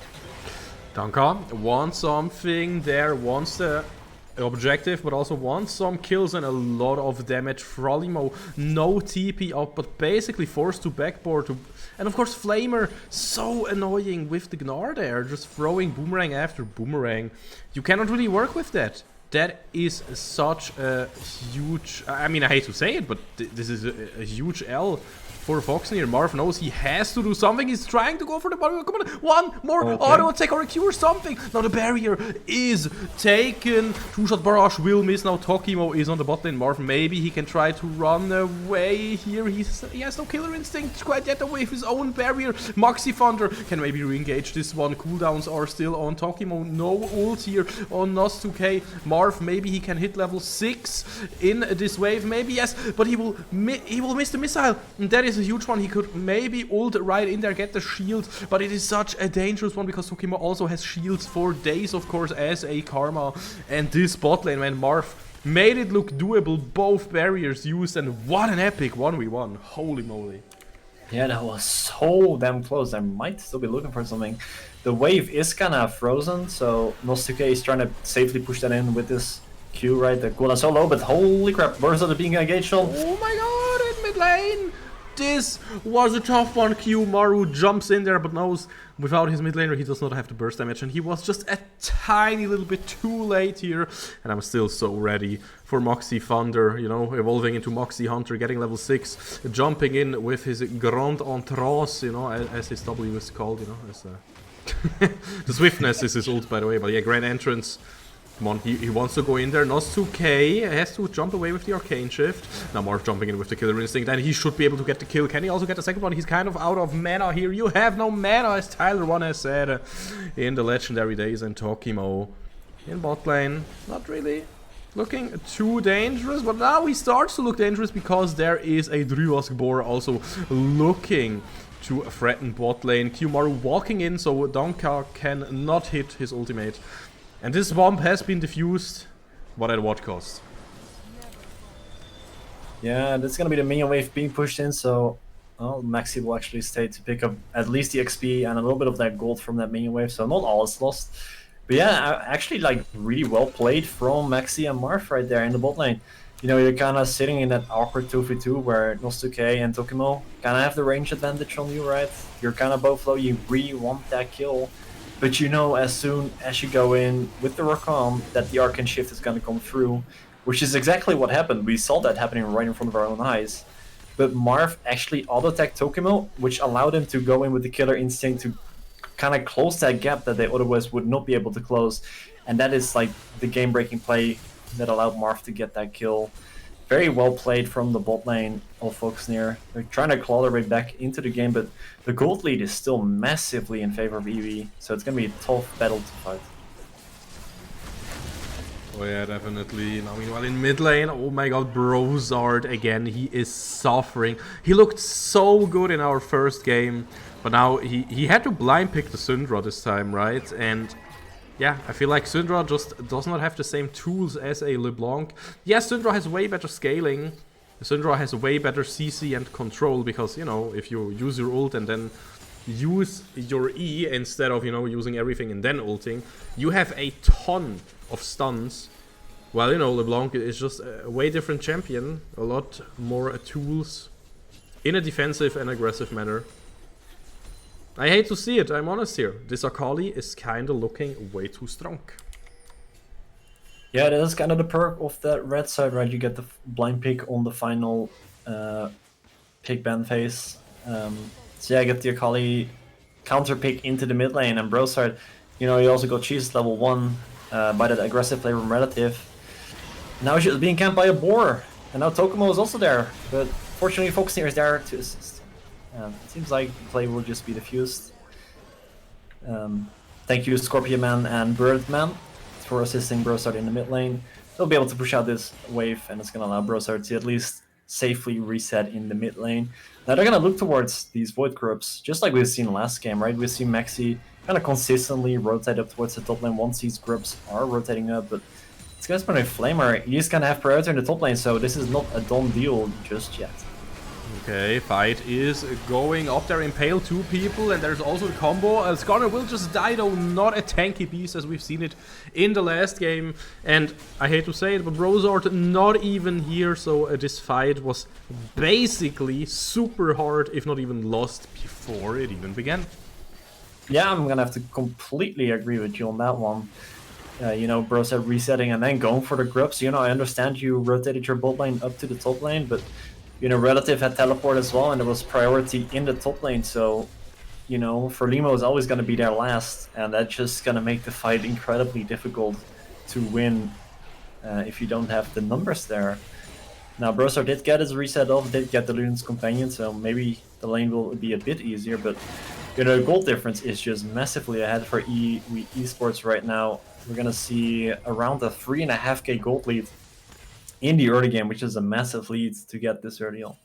Speaker 2: Danka wants something there, wants the objective, but also wants some kills and a lot of damage. Frolimo, no TP up, but basically forced to backboard to... And of course Flamer, so annoying with the Gnar there, just throwing boomerang after boomerang. You cannot really work with that. That is such a huge... I mean, I hate to say it, but this is a huge L for Foxnyr. Marv knows he has to do something. He's trying to go for the bottom. Come on, one more auto attack or a Q or something. Now the barrier is taken. Two-shot barrage will miss. Now Tokimo is on the bot lane. Marv, maybe he can try to run away here. He has no killer instinct quite yet away with his own barrier. Maxi Thunder can maybe re-engage this one. Cooldowns are still on Tokimo. No ult here on Nos 2K. Marv, maybe he can hit level 6 in this wave. Maybe yes, but he will miss the missile. And that is a huge one. He could maybe ult right in there, get the shield, but it is such a dangerous one because Tokimo also has shields for days, of course, as a Karma. And this bot lane, man, Marv made it look doable, both barriers used, and what an epic 1v1. Holy moly.
Speaker 3: Yeah, that was so damn close. I might still be looking for something. The wave is kind of frozen, so Nostuke is trying to safely push that in with this Q, right? The cooldown so low, but holy crap, Burst being engaged on.
Speaker 2: Oh my god, in mid lane! This was a tough one. Q Maru jumps in there, but knows without his mid laner he does not have the burst damage, and he was just a tiny little bit too late here. And I'm still so ready for Moxie Thunder, you know, evolving into Moxie Hunter, getting level 6, jumping in with his Grand Entrance, you know, as his W is called, you know, as the Swiftness is his ult, by the way, but yeah, Grand Entrance. Come on, he wants to go in there. Nostuke has to jump away with the Arcane Shift. Now Marth jumping in with the Killer Instinct, and he should be able to get the kill. Can he also get the second one? He's kind of out of mana here. You have no mana, as Tyler 1 has said in the legendary days. And Tokimo in bot lane, not really looking too dangerous, but now he starts to look dangerous because there is a Druask Boar also looking to threaten bot lane. Qmaru walking in, so Donka can not hit his ultimate. And this bomb has been defused, but at what cost?
Speaker 3: Yeah, that's gonna be the minion wave being pushed in, so well, Maxi will actually stay to pick up at least the XP and a little bit of that gold from that minion wave, so not all is lost. But yeah, actually like really well played from Maxi and Marth right there in the bot lane. You know, you're kind of sitting in that awkward 2v2 where Nostuke and Tokimo kind of have the range advantage on you, right? You're kind of both low, you really want that kill. But you know, as soon as you go in with the Rakam, that the Arcane Shift is going to come through, which is exactly what happened. We saw that happening right in front of our own eyes. But Marth actually auto-attacked Tokimo, which allowed him to go in with the Killer Instinct to kind of close that gap that they otherwise would not be able to close. And that is like the game-breaking play that allowed Marth to get that kill. Very well played from the bot lane of Foxnyr. They're trying to claw their way back into the game, but the gold lead is still massively in favor of EV, so it's going to be a tough battle to fight.
Speaker 2: Oh yeah, definitely. Now, meanwhile, in mid lane, oh my god, Brozard again, he is suffering. He looked so good in our first game, but now he had to blind pick the Syndra this time, right? And yeah, I feel like Syndra just does not have the same tools as a LeBlanc. Yes, Syndra has way better scaling. Syndra has way better CC and control because, you know, if you use your ult and then use your E instead of, you know, using everything and then ulting, you have a ton of stuns. Well, you know, LeBlanc is just a way different champion. A lot more tools in a defensive and aggressive manner. I hate to see it, I'm honest here. This Akali is kinda looking way too strong.
Speaker 3: Yeah, that is kind of the perk of that red side, right? You get the blind pick on the final pick ban phase. So yeah, I get the Akali counter pick into the mid lane, and Brosard, you know, you also got Cheese level 1 by that aggressive play from Relative. Now she's being camped by a boar, and now Tokimo is also there, but fortunately Foxnyr is there to assist. It seems like the play will just be diffused. Thank you Scorpion Man and Birdman for assisting Brosard in the mid lane. They'll be able to push out this wave, and it's going to allow Brosard to at least safely reset in the mid lane. Now they're going to look towards these Void Groups, just like we've seen last game, right? We've seen Maxi kind of consistently rotate up towards the top lane once these groups are rotating up, but it's going to spend a Flamer. He's going to have priority in the top lane, so this is not a done deal just yet.
Speaker 2: Okay, fight is going up there, impale 2 people, and there's also the combo. Skarner will just die though, not a tanky beast as we've seen it in the last game. And I hate to say it, but Brozard not even here, so this fight was basically super hard, if not even lost, before it even began.
Speaker 3: Yeah, I'm gonna have to completely agree with you on that one. You know, Brozard resetting and then going for the groups. You know, I understand you rotated your bot lane up to the top lane, but you know, Relative had teleport as well, and there was priority in the top lane, so, you know, Frelimo is always going to be there last, and that's just going to make the fight incredibly difficult to win if you don't have the numbers there. Now, Brosar did get his reset off, did get the Luden's Companion, so maybe the lane will be a bit easier, but, you know, the gold difference is just massively ahead for esports right now. We're going to see around a 3.5k gold lead in the early game, which is a massive lead to get this early on.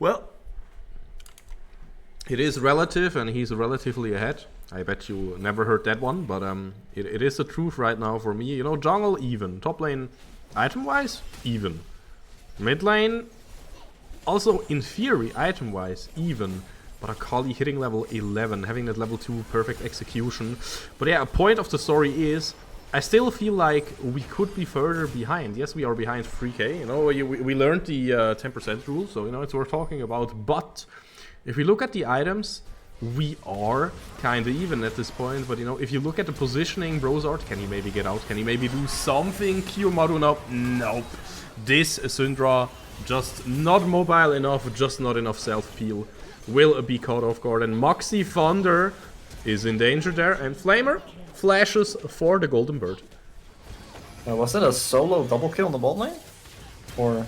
Speaker 2: Well, It is relative, and he's relatively ahead. I bet you never heard that one, but it is the truth right now for me. You know, jungle, even. Top lane, item-wise, even. Mid lane, also in theory, item-wise, even. But Akali hitting level 11, having that level 2 perfect execution. But yeah, a point of the story is, I still feel like we could be further behind. Yes, we are behind 3k. You know, we learned the 10% rule, so you know it's worth talking about. But if we look at the items, we are kind of even at this point. But you know, if you look at the positioning, Brozart, can he maybe get out? Can he maybe do something? Kiyomaru, nope. This Syndra, just not mobile enough, just not enough self-peel. Will be caught off guard, and Moxie Thunder is in danger there, and Flamer flashes for the Golden Bird.
Speaker 3: Was it a solo double kill in the bot lane? Or...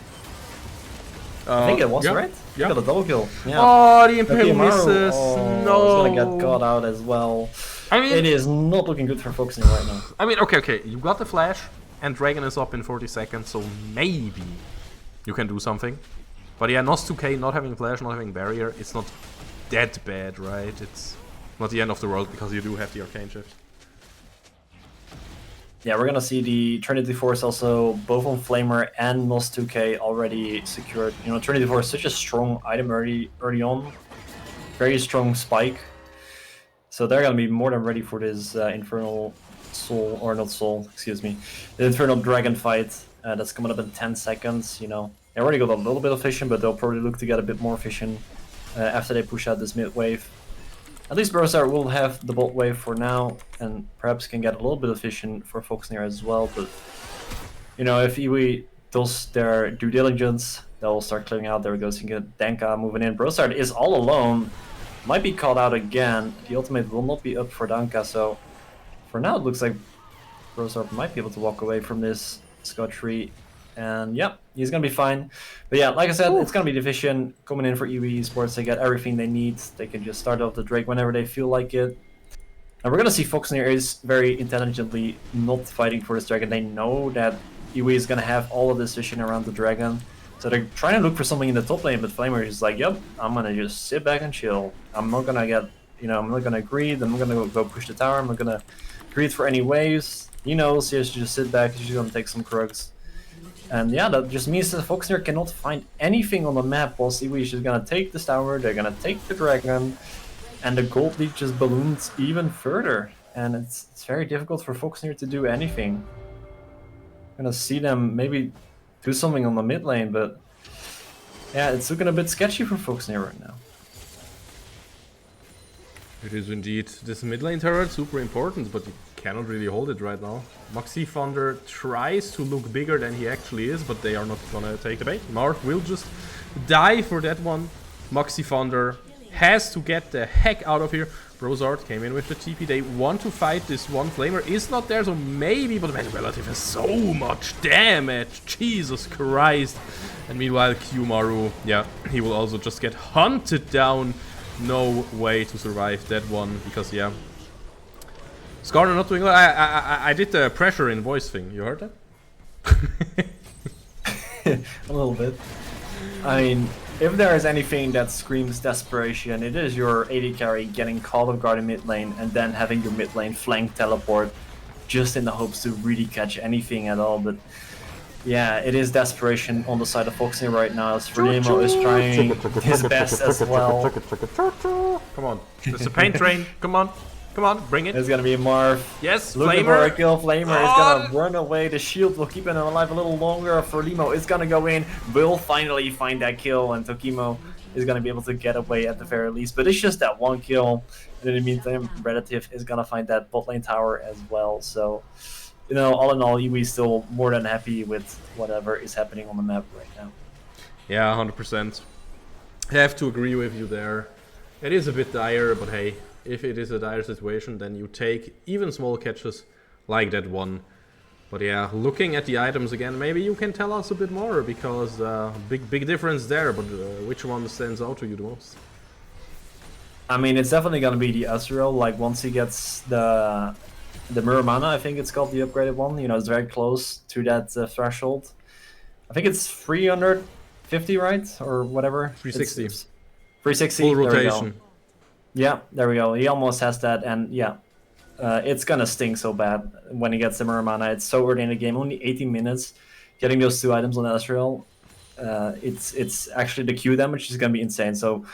Speaker 3: I think it was,
Speaker 2: yeah,
Speaker 3: right?
Speaker 2: Yeah.
Speaker 3: Got a double kill. Yeah.
Speaker 2: Oh, the Impale misses.
Speaker 3: Oh,
Speaker 2: No.
Speaker 3: he's gonna get caught out as well.
Speaker 2: I mean,
Speaker 3: it is not looking good for Foxnyr right now.
Speaker 2: I mean, okay. You got the flash, and Dragon is up in 40 seconds, so maybe you can do something. But yeah, Nos 2k not having flash, not having barrier, it's not that bad, right? It's not the end of the world because you do have the arcane shift.
Speaker 3: Yeah, we're gonna see the Trinity Force also both on Flamer and Nos 2k already secured. You know, Trinity Force is such a strong item early on, very strong spike. So they're gonna be more than ready for this Infernal Soul, or not Soul, excuse me, the Infernal Dragon fight that's coming up in 10 seconds. You know, they already got a little bit of vision, but they'll probably look to get a bit more vision after they push out this mid wave. At least Brosar will have the bot wave for now, and perhaps can get a little bit of vision for Foxnyr as well. But you know, if Iwi does their due diligence, they'll start clearing out. There we go, so you get Danka moving in. Brosar is all alone, might be caught out again. The ultimate will not be up for Danka, so for now it looks like Brosar might be able to walk away from this scot-free. And yeah, he's gonna be fine. But yeah, like I said, it's gonna be division coming in for EWE Esports. They get everything they need. They can just start off the Drake whenever they feel like it. And we're gonna see Foxnyr is very intelligently not fighting for this dragon. They know that EWE is gonna have all of this vision around the dragon. So they're trying to look for something in the top lane, but Flamer is like, yep, I'm gonna just sit back and chill. I'm not gonna get, you know, I'm not gonna greed. I'm not gonna go push the tower. I'm not gonna greed for any waves. He knows he has to just sit back. He's just gonna take some krugs. And yeah, that just means that Foxnyr cannot find anything on the map, while Iwi is just gonna take this tower, they're gonna take the dragon, and the gold lead just balloons even further. And it's very difficult for Foxnyr to do anything. I'm gonna see them maybe do something on the mid lane, but yeah, it's looking a bit sketchy for Foxnyr right now.
Speaker 2: It is indeed. This mid lane turret, super important, but you cannot really hold it right now. Moxie Thunder tries to look bigger than he actually is, but they are not gonna take the bait. Mark will just die for that one. Moxie Thunder has to get the heck out of here. Brozart came in with the TP. They want to fight this one. Flamer is not there, so maybe, but the relative has so much damage. Jesus Christ. And meanwhile, Kiyomaru, yeah, he will also just get hunted down. No way to survive that one, because yeah, Skarner not doing well. I did the pressure in voice thing. You heard that?
Speaker 3: A little bit. I mean, if there is anything that screams desperation, it is your AD carry getting caught off guard in mid lane and then having your mid lane flank teleport just in the hopes to really catch anything at all. But yeah, it is desperation on the side of Foxnyr right now, as Frelimo is trying his best as well.
Speaker 2: Come on, it's a paint train. Come on, bring it.
Speaker 3: It's gonna be Marv.
Speaker 2: Yes,
Speaker 3: looking
Speaker 2: Flamer.
Speaker 3: for a kill. Flamer is gonna run away. The shield will keep him alive a little longer. Frelimo is gonna go in. Will finally find that kill, and Tokimo is gonna be able to get away at the very least. But it's just that one kill. And in the meantime, Relative is gonna find that bot lane tower as well. So, you know, all in all, Iwi is still more than happy with whatever is happening on the map right now.
Speaker 2: Yeah, 100%. I have to agree with you there. It is a bit dire, but hey, if it is a dire situation, then you take even small catches like that one. But yeah, looking at the items again, maybe you can tell us a bit more, because big difference there, but which one stands out to you the most?
Speaker 3: I mean, it's definitely gonna be the Azrael. Like, once he gets the Mirror Mana, I think it's called, the upgraded one. You know, it's very close to that threshold. I think it's 350, right? Or whatever.
Speaker 2: 360.
Speaker 3: It's 360.
Speaker 2: Full
Speaker 3: there we
Speaker 2: rotation.
Speaker 3: go. Yeah, there we go. He almost has that, and yeah, it's gonna sting so bad when he gets the mirror mana. It's so early in the game, only 18 minutes. Getting those 2 items on Ezreal, it's actually the Q damage is gonna be insane. So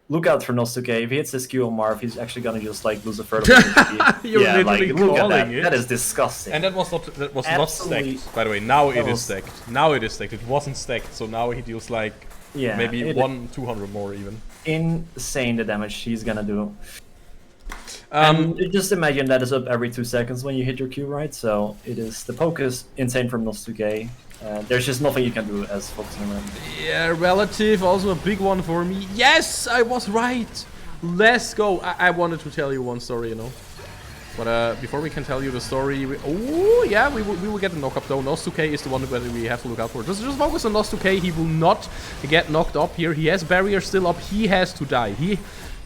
Speaker 3: look out for Nosuke. If he hits this Q on Marv, he's actually gonna just like lose a third of his HP.
Speaker 2: You're
Speaker 3: Yeah,
Speaker 2: literally
Speaker 3: like look at that.
Speaker 2: calling it.
Speaker 3: That is disgusting.
Speaker 2: And that was not
Speaker 3: Absolutely.
Speaker 2: stacked, by the way. Now it is
Speaker 3: was-
Speaker 2: stacked. Now it is stacked. It wasn't stacked, so now he deals like
Speaker 3: Yeah,
Speaker 2: maybe
Speaker 3: it-
Speaker 2: 200 more even.
Speaker 3: Insane the damage he's gonna do. And just imagine that is up every 2 seconds when you hit your Q, right? So it is the poke is insane from Nosuke. There's just nothing you can do as Foxnyr.
Speaker 2: Yeah, relative, also a big one for me. Yes, I was right. Let's go. I wanted to tell you one story, you know. But before we can tell you the story, we will get a knock-up though. Nosuke is the one that we have to look out for. Just focus on Nosuke. He will not get knocked up here. He has barrier still up. He has to die.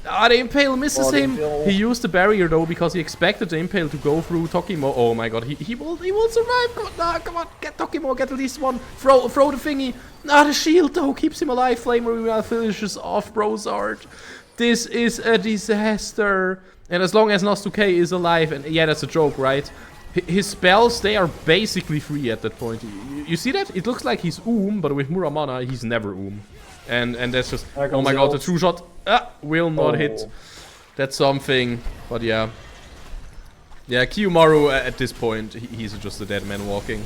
Speaker 2: The Impale misses him. He used the barrier though because he expected the Impale to go through Tokimo. Oh my god, he will survive. Come on, get Tokimo, get at least one. Throw the thingy. The shield though keeps him alive. Flamer finishes off Brozard. This is a disaster. And as long as Nosuke is alive, and yeah, that's a joke, right? His spells, they are basically free at that point. You see that? It looks like he's but with Muramana, he's never And that's just, oh my god, the true shot will not hit. That's something, but yeah. Yeah, Kiyomaru at this point, he's just a dead man walking.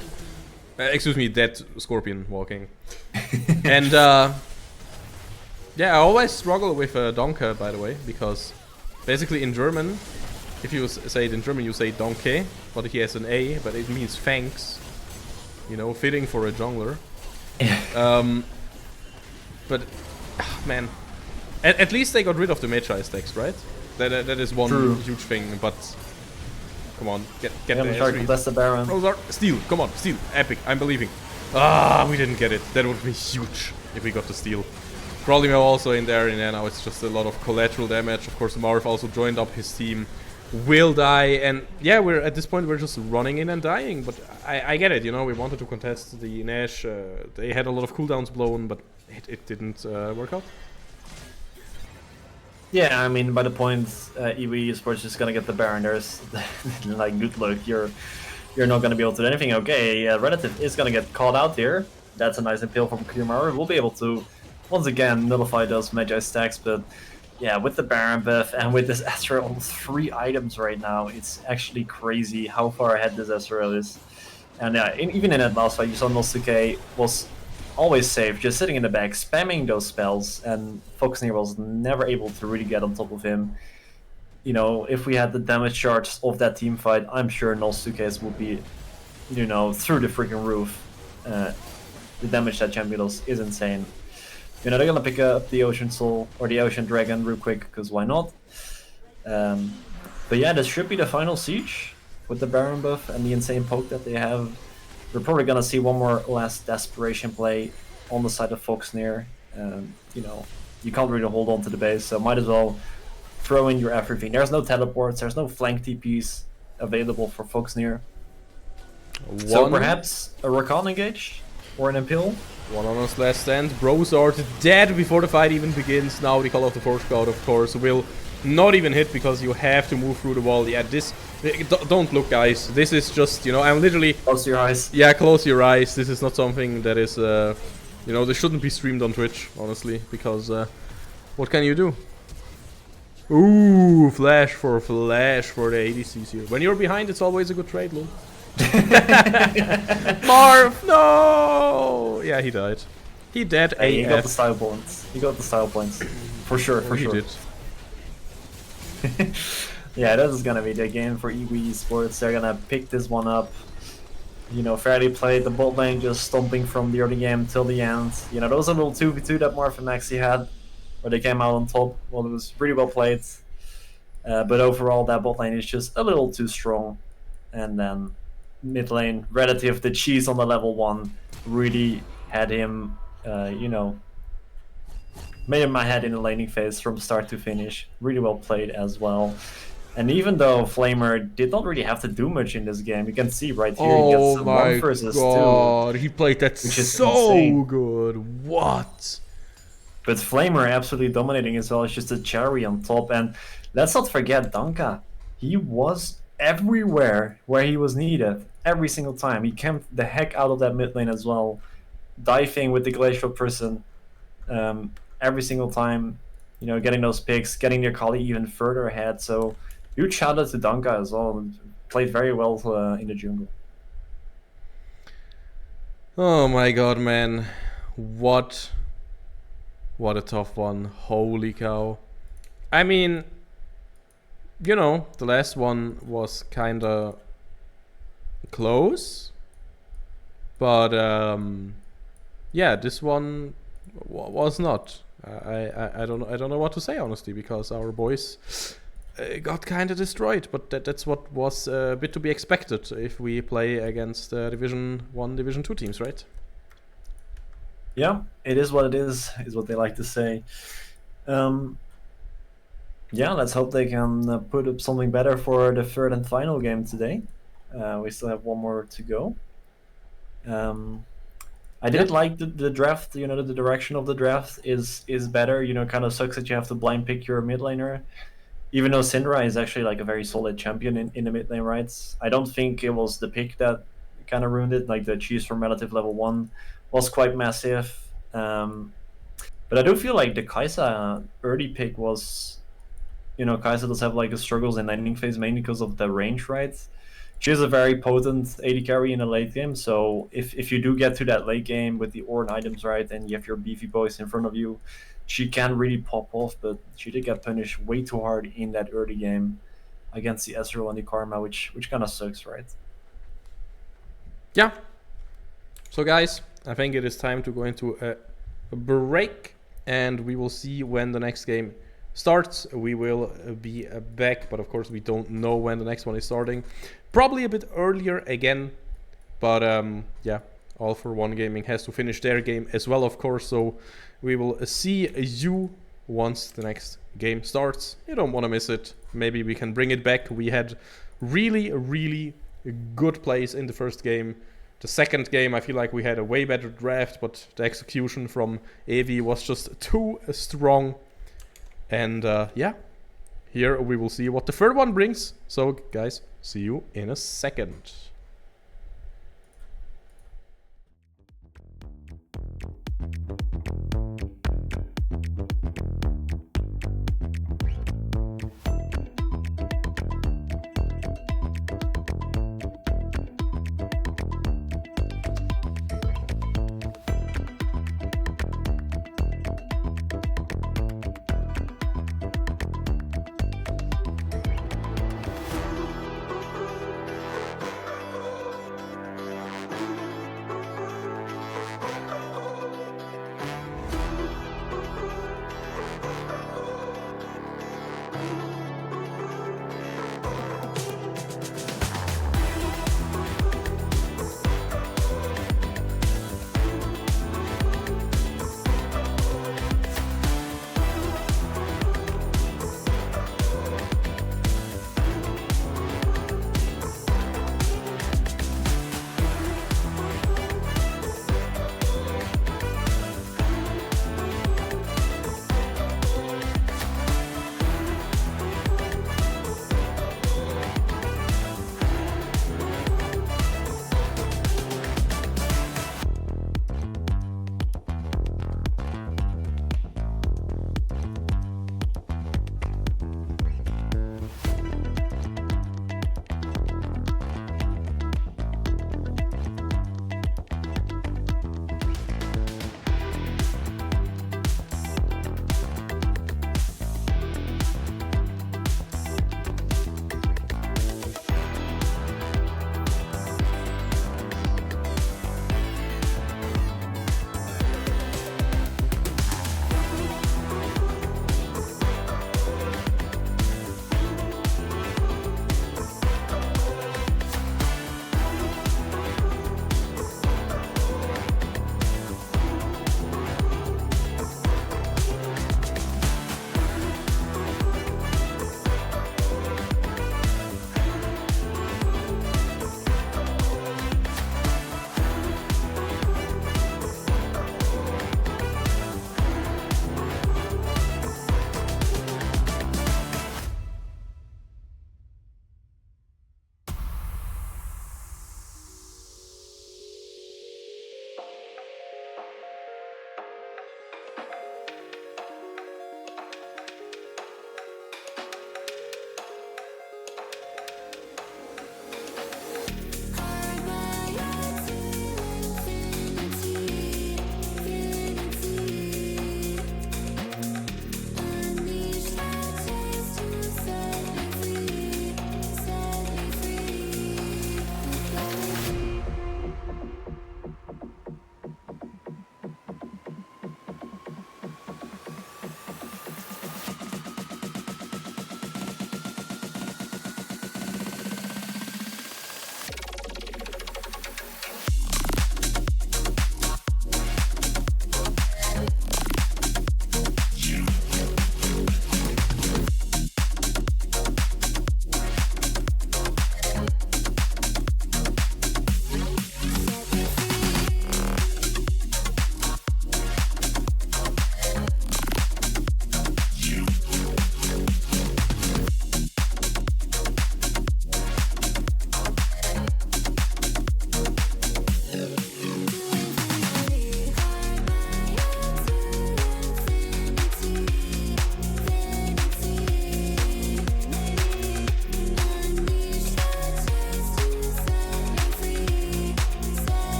Speaker 2: Excuse me, dead scorpion walking. And yeah, I always struggle with Donke, by the way, because basically in German, if you say it in German, you say Donkey, but he has an A, but it means thanks. You know, fitting for a jungler. But, man, at least they got rid of the Magi stacks, right? That is one huge thing, but come on, get the
Speaker 3: That's the Baron.
Speaker 2: Steal, come on, steal, epic, I'm believing. We didn't get it. That would be huge if we got the steal. Prolimo also in there, and then now it's just a lot of collateral damage. Of course, Marv also joined up his team. Will die, and yeah, we're at this point we're just running in and dying. But I get it, you know. We wanted to contest the Nash. They had a lot of cooldowns blown, but it didn't work out.
Speaker 3: Yeah, I mean, by the point EV Esports is gonna get the Baron, there's like good luck. You're not gonna be able to do anything. Okay, Relative is gonna get called out here. That's a nice appeal from Kiyomaru. We'll be able to once again nullify those Magi stacks, but yeah, with the Baron buff and with this Ezreal on 3 items right now, it's actually crazy how far ahead this Ezreal is. And yeah, even in that last fight, you saw Nosuke was always safe, just sitting in the back, spamming those spells, and Foxnyr was never able to really get on top of him. You know, if we had the damage charts of that team fight, I'm sure Nosuke's would be, you know, through the freaking roof. The damage that champion does is insane. You know, they're gonna pick up the Ocean Soul or the Ocean Dragon real quick, because why not? But yeah, this should be the final siege with the Baron buff and the insane poke that they have. We're probably gonna see one more last desperation play on the side of Foxnyr. You know, you can't really hold on to the base, so might as well throw in your everything. There's no teleports, there's no flank TPs available for Foxnyr. So perhaps a Rakan engage or an Impale?
Speaker 2: One on us last stand. Brozard dead before the fight even begins. Now the Call of the Force Cloud, of course, will not even hit because you have to move through the wall. Yeah, this... Don't look, guys. This is just, you know, I'm literally...
Speaker 3: Close your eyes.
Speaker 2: Yeah, close your eyes. This is not something that is, you know, this shouldn't be streamed on Twitch, honestly, because what can you do? Ooh, flash for the ADCs here. When you're behind, it's always a good trade, lol. Marv, no! Yeah, he died. He dead.
Speaker 3: Hey, he got the style points. He got the style points. For sure, for sure.
Speaker 2: He did.
Speaker 3: Yeah, this is gonna be the game for EV Esports. They're gonna pick this one up. You know, fairly played the bot lane, just stomping from the early game till the end. You know, those are little 2v2 that Marv and Maxi had, where they came out on top. Well, it was really well played. But overall, that bot lane is just a little too strong. And then mid lane, Relative, the cheese on the level 1, really had him, you know, made him my head in the laning phase from start to finish. Really well played as well. And even though Flamer did not really have to do much in this game, you can see right here he gets 1 versus 2.
Speaker 2: He played that so
Speaker 3: insane.
Speaker 2: good. What?
Speaker 3: But Flamer absolutely dominating as well. It's just a cherry on top. And let's not forget Danka. He was everywhere where he was needed. Every single time. He camped the heck out of that mid lane as well. Diving with the Glacial Person. Every single time. You know, getting those picks. Getting their Kali even further ahead. So huge shout out to Danka as well. Played very well in the jungle.
Speaker 2: Oh my god, man. What a tough one. Holy cow. I mean, you know, the last one was kinda close. But yeah, this one was not. I don't know what to say, honestly, because our boys got kind of destroyed. But that's what was a bit to be expected if we play against Division 1, Division 2 teams, right?
Speaker 3: Yeah, it is what it is what they like to say. Yeah, let's hope they can put up something better for the third and final game today. We still have one more to go. I did like the draft. You know, the direction of the draft is better. You know, kind of sucks that you have to blind pick your mid laner. Even though Syndra is actually like a very solid champion in the mid lane, right? I don't think it was the pick that kind of ruined it. Like the cheese from relative level 1 was quite massive. But I do feel like the Kai'Sa early pick was, you know, Kai'Sa does have like a struggles in ending phase mainly because of the range, right? She is a very potent AD carry in the late game, so if you do get to that late game with the Ornn items, right, and you have your beefy boys in front of you, she can really pop off, but she did get punished way too hard in that early game against the Ezreal and the Karma, which kind of sucks, right?
Speaker 2: Yeah. So guys, I think it is time to go into a break, and we will see when the next game starts. We will be back, but of course we don't know when the next one is starting. Probably a bit earlier again, but yeah, All41 Gaming has to finish their game as well, of course, so we will see you once the next game starts. You don't want to miss it. Maybe we can bring it back. We had really good plays in the first game. The second game, I feel like we had a way better draft, but the execution from Evi was just too strong. And yeah, here we will see what the third one brings. So guys, see you in a second.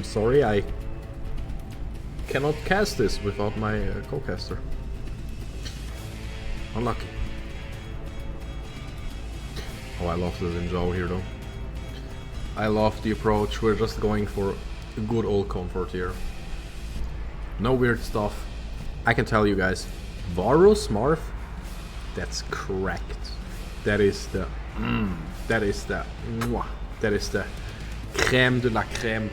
Speaker 2: Sorry, I cannot cast this without my co-caster. Unlucky. Oh, I love the Zinzhou here though. I love the approach. We're just going for a good old comfort here. No weird stuff. I can tell you guys, Varus Marth, that's cracked. That is the that is the crème de la crème.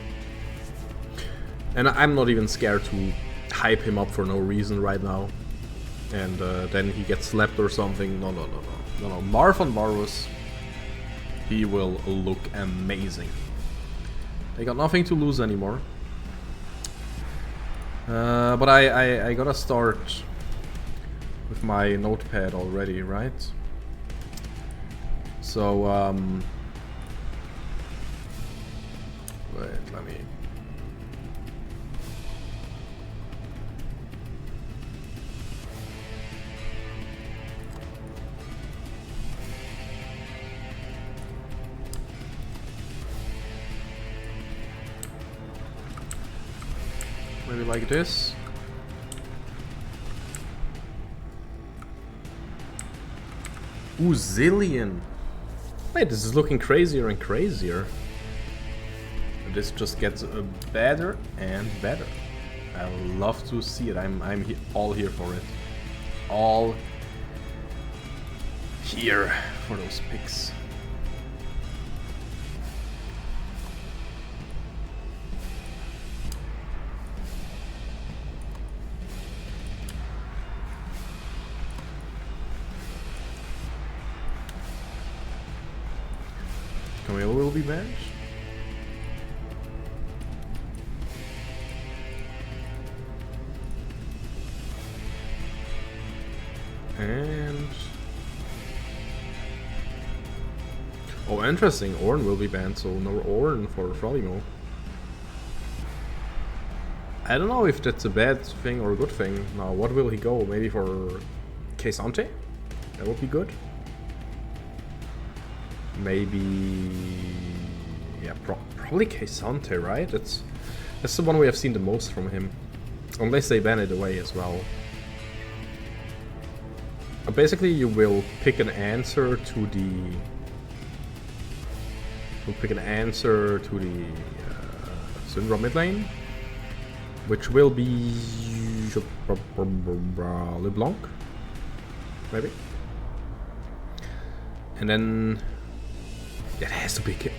Speaker 2: And I'm not even scared to hype him up for no reason right now. And then he gets slapped or something. No. Marth on Varus, he will look amazing. They got nothing to lose anymore. But I gotta start with my notepad already, right? So, wait, let me... Maybe like this. Ooh, Zillion. Wait, this is looking crazier and crazier. This just gets better and better. I love to see it. I'm all here for it. All here for those picks. Camille will be benched. And... oh, interesting. Ornn will be banned, so no Ornn for Frolimo. I don't know if that's a bad thing or a good thing. Now, what will he go? Maybe for Keisante? That would be good. Maybe... yeah, probably Keisante, right? That's the one we have seen the most from him. Unless they ban it away as well. Basically, you will pick an answer to the... Syndra mid lane, which will be LeBlanc, maybe. And then it has to pick it.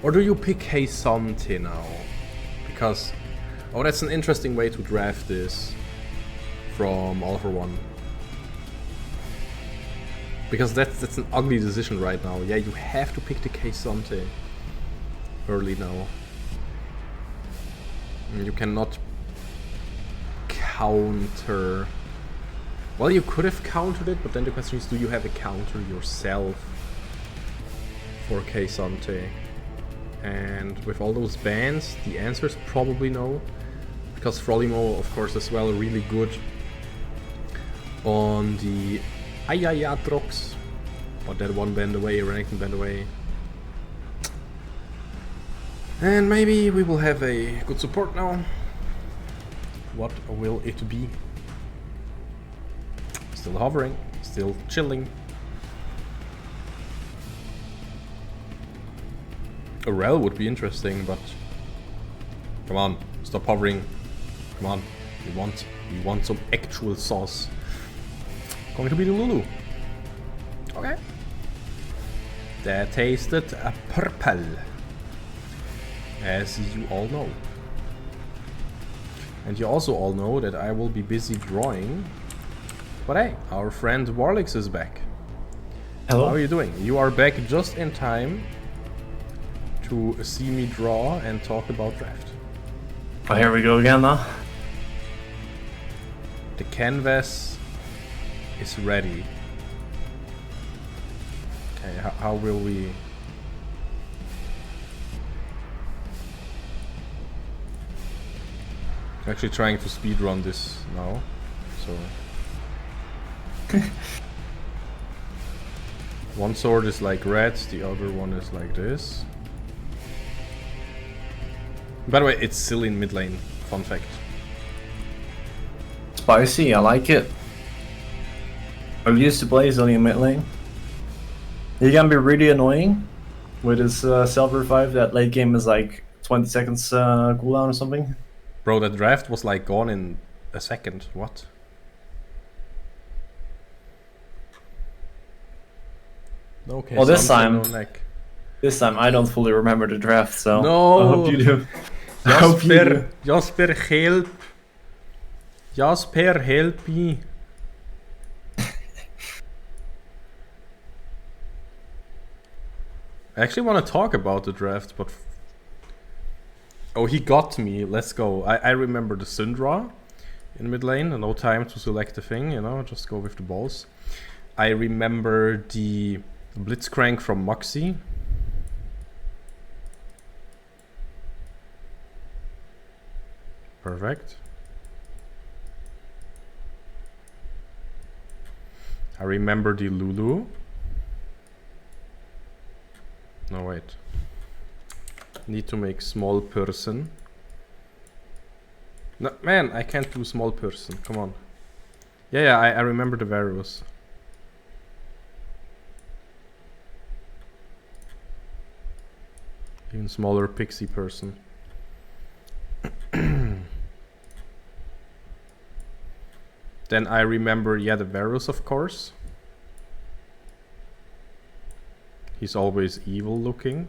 Speaker 2: Or do you pick Keisante now? Because oh, that's an interesting way to draft this from All41. Because that's an ugly decision right now. Yeah, you have to pick the Keisante early now. You cannot counter... well, you could have countered it, but then the question is, do you have a counter yourself for Keisante? And with all those bans, the answer is probably no. Because Frolimo, of course, as well, really good on the Ayayatrox. But that one banned away, Renekton banned away. And maybe we will have a good support now. What will it be? Still hovering, still chilling. A Rel would be interesting, but come on, stop hovering. Come on, we want some actual sauce. Going to be the Lulu. Okay. That tasted a purple, as you all know. And you also all know that I will be busy drawing. But hey, our friend Warlix is back.
Speaker 3: Hello.
Speaker 2: How are you doing? You are back just in time to see me draw and talk about draft.
Speaker 3: Oh, here we go again now.
Speaker 2: The canvas is ready. Okay, how will we... I'm actually trying to speedrun this now, so... one sword is like red, the other one is like this. By the way, it's still in mid lane. Fun fact.
Speaker 3: Spicy, I like it. I used to play Zillion mid lane. He can be really annoying with his self-revive. That late game is like 20 seconds cooldown or something.
Speaker 2: Bro, that draft was like gone in a second. What? Okay.
Speaker 3: Well, this time I don't fully remember the draft, so
Speaker 2: no.
Speaker 3: I hope you do. I hope you do.
Speaker 2: Jasper, help! Jasper, help me! I actually want to talk about the draft, but oh, he got me. Let's go. I remember the Syndra in mid lane. No time to select the thing, you know, just go with the balls. I remember the Blitzcrank from Moxie. Perfect. I remember the Lulu. No, wait. Need to make small person. No, man, I can't do small person. Come on. Yeah, I remember the Varus. Even smaller pixie person. Then I remember, yeah, the Varus, of course. He's always evil looking.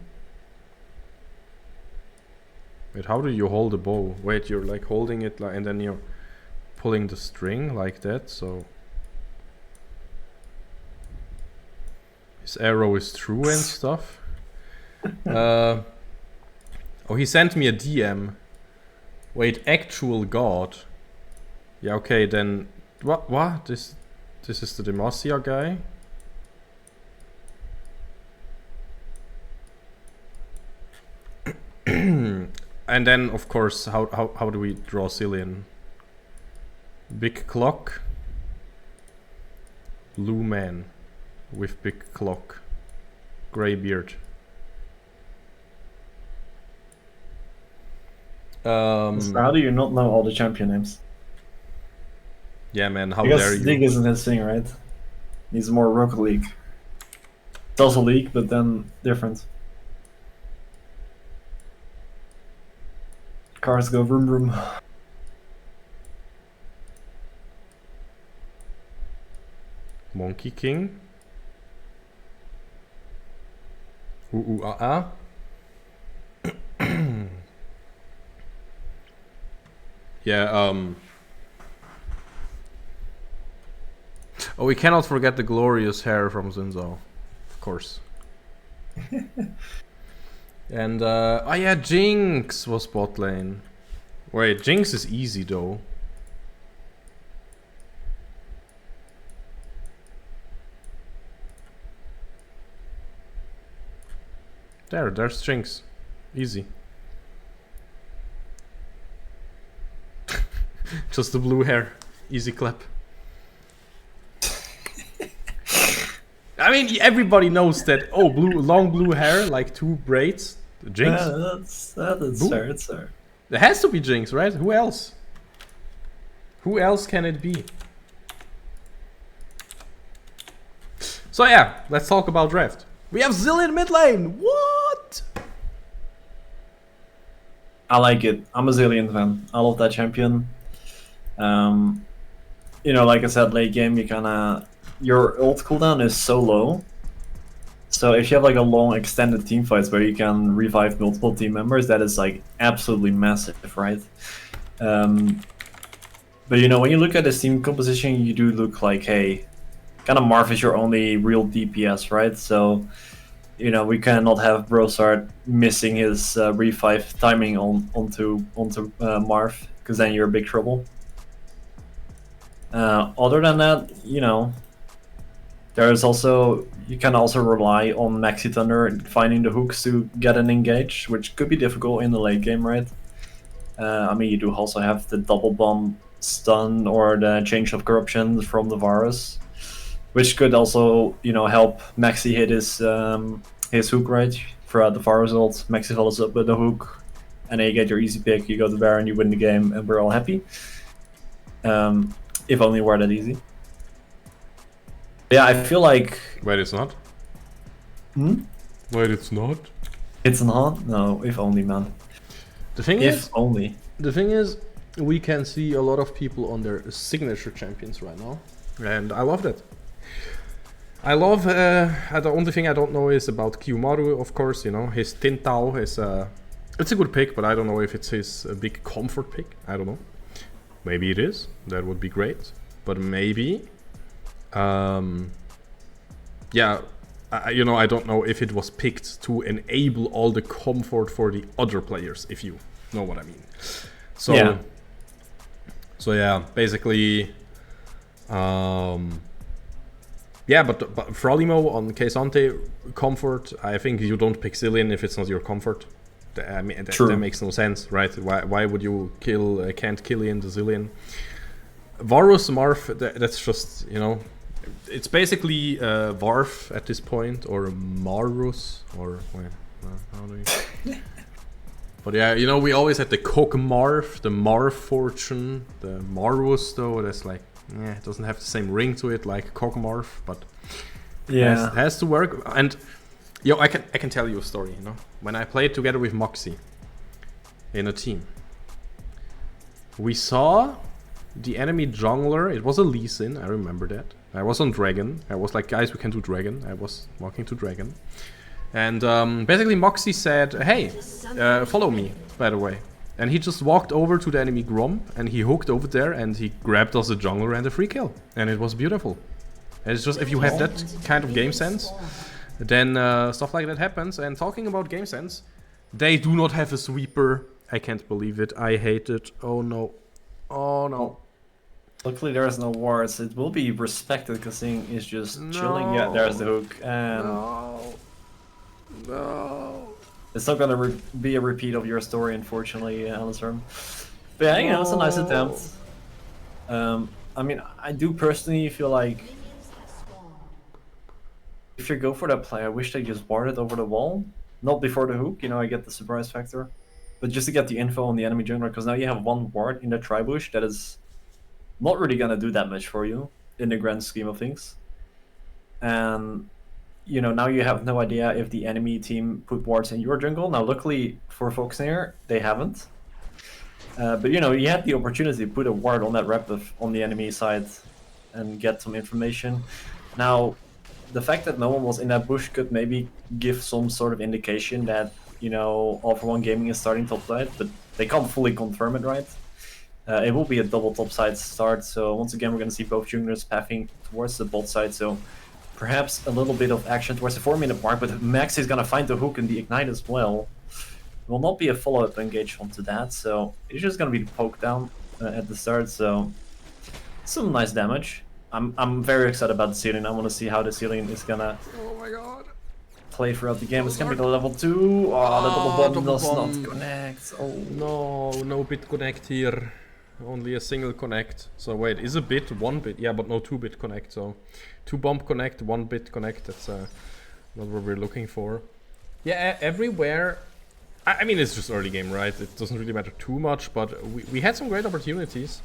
Speaker 2: Wait, how do you hold the bow? Wait, you're like holding it and then you're pulling the string like that, so... His arrow is true and stuff. Oh, he sent me a DM. Wait, actual god. Yeah, okay, then... What? This is the Demacia guy? And then, of course, how do we draw Cillian? Big clock. Blue man with big clock. Grey beard.
Speaker 3: So how do you not know all the champion names?
Speaker 2: Yeah, man, how
Speaker 3: because
Speaker 2: dare you?
Speaker 3: League isn't his thing, right? He's more Rocket League. It's also League, but then different. Cars go vroom vroom.
Speaker 2: Monkey King. Ooh, ah. Yeah, oh, we cannot forget the glorious hair from Zinzo. Of course. And, oh yeah, Jinx was bot lane. Wait, Jinx is easy though. There's Jinx. Easy. Just the blue hair. Easy clap. I mean, everybody knows that. Oh, long blue hair, like 2 braids. Jinx.
Speaker 3: That's fair. It's fair.
Speaker 2: There has to be Jinx, right? Who else? Who else can it be? So yeah, let's talk about draft. We have Zillion mid lane. What?
Speaker 3: I like it. I'm a Zillion fan. I love that champion. You know, like I said, late game, your ult cooldown is so low. So if you have like a long extended team fights where you can revive multiple team members, that is like absolutely massive, right? But you know, when you look at this team composition, you do look like, hey, kind of Marv is your only real DPS, right? So, you know, we cannot have Brosart missing his revive timing onto Marv, because then you're in big trouble. Other than that, you know, there's also, you can also rely on Maxi Thunder finding the hooks to get an engage, which could be difficult in the late game, right? I mean, you do also have the double bomb stun or the change of corruption from the Varus, which could also, you know, help Maxi hit his hook, right? Throughout the Varus ult, Maxi follows up with the hook, and then you get your easy pick, you go to Baron, you win the game, and we're all happy. If only it were that easy. Yeah, I feel like...
Speaker 2: Wait, it's not? Wait, it's not?
Speaker 3: It's not? No, if only, man.
Speaker 2: The thing
Speaker 3: If only.
Speaker 2: The thing is, we can see a lot of people on their signature champions right now, and I love that. I love, the only thing I don't know is about Kiyomaru, of course, you know, his Tintao is, it's a good pick, but I don't know if it's his big comfort pick, I don't know. Maybe it is, that would be great, but maybe, yeah, you know, I don't know if it was picked to enable all the comfort for the other players, if you know what I mean. So, yeah, basically, yeah, but Frolimo on Keisante comfort, I think you don't pick Zillion if it's not your comfort. I mean, that makes no sense, right? Why would you kill can't kill in the Zillion? Varus Marth, that's just, you know, it's basically Varf at this point, or Marus, or wait, how do you? But yeah, you know, we always had the Kokmarf, the Marf Fortune, the Marus though. That's like, yeah, it doesn't have the same ring to it like Kokmarf, but yeah, it has to work. And yo, I can tell you a story. You know, when I played together with Moxie in a team, we saw the enemy jungler. It was a Lee Sin, I remember that. I was on Dragon. I was like, guys, we can do Dragon. I was walking to Dragon. And basically Moxie said, hey, follow me, by the way. And he just walked over to the enemy Grom, and he hooked over there, and he grabbed us a jungler and a free kill. And it was beautiful. And it's just, if you have that kind of game sense, then stuff like that happens. And talking about game sense, they do not have a sweeper. I can't believe it. I hate it. Oh no. Oh no.
Speaker 3: Luckily there's no wards. It will be respected because Sing is just chilling. Yeah, there's the hook. And
Speaker 2: no.
Speaker 3: It's not gonna be a repeat of your story, unfortunately, Alistair. But yeah, you know, it's a nice attempt. I mean, I do personally feel like if you go for that play, I wish they just warded over the wall. Not before the hook, you know, I get the surprise factor. But just to get the info on the enemy jungler, because now you have one ward in the tri-bush that is not really gonna do that much for you in the grand scheme of things. And you know, now you have no idea if the enemy team put wards in your jungle. Now, luckily for Foxnyr, they haven't. But you know, you had the opportunity to put a ward on that Raptor on the enemy side and get some information. Now, the fact that no one was in that bush could maybe give some sort of indication that, you know, All41 Gaming is starting topside, but they can't fully confirm it, right? It will be a double topside start, so once again we're going to see both junglers pathing towards the bot side, so perhaps a little bit of action towards the 4-minute mark, but Max is going to find the hook and the ignite as well. It will not be a follow-up engage onto that, so it's just going to be the poke down at the start, so some nice damage. I'm very excited about the ceiling. I want to see how the ceiling is going to play throughout the game. It's going to be the level 2. Oh, the double bomb does not connect. Oh
Speaker 2: no, no bit connect here. Only a single connect. So wait, is a bit 1 bit? Yeah, but no 2-bit connect. So 2 bomb connect, 1 bit connect. That's not what we're looking for. Yeah, everywhere. I mean, it's just early game, right? It doesn't really matter too much, but we had some great opportunities.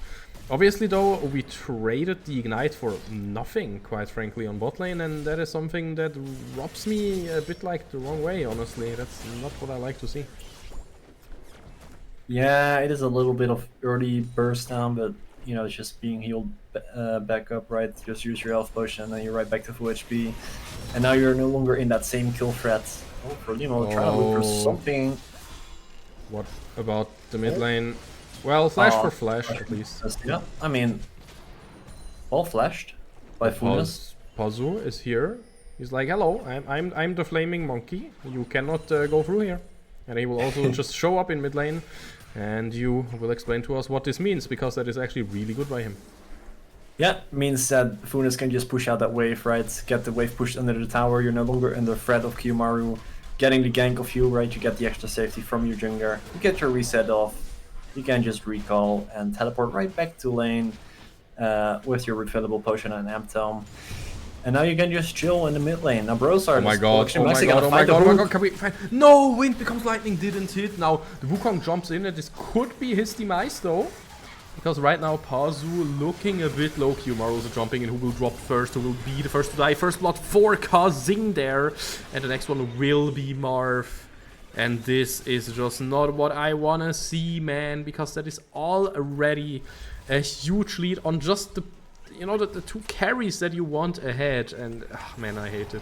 Speaker 2: Obviously, though, we traded the ignite for nothing, quite frankly, on bot lane, and that is something that rubs me a bit like the wrong way, honestly. That's not what I like to see.
Speaker 3: Yeah, it is a little bit of early burst down, but you know, it's just being healed back up, right? Just use your health potion, and then you're right back to full HP. And now you're no longer in that same kill threat. Oh, for, you know, trying to look for something.
Speaker 2: What about the mid lane? Well, flash for flash, at least.
Speaker 3: Yeah, I mean, all flashed by Funes.
Speaker 2: Pazu is here. He's like, hello, I'm the flaming monkey. You cannot go through here. And he will also just show up in mid lane, and you will explain to us what this means, because that is actually really good by him.
Speaker 3: Yeah, means that Funes can just push out that wave, right? Get the wave pushed under the tower. You're no longer under threat of Kiyomaru getting the gank of you, right? You get the extra safety from your jungler. You get your reset off. You can just recall and teleport right back to lane with your refillable potion and amp tome. And now you can just chill in the mid lane. Now Brosart
Speaker 2: Oh my
Speaker 3: is
Speaker 2: god,
Speaker 3: actually
Speaker 2: oh my
Speaker 3: Maxi
Speaker 2: god,
Speaker 3: gonna
Speaker 2: oh my
Speaker 3: find the
Speaker 2: god, oh my
Speaker 3: hook.
Speaker 2: god, can we find... No, Wind becomes lightning didn't hit. Now, the Wukong jumps in and this could be his demise though. Because right now, Pazu looking a bit low. Kiyomaru's jumping in. Who will drop first? Who will be the first to die? First blood for Kazing there. And the next one will be Marv. And this is just not what I want to see, man. Because that is already a huge lead on just the, you know, the two carries that you want ahead. And, oh, man, I hate it.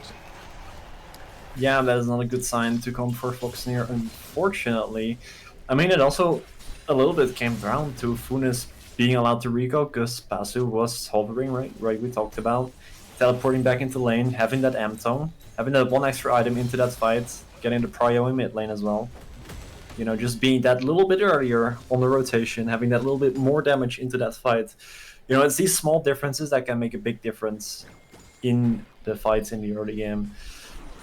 Speaker 3: Yeah, that is not a good sign to come for Foxnyr, unfortunately. I mean, it also a little bit came down to Funes being allowed to recall because Pazu was hovering, right? We talked about teleporting back into lane, having that amp tone, having that one extra item into that fight, getting the prio in mid lane as well. You know, just being that little bit earlier on the rotation, having that little bit more damage into that fight. You know, it's these small differences that can make a big difference in the fights in the early game.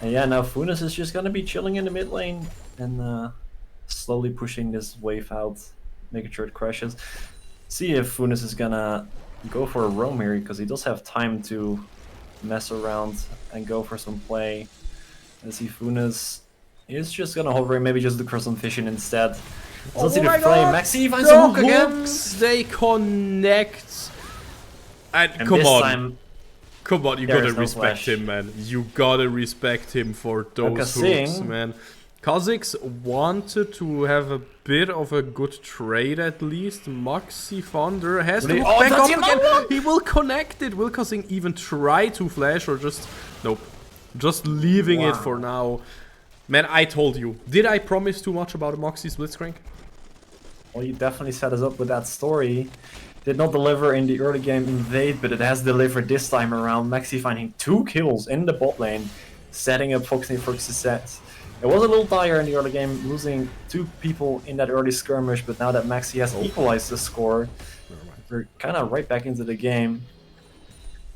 Speaker 3: And yeah, now Funes is just gonna be chilling in the mid lane and slowly pushing this wave out, making sure it crashes. See if Funes is gonna go for a roam here, because he does have time to mess around and go for some play. And see Funes is just gonna hover, maybe just look for some fishing instead. Let's see the play. Maxi finds a hook again.
Speaker 2: They connect. And come
Speaker 3: this
Speaker 2: on.
Speaker 3: time,
Speaker 2: Come on, you
Speaker 3: there
Speaker 2: gotta
Speaker 3: is no
Speaker 2: respect
Speaker 3: flash.
Speaker 2: him, man. You gotta respect him for those hooks, man. Kha'Zix wanted to have a bit of a good trade at least. Maxi Thunder has to hook back up again. He will connect it. Will Kha'Zix even try to flash or just... Nope. Just leaving it for now. Man, I told you. Did I promise too much about a Moxie Blitzcrank?
Speaker 3: Well, you definitely set us up with that story. Did not deliver in the early game invade, but it has delivered this time around. Maxi finding 2 kills in the bot lane, setting up Foxnyr for success. It was a little dire in the early game, losing 2 people in that early skirmish, but now that Maxi has equalized the score, we're kind of right back into the game.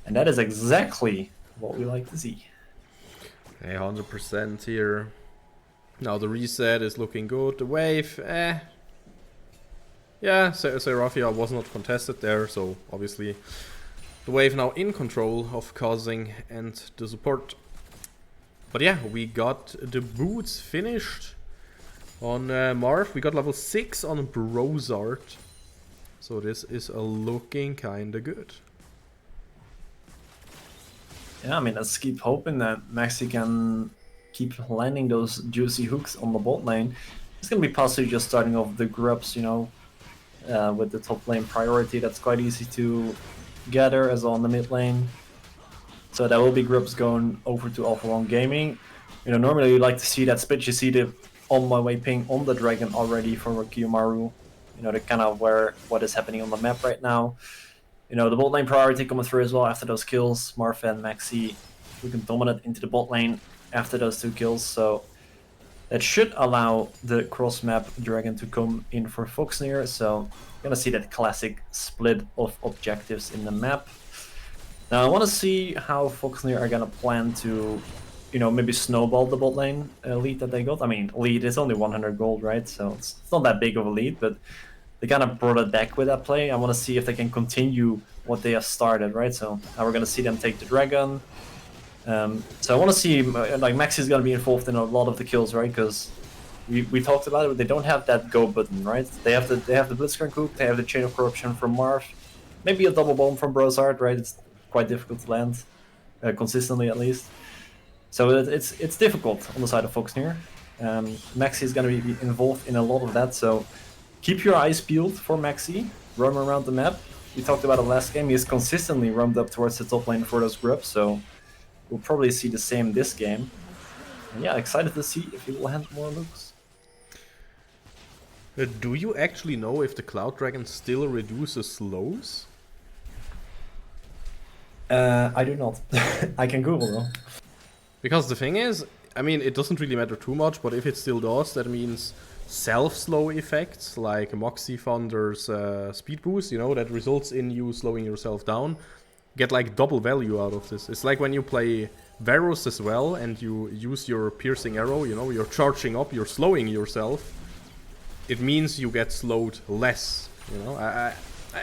Speaker 3: And that is exactly what we like to see.
Speaker 2: Hey, 100% here. Now the reset is looking good. The wave, yeah, Seraphia was not contested there, so obviously the wave now in control of Kha'Zix and the support. But yeah, we got the boots finished on Marv. We got level 6 on Brosart. So this is looking kinda good.
Speaker 3: Yeah, I mean, let's keep hoping that Maxi can keep landing those juicy hooks on the bot lane. It's gonna be possibly just starting off the grubs, you know, with the top lane priority. That's quite easy to gather as on the mid lane. So that will be grubs going over to All41 Gaming. You know, normally you like to see that split. You see the on my way ping on the dragon already for Kiyomaru. You know, the kind of what is happening on the map right now. You know, the bot lane priority coming through as well after those kills. Marv and Maxi looking dominant into the bot lane after those 2 kills. So that should allow the cross-map dragon to come in for Foxnyr. So you're gonna see that classic split of objectives in the map. Now I want to see how Foxnyr are gonna plan to, you know, maybe snowball the bot lane lead that they got. I mean, lead is only 100 gold, right? So it's not that big of a lead, but they kind of brought it back with that play. I want to see if they can continue what they have started, right? So now we're gonna see them take the dragon. So I want to see, like, Maxi is going to be involved in a lot of the kills, right? Because we talked about it, but they don't have that go button, right? They have the Blitzcrank hook, they have the Chain of Corruption from Marv, maybe a double bomb from Brosart, right? It's quite difficult to land, consistently at least. So it's difficult on the side of Foxnyr. Maxi is going to be involved in a lot of that, so keep your eyes peeled for Maxi, roam around the map. We talked about it last game, he's consistently roamed up towards the top lane for those grubs, so we'll probably see the same this game. And yeah, excited to see if he will hand more looks.
Speaker 2: Do you actually know if the Cloud Dragon still reduces slows?
Speaker 3: I do not. I can Google though.
Speaker 2: Because the thing is, I mean, it doesn't really matter too much, but if it still does, that means self-slow effects, like Moxie Thunder's speed boost, you know, that results in you slowing yourself down, get like double value out of this. It's like when you play Varus as well and you use your piercing arrow, you know, you're charging up, you're slowing yourself. It means you get slowed less, you know.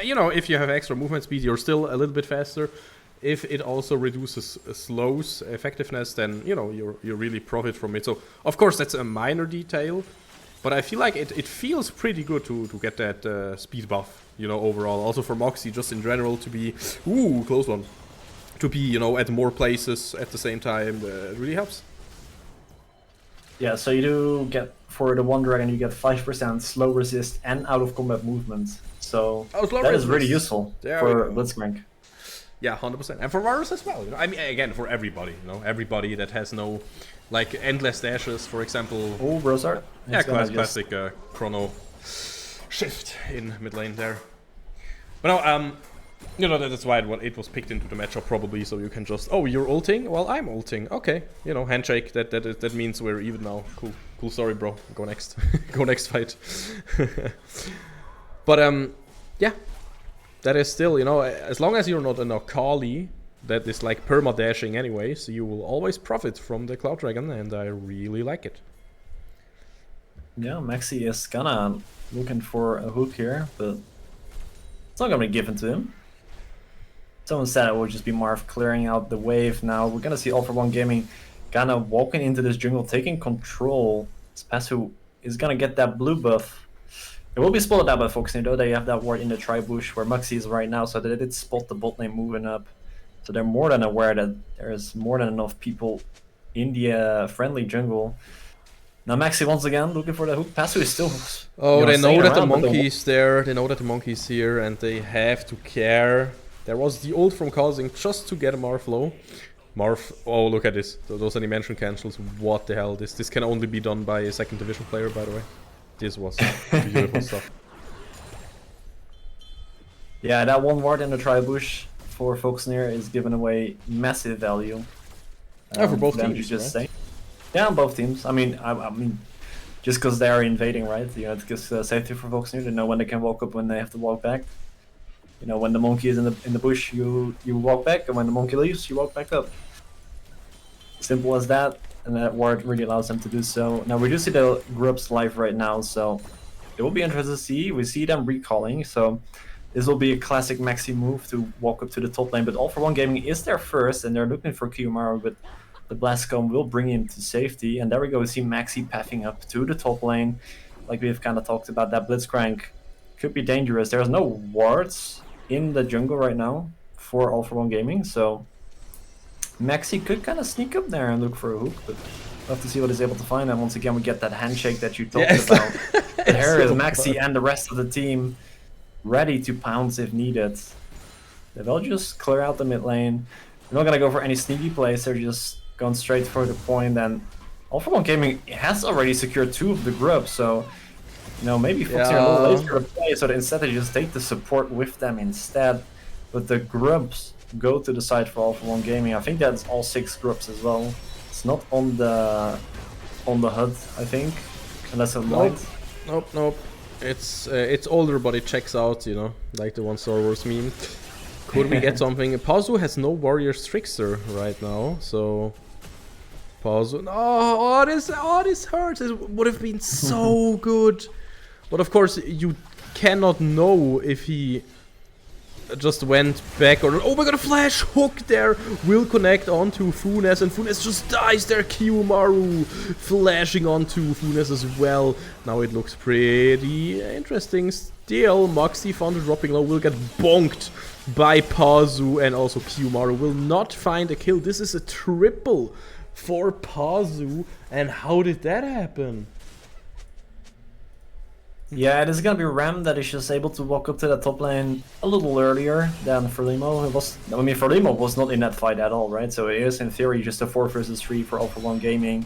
Speaker 2: You know, if you have extra movement speed, you're still a little bit faster, if it also reduces slow's effectiveness, then you really profit from it. So of course that's a minor detail, but I feel like it feels pretty good to get that speed buff, overall. Also for Moxie, just in general, to be close one, to be at more places at the same time, it really helps.
Speaker 3: Yeah, so you do get, for the one dragon, you get 5% slow resist and out of combat movement. So that is really useful for Blitzcrank.
Speaker 2: Yeah, 100%. And for Varus as well. I mean, again, for everybody. Everybody that has no, like, endless dashes, for example.
Speaker 3: Oh, Brosart.
Speaker 2: Yeah, classic chrono shift in mid lane there. But no, that's why it was picked into the matchup probably, so you can just, you're ulting? Well, I'm ulting. Okay, handshake, that means we're even now. Cool story, bro. Go next. Go next fight. But, yeah. That is still, as long as you're not an Akali that is like perma-dashing anyway, so you will always profit from the Cloud Dragon, and I really like it.
Speaker 3: Yeah, Maxi is kinda looking for a hook here, but it's not gonna be given to him. Someone said it would just be Marv clearing out the wave now. We're gonna see All41 Gaming kinda walking into this jungle, taking control. Spasu is gonna get that blue buff. It will be spotted out by Foxnyr though. They have that ward in the tri-bush where Maxi is right now, so they did spot the bot lane moving up. So they're more than aware that there's more than enough people in the friendly jungle. Now Maxi once again looking for the hook. Pasu is still...
Speaker 2: they know that the monkey's there, they know that the monkey's here, and they have to care. There was the ult from causing just to get a Marv low. Marv, oh look at this, those animation cancels, what the hell, this can only be done by a second division player, by the way. This was beautiful stuff.
Speaker 3: Yeah, that one ward in the tri-bush for Foxnyr is giving away massive value.
Speaker 2: For both teams,
Speaker 3: just say. Yeah, on both teams. I mean, just because they are invading, right? It gives safety for Foxnyr to know when they can walk up, when they have to walk back. When the monkey is in the bush, you walk back, and when the monkey leaves, you walk back up. Simple as that. And that ward really allows them to do so. Now we do see the groups live right now, so it will be interesting to see. We see them recalling, so this will be a classic Maxi move to walk up to the top lane. But All41 Gaming is there first, and they're looking for Kiyomaru, but the Blast Cone will bring him to safety. And there we go, we see Maxi pathing up to the top lane. Like we've kind of talked about, that Blitzcrank could be dangerous. There's no wards in the jungle right now for All41 Gaming, so Maxi could kind of sneak up there and look for a hook, but we'll have to see what he's able to find. And once again, we get that handshake that you talked about. And here is Maxi and the rest of the team ready to pounce if needed. They'll just clear out the mid lane. They're not going to go for any sneaky plays. They're just going straight for the point. And All41 Gaming has already secured 2 of the groups, so maybe Foxnyr a little later to play, so instead they just take the support with them instead. But the grubs go to the side for All41 Gaming. I think that's all 6 groups as well. It's not on the HUD, I think, unless I'm blind.
Speaker 2: Nope. It's older, but it checks out, like the one Star Wars meme. Could we get something? Pazu has no Warrior's Trickster right now, so Pazu. This hurts. It would have been so good, but of course you cannot know if he just went back or... Oh my god, a flash hook there will connect onto Funes, and Funes just dies there. Kiyomaru flashing onto Funes as well. Now it looks pretty interesting still. Moxie Founder dropping low will get bonked by Pazu, and also Kiyomaru will not find a kill. This is a triple for Pazu, and how did that happen?
Speaker 3: Yeah, it is gonna be Ram that is just able to walk up to the top lane a little earlier than Frelimo. Frelimo was not in that fight at all, right? So it is in theory just a 4 versus 3 for All41 Gaming.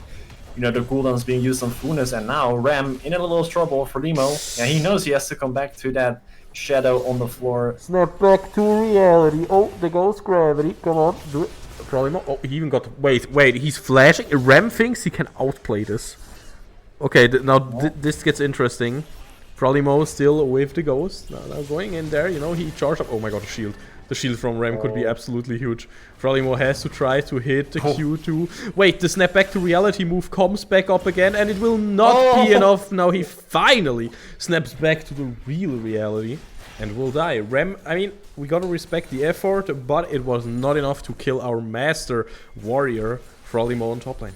Speaker 3: The cooldowns being used on Funes, and now Ram in a little trouble. Frelimo, yeah, he knows he has to come back to that shadow on the floor.
Speaker 2: Snap back to reality. Oh, the ghost gravity. Come on, do it. Frelimo. Oh, he even got. Wait, he's flashing. Ram thinks he can outplay this. Okay, this gets interesting. Frelimo still with the ghost. Now going in there, he charged up. Oh my god, the shield. The shield from Rem could be absolutely huge. Frelimo has to try to hit the Q2. Wait, the snap back to reality move comes back up again, and it will not be enough. Now he finally snaps back to the real reality. and will die. Rem, I mean, we gotta respect the effort, but it was not enough to kill our master warrior, Frolimo, on top lane.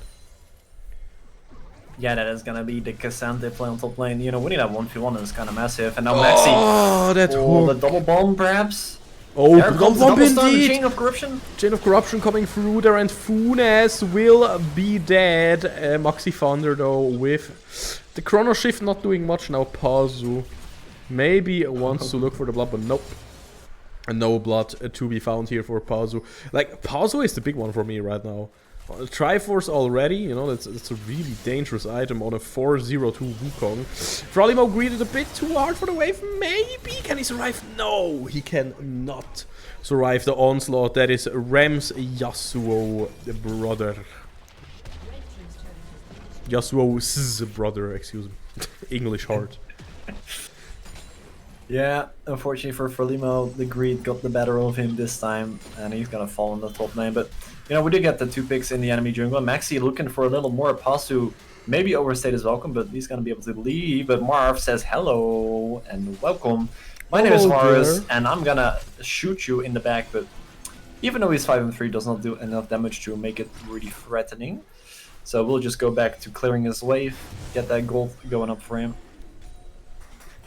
Speaker 3: Yeah, that is gonna be the Cassandra play on top lane. You know, winning that 1v1 is kind of massive. And now Maxi,
Speaker 2: that
Speaker 3: the double bomb perhaps.
Speaker 2: Oh,
Speaker 3: There comes the
Speaker 2: bomb
Speaker 3: double stun,
Speaker 2: indeed!
Speaker 3: chain of corruption.
Speaker 2: Chain of Corruption coming through there, and Funes will be dead. Maxi Thunder, though, with the Chrono Shift not doing much now. Pazu maybe wants to look for the blood, but nope. No blood to be found here for Pazu. Like, Pazu is the big one for me right now. Triforce already, you know, that's a really dangerous item on a 4-0-2 Wukong. Frolimo greeted a bit too hard for the wave. Maybe can he survive? No, he cannot survive the onslaught. That is Rem's Yasuo brother. Yasuo's brother, excuse me. English hard.
Speaker 3: Yeah, unfortunately for Frolimo, the greed got the better of him this time, and he's gonna fall in the top lane. But you know, we did get the 2 picks in the enemy jungle. Maxi looking for a little more. Pasu maybe overstayed his welcome, but he's gonna be able to leave. But Marv says hello and welcome. My name is Varus, and I'm gonna shoot you in the back. But even though he's 5-3, does not do enough damage to make it really threatening. So we'll just go back to clearing his wave, get that gold going up for him.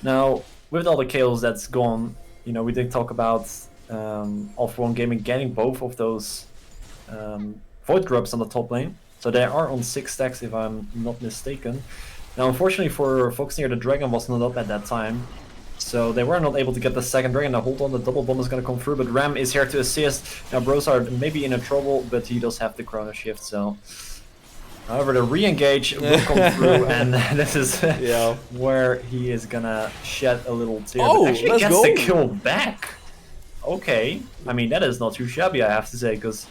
Speaker 3: Now, with all the chaos that's gone, you know, we did talk about All41 Gaming getting both of those Void Grubs on the top lane. So they are on 6 stacks if I'm not mistaken. Now unfortunately for Foxnyr, the dragon was not up at that time. So they were not able to get the second dragon. Now hold on, the double bomb is going to come through, but Ram is here to assist. Now Brosard maybe in a trouble, but he does have the Chrono Shift, so... However, the re-engage will come through, and this is where he is gonna shed a little tear.
Speaker 2: Oh,
Speaker 3: but actually
Speaker 2: let's
Speaker 3: gets
Speaker 2: go.
Speaker 3: the kill back. Okay, I mean that is not too shabby, I have to say, because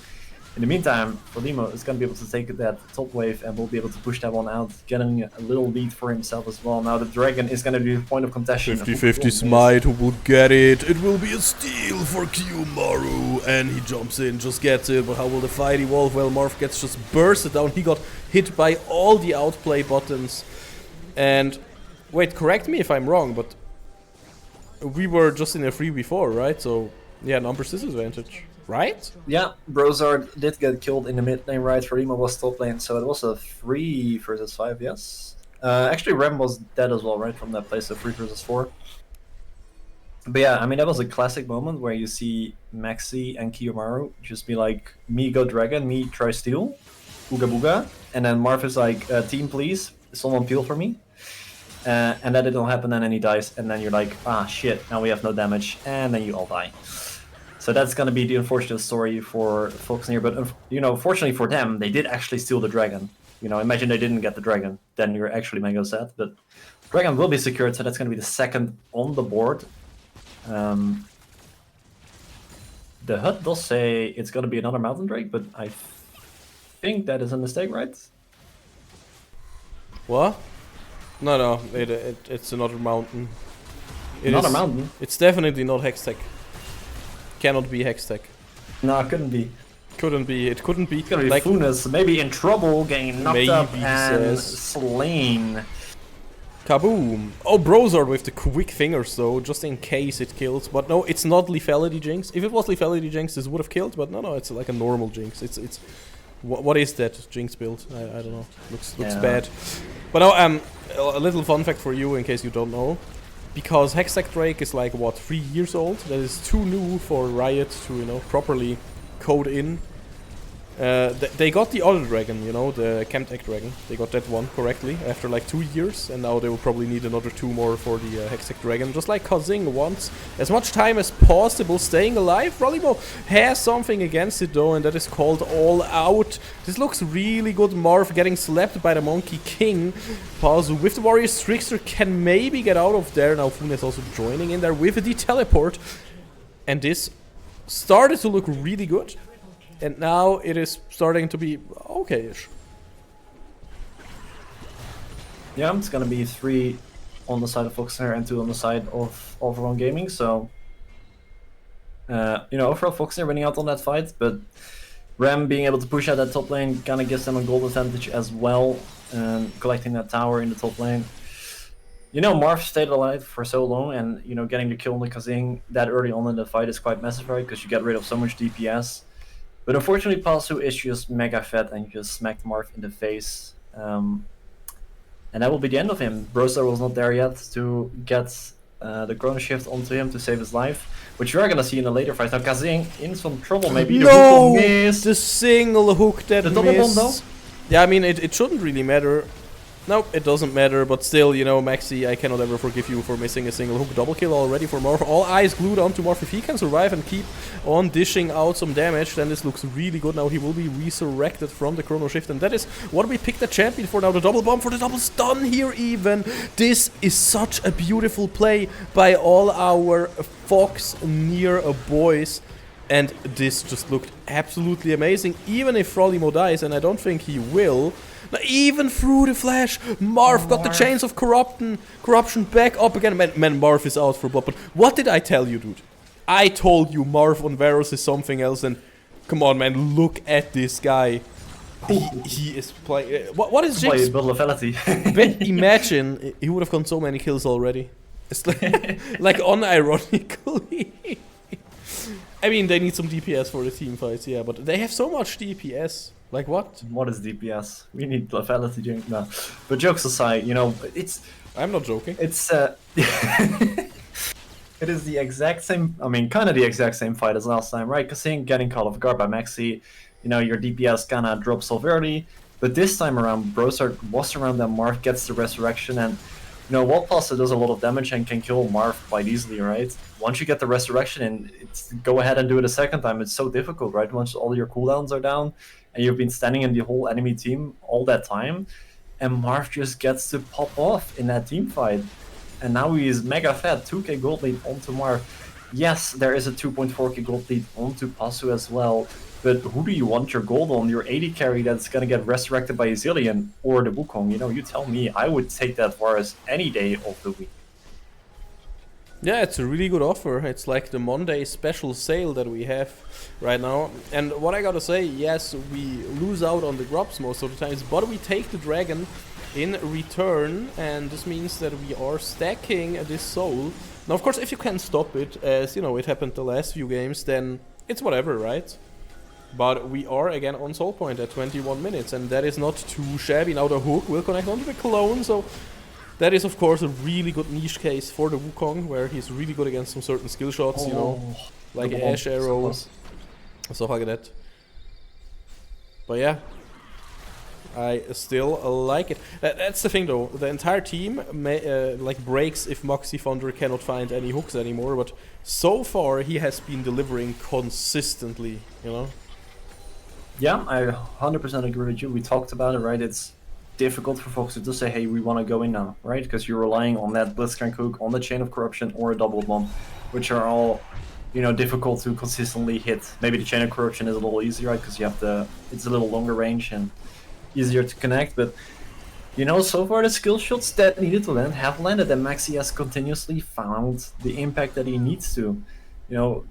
Speaker 3: in the meantime, Frolimo is gonna be able to take that top wave and will be able to push that one out, getting a little lead for himself as well. Now the dragon is gonna be the point of contention.
Speaker 2: 50-50 smite, who will get it? It will be a steal for Kiyomaru, and he jumps in, just gets it, but how will the fight evolve? Well, Marv gets just bursted down, he got hit by all the outplay buttons. And, wait, correct me if I'm wrong, but we were just in a 3v4, right? So, yeah, numbers disadvantage, right?
Speaker 3: Yeah, Brosard did get killed in the mid lane, right? Frolimo was top lane, so it was a 3 versus 5, yes. Actually, Rem was dead as well, right? From that place, so 3 versus 4. But yeah, I mean, that was a classic moment where you see Maxi and Kiyomaru just be like, me go dragon, me try steal, ooga booga. And then Marv is like, team please, someone peel for me. And that didn't happen, and then he dies, and then you're like, ah shit, now we have no damage, and then you all die. So that's gonna be the unfortunate story for Foxnyr, but you know, fortunately for them, they did actually steal the dragon. You know, imagine they didn't get the dragon, then you're actually mega sad, but dragon will be secured, so that's gonna be the second on the board. The HUD does say it's gonna be another mountain drake, but I think that is a mistake, right?
Speaker 2: What? No, it's another mountain.
Speaker 3: Another mountain?
Speaker 2: It's definitely not Hextech. Cannot be Hextech.
Speaker 3: No, it couldn't be.
Speaker 2: Couldn't be, it couldn't be.
Speaker 3: It's gonna be
Speaker 2: like,
Speaker 3: Funes, maybe in trouble, getting knocked up
Speaker 2: maybe
Speaker 3: and
Speaker 2: says.
Speaker 3: slain.
Speaker 2: Kaboom! Oh, Brosard with the quick fingers though, just in case it kills. But no, it's not Lethality Jinx. If it was Lethality Jinx, this would have killed, but no, it's like a normal Jinx. It's what is that Jinx build? I don't know. Looks bad. But now, a little fun fact for you in case you don't know. Because Hextech Drake is like, what, 3 years old? That is too new for Riot to, you know, properly code in. They got the other dragon, you know, the Chemtech dragon. They got that one correctly after like 2 years, and now they will probably need another 2 more for the Hextech dragon. Just like Kazing wants as much time as possible staying alive. Frolimo has something against it though, and that is called All Out. This looks really good. Marv getting slapped by the Monkey King. Pazu with the Warrior's Trickster can maybe get out of there. Now Funes also joining in there with the teleport. And this started to look really good. And now it is starting to be okay-ish.
Speaker 3: Yeah, it's gonna be 3 on the side of Foxnyr and 2 on the side of All41 Gaming, so... you know, overall Foxnyr winning out on that fight, but Ram being able to push out that top lane kinda gives them a gold advantage as well, and collecting that tower in the top lane. You know, Marv stayed alive for so long, and you know, getting the kill on the Kazing that early on in the fight is quite massive, right? Because you get rid of so much DPS. But unfortunately, Pasu is just mega fat and just smacked Marv in the face. And that will be the end of him. Brostar was not there yet to get the Chrono Shift onto him to save his life, which you are gonna see in a later fight. Now Kazing in some trouble, maybe.
Speaker 2: No!
Speaker 3: The
Speaker 2: The single hook that
Speaker 3: The double bomb, though?
Speaker 2: missed. Yeah, I mean, it shouldn't really matter. No, it doesn't matter, but still, you know, Maxi, I cannot ever forgive you for missing a single hook. Double kill already for Marv. All eyes glued onto Marv. If he can survive and keep on dishing out some damage, then this looks really good. Now he will be resurrected from the Chrono Shift, and that is what we picked the champion for now. The double bomb for the double stun here even. This is such a beautiful play by all our Foxnyr boys. And this just looked absolutely amazing. Even if Frolimo dies, and I don't think he will, even through the flash, Marv got the chains of corruption back up again. Man, Marv is out for blood. But what did I tell you, dude? I told you Marv on Varus is something else. And come on, man, look at this guy. He is playing. What is Jinx? But imagine he would have gotten so many kills already. It's like unironically. I mean, they need some DPS for the team fights, yeah, but they have so much DPS. Like what?
Speaker 3: What is DPS? We need lethality, Jinx. No. But jokes aside, you know, it's...
Speaker 2: I'm not joking.
Speaker 3: It's, it is the exact same, I mean, kind of the exact same fight as last time, right? Because getting caught off guard by Maxi, you know, your DPS kind of drops off early. But this time around, Brosart was around that Marv gets the resurrection, and you know, Wall Pasta does a lot of damage and can kill Marv quite easily, right? Once you get the resurrection and it's go ahead and do it a second time, it's so difficult, right? Once all your cooldowns are down and you've been standing in the whole enemy team all that time, and Marv just gets to pop off in that team fight. And now he is mega fat, 2k gold lead onto Marv. Yes, there is a 2.4k gold lead onto Pasu as well, but who do you want your gold on? Your 80 carry that's gonna get resurrected by a Zillion or the Wukong? You know, you tell me. I would take that Varus any day of the week.
Speaker 2: Yeah, it's a really good offer. It's like the Monday special sale that we have right now. And what I gotta say, yes, we lose out on the grubs most of the times, but we take the dragon in return, and this means that we are stacking this soul. Now, of course, if you can stop it, as you know, it happened the last few games, then it's whatever, right? But we are again on soul point at 21 minutes, and that is not too shabby. Now the hook will connect onto the clone, so that is of course a really good niche case for the Wukong, where he's really good against some certain skill shots, you know, like Ash Arrow, stuff like that. But yeah, I still like it. That's the thing though, the entire team like breaks if Moxie Thunder cannot find any hooks anymore, but so far he has been delivering consistently, you know.
Speaker 3: Yeah, I 100% agree with you. We talked about it, right? It's difficult for folks to say, hey, we want to go in now, right? Because you're relying on that Blitzcrank hook, on the Chain of Corruption, or a double bomb, which are all, you know, difficult to consistently hit. Maybe the Chain of Corruption is a little easier, right? Because you have it's a little longer range and easier to connect. But, you know, so far the skill shots that needed to land have landed, and Maxi has continuously found the impact that he needs to. You know,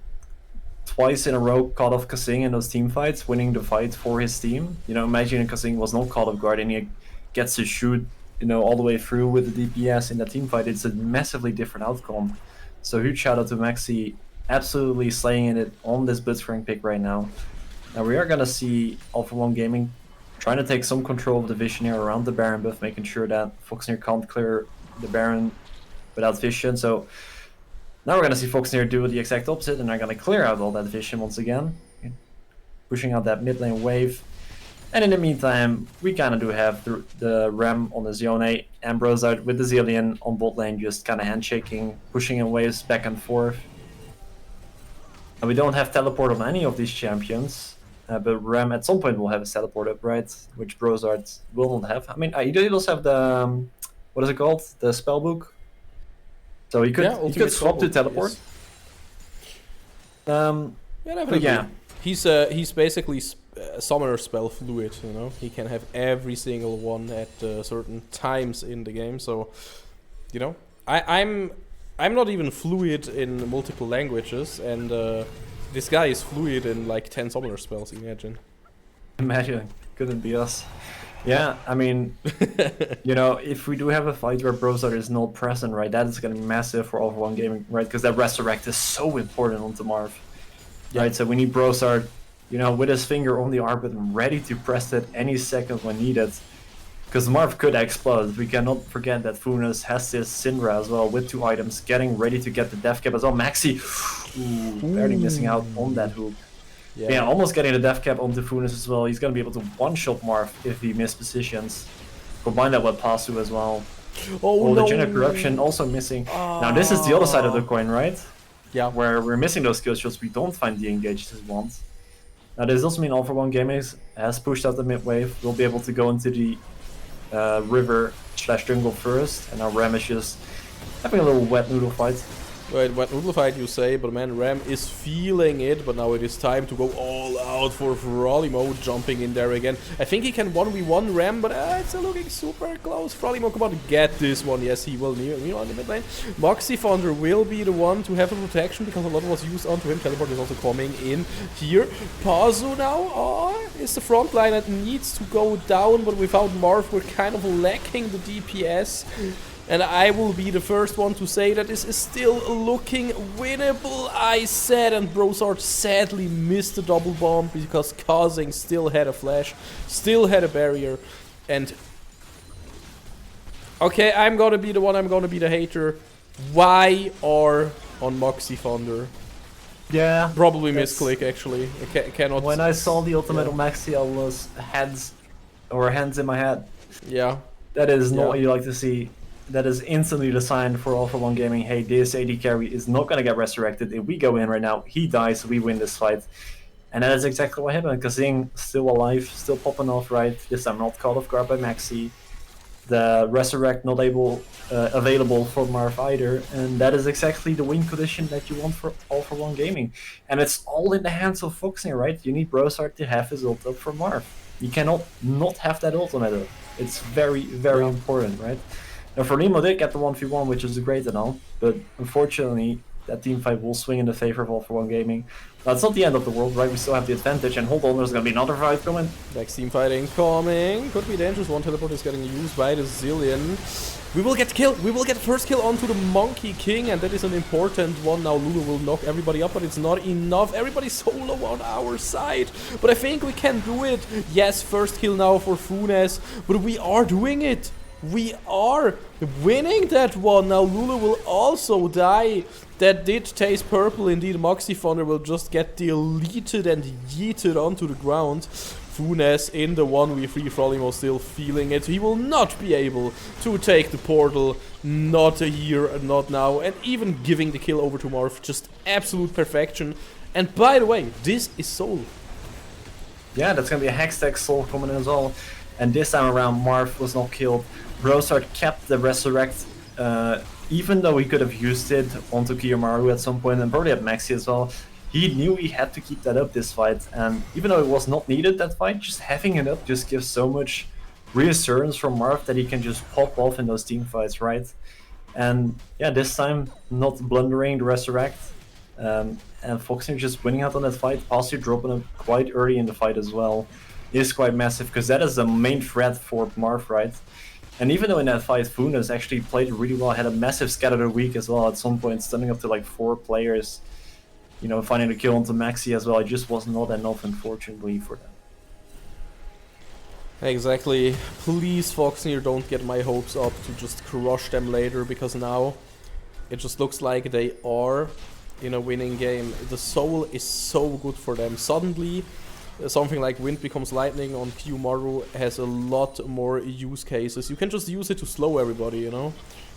Speaker 3: twice in a row caught off Kazing in those team fights, winning the fight for his team. You know, imagine Kazing was not caught off guard and he gets to shoot, you know, all the way through with the DPS in that team fight. It's a massively different outcome. So huge shout out to Maxi, absolutely slaying it on this Blitzcrank pick right now. Now we are gonna see All41 Gaming trying to take some control of the vision here around the Baron buff, making sure that Foxnyr can't clear the Baron without vision. So now we're going to see Foxnyr do the exact opposite, and they're going to clear out all that vision once again, pushing out that mid lane wave. And in the meantime, we kind of do have the Ram on the Zione, and Brosart with the Zillion on bot lane, just kind of handshaking, pushing in waves back and forth. And we don't have teleport on any of these champions, but Ram at some point will have a teleport up, right? Which Brosart will not have. I mean, he does have the, what is it called? The spellbook. So he could swap to teleport.
Speaker 2: Yes. Yeah. He's basically summoner spell fluid, you know. He can have every single one at certain times in the game. So, you know, I'm not even fluid in multiple languages, and this guy is fluid in like 10 summoner spells. Imagine.
Speaker 3: Imagine, couldn't be us. Yeah, I mean, you know, if we do have a fight where Brosard is not present, right, that is going to be massive for All41 Gaming, right? Because that Resurrect is so important onto Marv, right? So we need Brosard, you know, with his finger on the R button, ready to press it any second when needed. Because Marv could explode. We cannot forget that Funes has this Syndra as well with 2 items, getting ready to get the death cap as well. Maxi, barely missing out on that hook. Yeah, almost getting the death cap onto Funes as well. He's going to be able to one-shot Marv if he mispositions. Combine that with Pasu as well.
Speaker 2: Oh, no.
Speaker 3: The Chain of Corruption also missing. Now this is the other side of the coin, right?
Speaker 2: Yeah.
Speaker 3: Where we're missing those kill shots, we don't find the engage this once. Now this does mean All41 Gaming has pushed out the mid wave. We'll be able to go into the river / jungle first, and now Ram is just having a little wet noodle fight.
Speaker 2: Wait, wet noodle fight you say, but man, Ram is feeling it, but now it is time to go all out for Frolimo, jumping in there again. I think he can 1v1 Ram, but it's looking super close. Frolimo, come on, get this one. Yes, he will near on the mid lane. Moxie Thunder will be the one to have the protection, because a lot was used onto him. Teleport is also coming in here. Pazu now is the front line that needs to go down, but without Marv, we're kind of lacking the DPS. And I will be the first one to say that this is still looking winnable, I said. And Brosard sadly missed the double bomb because Kazing still had a flash, still had a barrier. And okay, I'm gonna be the one, I'm gonna be the hater. Why are on Moxie Thunder?
Speaker 3: Yeah.
Speaker 2: Probably misclick actually. I cannot.
Speaker 3: When I saw the ultimate on Maxi, I was hands in my head.
Speaker 2: Yeah.
Speaker 3: That is not what you like to see. That is instantly the sign for All41 Gaming. Hey, this AD carry is not gonna get resurrected. If we go in right now, he dies, we win this fight. And that is exactly what happened. Kazing still alive, still popping off right. This time not caught off guard by Maxi. The resurrect not available for Marv either. And that is exactly the win condition that you want for All41 Gaming. And it's all in the hands of Foxnyr, right? You need Brosard to have his ult up for Marv. You cannot not have that ultimate up. It's very, very important, right? Now Frolimo did get the 1v1, which is great and all, but unfortunately that teamfight will swing in the favor of All41 Gaming. Now it's not the end of the world, right? We still have the advantage, and hold on, there's gonna be another fight coming.
Speaker 2: Next team fighting coming. Could be dangerous. One teleport is getting used by the Zillion. We will get killed. We will get first kill onto the Monkey King, and that is an important one. Now Lulu will knock everybody up, but it's not enough. Everybody's solo on our side, but I think we can do it. Yes, first kill now for Funes, but we are doing it. We are winning that one. Now Lulu will also die. That did taste purple indeed. Moxie Thunder will just get deleted and yeeted onto the ground. Funes in the 1v3. Frolimo still feeling it. He will not be able to take the portal. Not here, not now. And even giving the kill over to Marv. Just absolute perfection. And by the way, this is Soul.
Speaker 3: Yeah, that's gonna be a Hextech Soul coming in as well. And this time around, Marv was not killed. Brosard kept the Resurrect, even though he could have used it onto Kiyomaru at some point, and probably at Maxi as well. He knew he had to keep that up this fight, and even though it was not needed that fight, just having it up just gives so much reassurance from Marv that he can just pop off in those team fights, right? And yeah, this time not blundering the Resurrect, and Foxnyr just winning out on that fight. Also dropping up quite early in the fight as well is quite massive, because that is the main threat for Marv, right? And even though in that fight Funes actually played really well, had a massive scatter of the week as well at some point, stunning up to like 4 players, you know, finding a kill onto Maxi as well, it just was not enough, unfortunately, for them.
Speaker 2: Exactly. Please, Foxnyr, don't get my hopes up to just crush them later, because now it just looks like they are in a winning game. The Soul is so good for them. Suddenly, something like Wind Becomes Lightning on Kiyomaru has a lot more use cases. You can just use it to slow everybody, you know?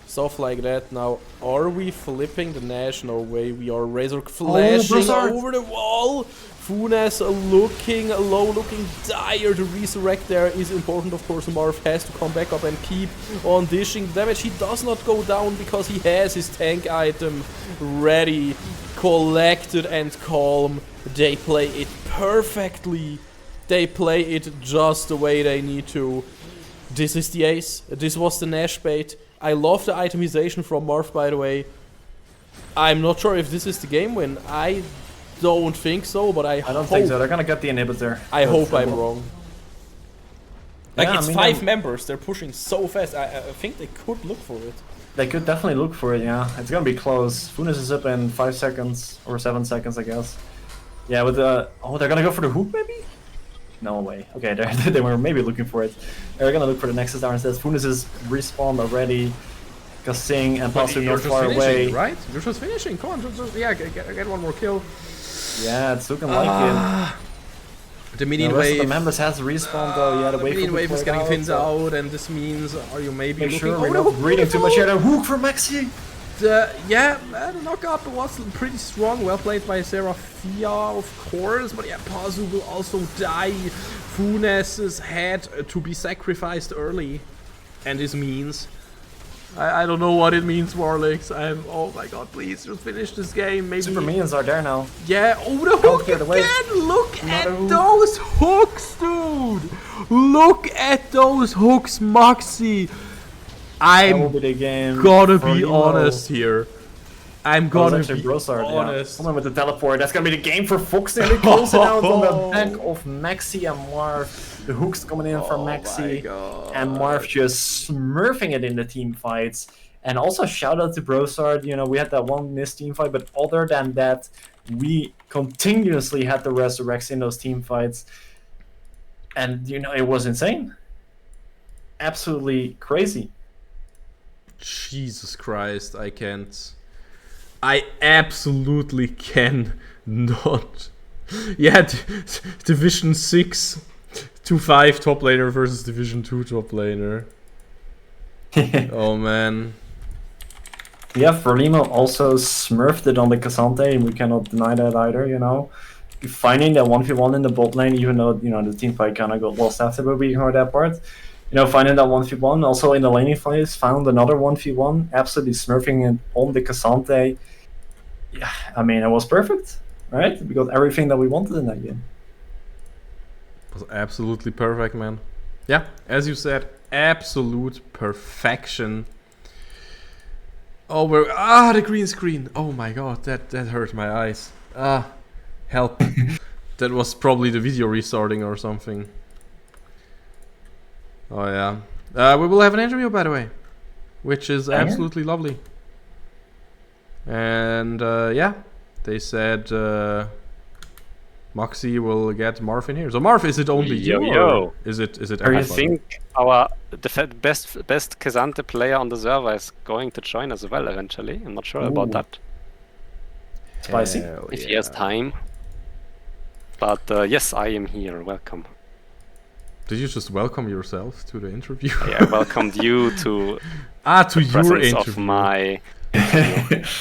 Speaker 2: Stuff like that. Now, are we flipping the Nash? No way. We are Razor flashing over the wall. Funes looking low, looking dire. The resurrect there is important, of course. Marv has to come back up and keep on dishing damage. He does not go down because he has his tank item ready, collected and calm. They play it perfectly. They play it just the way they need to. This is the ace. This was the Nash bait. I love the itemization from Marv, by the way. I'm not sure if this is the game win. I don't think so, but I
Speaker 3: don't think so. They're gonna get the inhibitor.
Speaker 2: I hope I'm wrong. Like,
Speaker 3: Yeah,
Speaker 2: it's
Speaker 3: I mean,
Speaker 2: 5 members, they're pushing so fast. I think they could look for it.
Speaker 3: They could definitely look for it, yeah. It's gonna be close. Funes is up in 5 seconds, or 7 seconds, I guess. Yeah, with the... Oh, they're gonna go for the hook, maybe? No way. Okay, they were maybe looking for it. They're gonna look for the Nexus Tower instead. Funes is respawned already. Kasing and possibly not far away.
Speaker 2: Right? You're just finishing. Come on, just yeah, get one more kill.
Speaker 3: Yeah, it's looking like it.
Speaker 2: The minion
Speaker 3: The rest
Speaker 2: wave.
Speaker 3: of the members has respawned though. Yeah, the
Speaker 2: minion wave is getting thinned out, and this means, are you maybe
Speaker 3: Make
Speaker 2: looking...
Speaker 3: sure we're
Speaker 2: no,
Speaker 3: not breathing too much here. The hook for Maxi!
Speaker 2: Yeah, the knockup was pretty strong. Well played by Seraphia, of course. But yeah, Pazu will also die. Funes had to be sacrificed early. And this means... I don't know what it means, Warlix. Oh my god, please just finish this game. Maybe...
Speaker 3: Super minions are there now.
Speaker 2: Yeah, oh, the hook again! Look at those hooks, dude! Look at those hooks, Moxie! I'm gonna be honest here. I'm gonna be honest.
Speaker 3: Hold on with the teleport. That's gonna be the game for Foxnyr. They close it out on the back of Maxi and Marv. The hooks coming in from Maxi. And Marv just smurfing it in the team fights. And also shout out to Brosard. You know, we had that one missed team fight, but other than that, we continuously had the resurrects in those team fights. And, you know, it was insane. Absolutely crazy.
Speaker 2: Jesus Christ, I can't. I absolutely can not. Yeah, Division 6 2-5 top laner versus Division 2 top laner. Oh man.
Speaker 3: Yeah, Frelimo also smurfed it on the Cassante, and we cannot deny that either, you know. Finding that 1v1 in the bot lane, even though, you know, the team fight kind of got lost after, but we ignored that part. You know, finding that 1v1, also in the laning phase, found another 1v1, absolutely smurfing it on the Cassante. Yeah, I mean, it was perfect, right? We got everything that we wanted in that game.
Speaker 2: It was absolutely perfect, man. Yeah, as you said, absolute perfection. Oh, the green screen. Oh my god, that hurt my eyes. Help. That was probably the video restarting or something. Oh yeah. We will have an interview, by the way, which is absolutely lovely. And yeah, they said Moxie will get Marv in here. So Marv, is it only you, or is it everybody?
Speaker 4: I think our best Kazante player on the server is going to join as well eventually. I'm not sure about that.
Speaker 3: Spicy.
Speaker 4: If he has time. But yes, I am here. Welcome.
Speaker 2: Did you just welcome yourself to the interview?
Speaker 4: I welcomed you to
Speaker 2: to your interview.
Speaker 4: Of my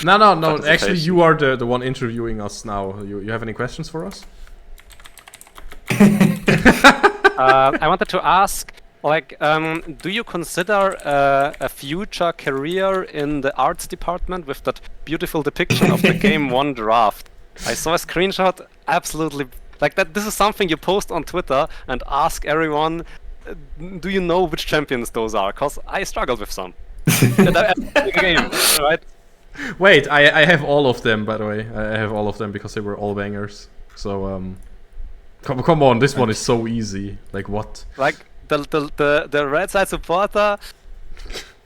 Speaker 2: no. Actually, you are the one interviewing us now. You have any questions for us?
Speaker 4: I wanted to ask, like, do you consider a future career in the arts department with that beautiful depiction of the Game 1 draft? I saw a screenshot, absolutely, like that. This is something you post on Twitter and ask everyone, do you know which champions those are? Because I struggled with some. Game, right?
Speaker 2: Wait, I have all of them, by the way. I have all of them because they were all bangers. So, come on, this one is so easy. Like, what?
Speaker 4: Like, the red side supporter,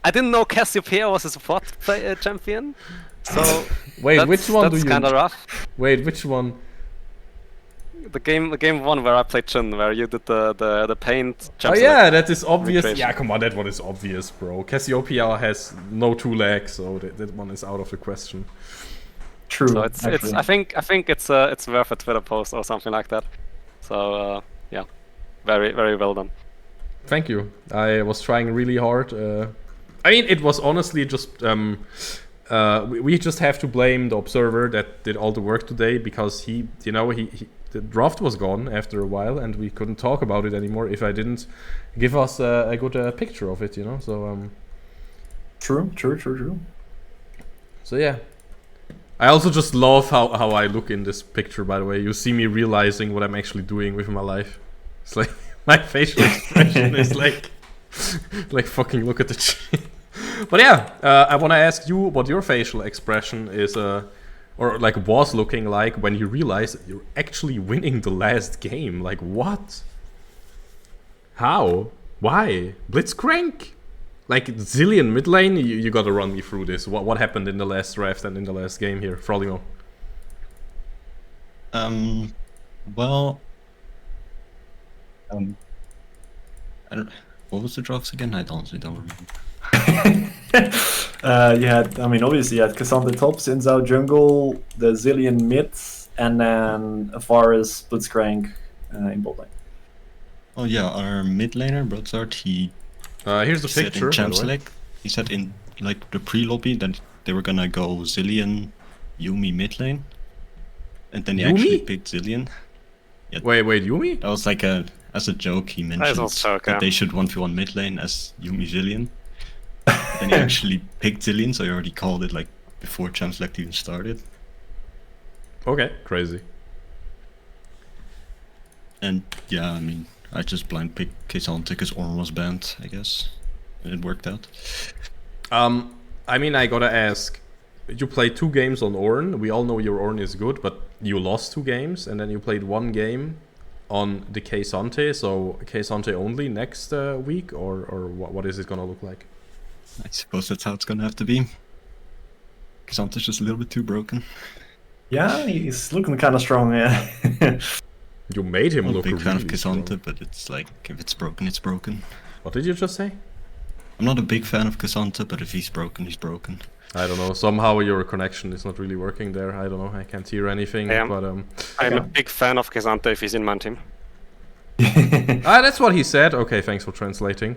Speaker 4: I didn't know Cassiopeia was a support champion. So
Speaker 2: wait, which one do you?
Speaker 4: That's kind of rough.
Speaker 2: Wait, which one?
Speaker 4: The game 1 where I played Jhin, where you did the paint.
Speaker 2: Oh yeah, that is obvious. Yeah, come on, that one is obvious, bro. Cassiopeia has no 2 legs, so that one is out of the question.
Speaker 3: True.
Speaker 4: So it's I think it's worth a Twitter post or something like that. So yeah, very very well done.
Speaker 2: Thank you. I was trying really hard. I mean, it was honestly just we just have to blame the observer that did all the work today, because he the draft was gone after a while and we couldn't talk about it anymore if I didn't give us a good picture of it, you know. So
Speaker 3: True.
Speaker 2: So yeah. I also just love how I look in this picture, by the way. You see me realizing what I'm actually doing with my life. It's like my facial expression is like fucking look at the chin. But yeah, I want to ask you what your facial expression is, or like was looking like when you realize that you're actually winning the last game. Like, what? How? Why? Blitzcrank? Like Zillion mid lane? You gotta run me through this. What happened in the last draft and in the last game here, Frolimo?
Speaker 5: Well, I don't. What was the drafts again? I honestly don't remember.
Speaker 3: You had, I mean, obviously you had Cassandra top, Sinzao jungle, the Zillion mid, and then Varus, Blitzcrank in bot lane.
Speaker 5: Oh yeah, our mid laner, Broadsword, he
Speaker 2: Here's the
Speaker 5: said
Speaker 2: picture.
Speaker 5: in Champ
Speaker 2: by the way.
Speaker 5: Select, he said in like the pre-lobby that they were gonna go Zillion, Yuumi mid lane. And then he actually
Speaker 2: Yuumi?
Speaker 5: picked Zillion.
Speaker 2: Wait, Yuumi?
Speaker 5: That was like as a joke he mentioned
Speaker 4: also joke,
Speaker 5: that
Speaker 4: yeah.
Speaker 5: they should 1v1 mid lane as Yuumi Zillion. Then he actually picked Zillion, so he already called it like before Champ Select even started.
Speaker 2: Okay, crazy.
Speaker 5: And yeah, I mean, I just blind picked Kazante because Ornn was banned, I guess. And it worked out.
Speaker 2: I mean, I gotta ask. You played 2 games on Ornn. We all know your Ornn is good, but you lost 2 games, and then you played 1 game on the Kazante. So Kazante only next week, or what is it gonna look like?
Speaker 5: I suppose that's how it's gonna have to be. Kazante's just a little bit too broken.
Speaker 3: Yeah, he's looking kind of strong, yeah.
Speaker 2: You made him
Speaker 5: I'm a
Speaker 2: look
Speaker 5: big fan of
Speaker 2: really strong.
Speaker 5: Kazante, but it's like, if it's broken, it's broken.
Speaker 2: What did you just say?
Speaker 5: I'm not a big fan of Kazante, but if he's broken, he's broken.
Speaker 2: I don't know. Somehow your connection is not really working there. I don't know. I can't hear anything.
Speaker 4: Yeah.
Speaker 2: But
Speaker 4: I'm a big fan of Gesante if he's in my team.
Speaker 2: that's what he said. Okay, thanks for translating.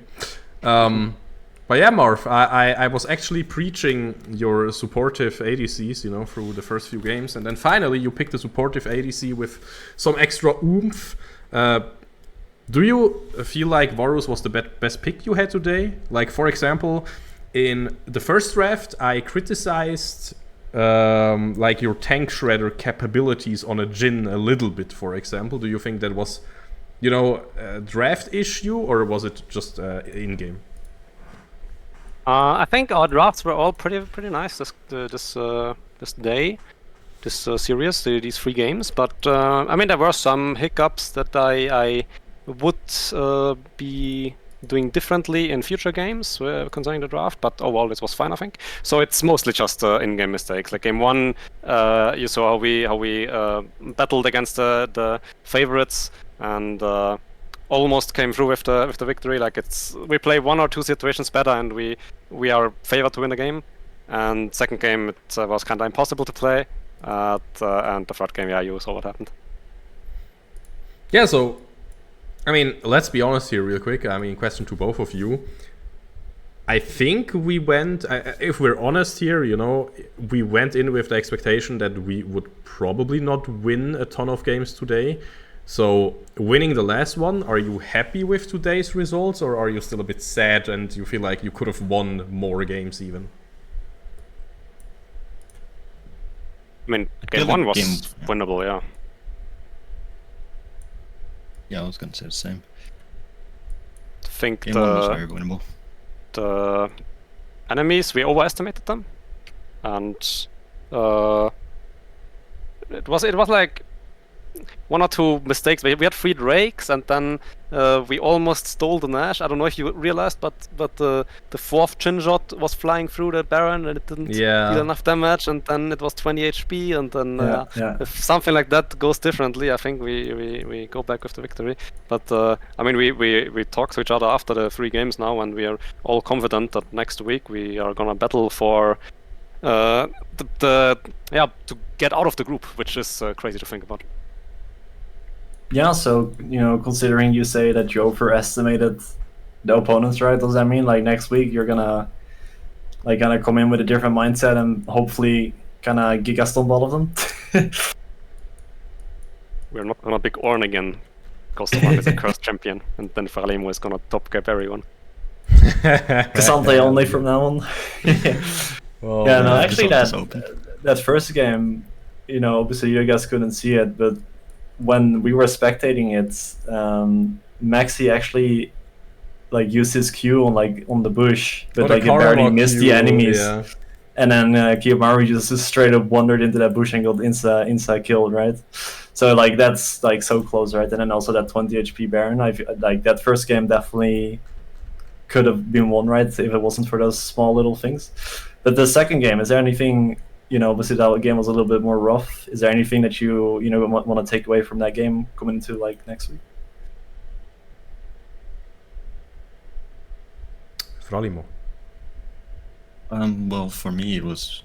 Speaker 2: But yeah, Marv, I was actually preaching your supportive ADCs, you know, through the first few games, and then finally you picked a supportive ADC with some extra oomph. Do you feel like Varus was the best pick you had today? Like, for example, in the first draft, I criticized like your tank shredder capabilities on a Jhin a little bit, for example. Do you think that was, you know, a draft issue, or was it just in-game?
Speaker 4: I think our drafts were all pretty nice this day, this series, these 3 games. But I mean, there were some hiccups that I would be doing differently in future games concerning the draft. But overall, this was fine, I think. So it's mostly just in-game mistakes. Like game 1, you saw how we battled against the favorites and almost came through with the victory. Like we play 1 or 2 situations better, and we are favored to win the game. And second game, it was kind of impossible to play. And the third game, yeah, you saw what happened.
Speaker 2: Yeah, so, I mean, let's be honest here real quick. I mean, question to both of you. I think we went, if we're honest here, you know, we went in with the expectation that we would probably not win a ton of games today. So, winning the last one, are you happy with today's results, or are you still a bit sad and you feel like you could have won more games even?
Speaker 4: I mean,
Speaker 5: I
Speaker 4: game
Speaker 5: feel
Speaker 4: 1
Speaker 5: like
Speaker 4: was winnable, yeah.
Speaker 5: Yeah, I was gonna say the same.
Speaker 4: I think
Speaker 5: Game 1 was very winnable.
Speaker 4: the enemies, we overestimated them, and it was like 1 or 2 mistakes. We had 3 drakes, and then we almost stole the Nash. I don't know if you realized, but the 4th Jhin shot was flying through the Baron, and it didn't deal enough damage, and then it was 20 HP, and then if something like that goes differently, I think we go back with the victory. But I mean, we talk to each other after the 3 games now, and we are all confident that next week we are gonna battle for to get out of the group, which is crazy to think about.
Speaker 3: Yeah, so, you know, considering you say that you overestimated the opponents, right? Does that mean like next week you're gonna come in with a different mindset and hopefully kinda giga stomp all of them?
Speaker 4: We're not gonna pick Ornn again, because the one is a cursed champion, and then Fralimo is gonna top cap everyone.
Speaker 3: Cassante only from now on.
Speaker 2: Well,
Speaker 3: yeah, no,
Speaker 5: yeah,
Speaker 3: actually
Speaker 5: Cassante's open.
Speaker 3: that first game, you know, obviously you guys couldn't see it, but when we were spectating it, Maxi actually like used his Q on the bush, but like it barely missed the enemies.
Speaker 2: Yeah.
Speaker 3: And then Kiyomaru just straight up wandered into that bush and got inside killed, right? So like that's like so close, right? And then also that 20 HP Baron. I like that first game definitely could have been won, right, if it wasn't for those small little things. But the second game, is there anything, obviously that game was a little bit more rough. Is there anything that you want to take away from that game coming into like next week?
Speaker 2: Fralimo.
Speaker 5: Well, for me, I was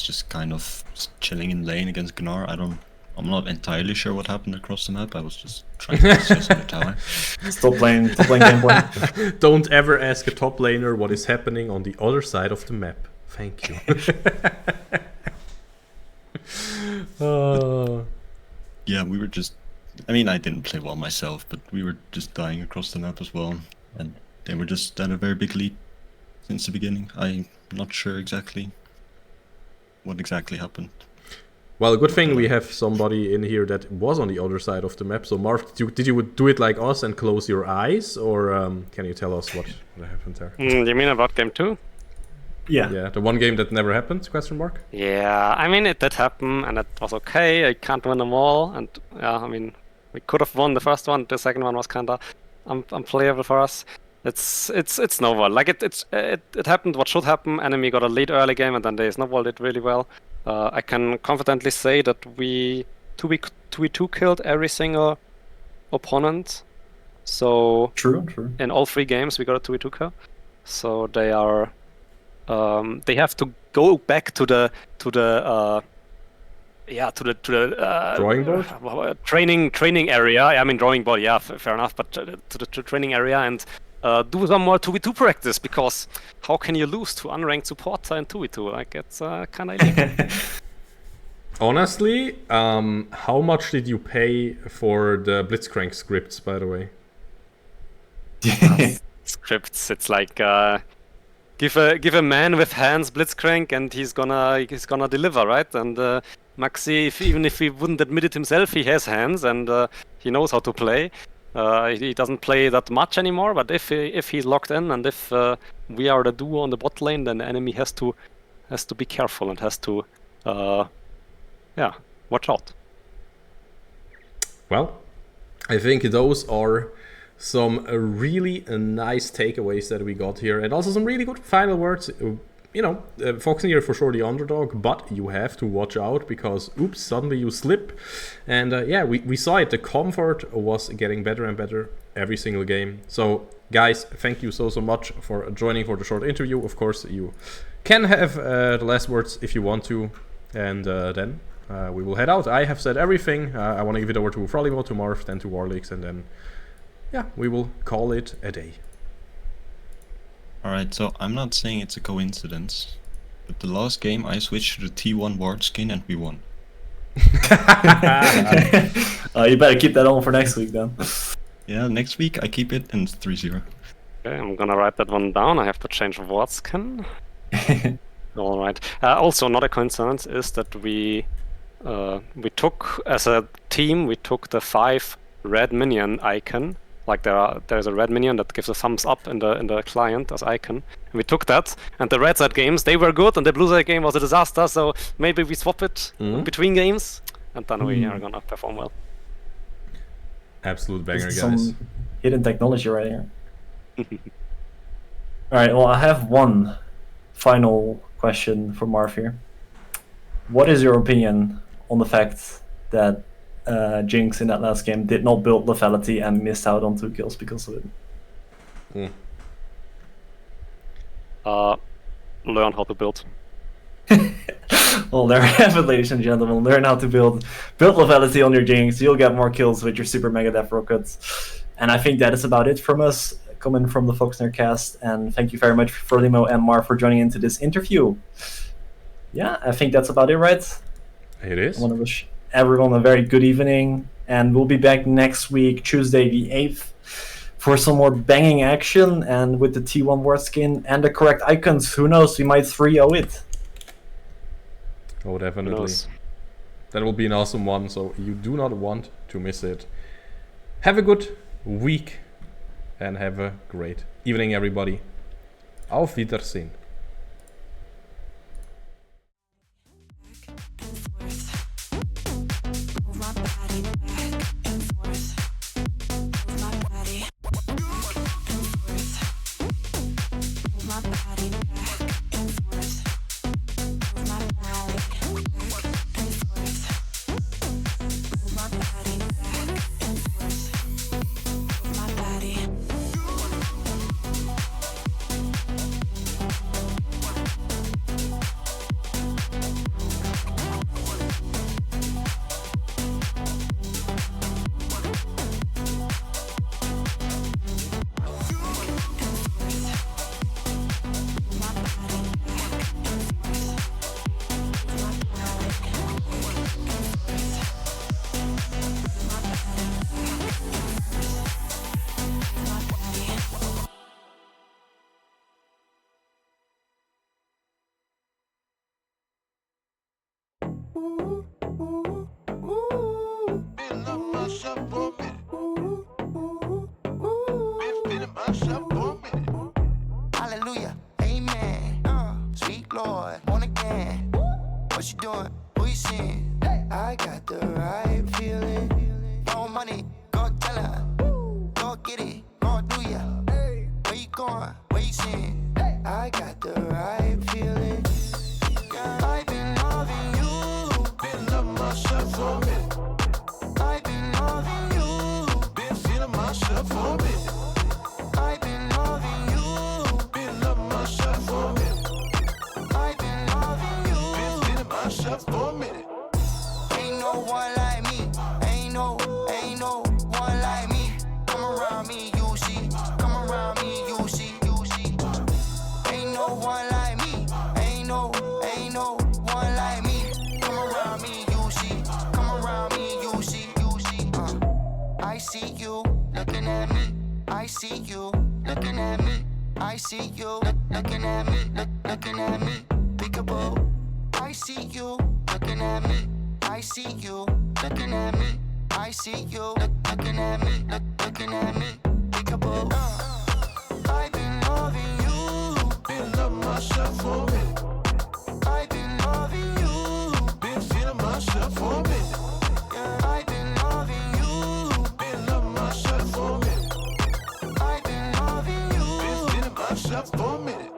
Speaker 5: just kind of chilling in lane against Gnar. I'm not entirely sure what happened across the map. I was just trying to assess on the tower.
Speaker 3: Stop playing gameplay.
Speaker 2: Don't ever ask a top laner what is happening on the other side of the map. Thank you.
Speaker 5: Yeah, we were just... I mean, I didn't play well myself, but we were just dying across the map as well. And they were just at a very big lead since the beginning. I'm not sure exactly what exactly happened.
Speaker 2: Well, good thing we have somebody in here that was on the other side of the map. So, Marv, did you do it like us and close your eyes? Or can you tell us what happened there?
Speaker 4: You mean about game 2?
Speaker 3: Yeah.
Speaker 2: Yeah, the one game that never happened, question mark?
Speaker 4: Yeah, I mean, it did happen, and it was okay. I can't win them all, and yeah, I mean, we could have won the first one. The second one was kind of unplayable for us. It's snowball. Like it happened what should happen. Enemy got a lead early game, and then they snowballed it really well. I can confidently say that we 2v2 killed every single opponent. So
Speaker 3: True.
Speaker 4: in all 3 games we got a 2v2 kill. So they are they have to go back to the
Speaker 2: drawing board?
Speaker 4: Training area. I mean drawing board, yeah, fair enough, but to the training area and do some more 2v2 practice, because how can you lose to unranked supporter in 2v2? Like, it's kind of illegal.
Speaker 2: Honestly, how much did you pay for the Blitzcrank scripts, by the way?
Speaker 4: Scripts, it's like give a man with hands Blitzcrank and he's gonna deliver, right? And Maxi, even if he wouldn't admit it himself, he has hands and he knows how to play. He doesn't play that much anymore, but if he's locked in and if we are the duo on the bot lane, then the enemy has to be careful and has to watch out.
Speaker 2: Well, I think those are some really nice takeaways that we got here, and also some really good final words. Foxnyr for sure the underdog, but you have to watch out because oops, suddenly you slip. And we saw it. The comfort was getting better and better every single game. So guys, thank you so much for joining for the short interview. Of course, you can have the last words if you want to, and then we will head out. I have said everything. I want to give it over to Frolimo, to Marv, then to Warlix, and then we will call it a day.
Speaker 5: Alright, so I'm not saying it's a coincidence, but the last game I switched to the T1 ward skin and we won.
Speaker 3: You better keep that on for next week then.
Speaker 5: Yeah, next week I keep it and it's 3-0.
Speaker 4: Okay, I'm gonna write that one down. I have to change word skin. Alright. Also, not a coincidence is that we took, as a team, we took the 5 red minion icon. Like there's a red minion that gives a thumbs up in the client as icon. And we took that, and the red side games, they were good, and the blue side game was a disaster, so maybe we swap it between games, and then we are gonna perform well.
Speaker 2: Absolute banger, guys.
Speaker 3: Some hidden technology right here. Alright, well, I have one final question for Marv here. What is your opinion on the fact that Jinx in that last game did not build lethality and missed out on 2 kills because of it?
Speaker 4: Learn how to build.
Speaker 3: Well, there we have it, ladies and gentlemen. Learn how to build lethality on your Jinx. You'll get more kills with your super mega def rockets. And I think that is about it from us, coming from the Foxnyr cast. And thank you very much for Limo and Mar for joining into this interview. Yeah, I think that's about it, right?
Speaker 2: It is.
Speaker 3: I want to wish everyone a very good evening, and we'll be back next week, Tuesday the 8th, for some more banging action, and with the T1 ward skin and the correct icons. Who knows, we might 3-0 it.
Speaker 2: Oh, definitely. That will be an awesome one, so you do not want to miss it. Have a good week, and have a great evening, everybody. Auf Wiedersehen.
Speaker 6: Back and forth. Move my
Speaker 1: Been loving myself for a minute. Been feeling myself for a minute. Hallelujah, amen. Sweet Lord, born again. What you doing? Who you seeing? I got the right feeling. No money, go tell her. Go get it, go do ya. Where you going? Where you seeing? I got the right feeling. I've been loving you. Been loving myself for a minute. I've been loving you. Been feeling myself for a minute. I've been loving you. Been loving myself for a minute. I've been loving you. Been feeling myself for a minute. Ain't no one like me. Ain't no one like me. Come around me, you see. Come around me, you see. Ain't no one like me. Ain't no one like me. Come around me, you see. Come around me, you see. I see you looking at me. I see you looking at me. I see you looking at me. Looking at me. Peekaboo. I see you looking at me. I see you looking at me. I see you looking at me. Looking at me. Peekaboo. I've been loving you. Been loving myself for a minute. I've been loving you. Been feeling myself for a minute. I've been loving you. Been loving myself for a minute. I've been loving you. Been feeling myself for a minute.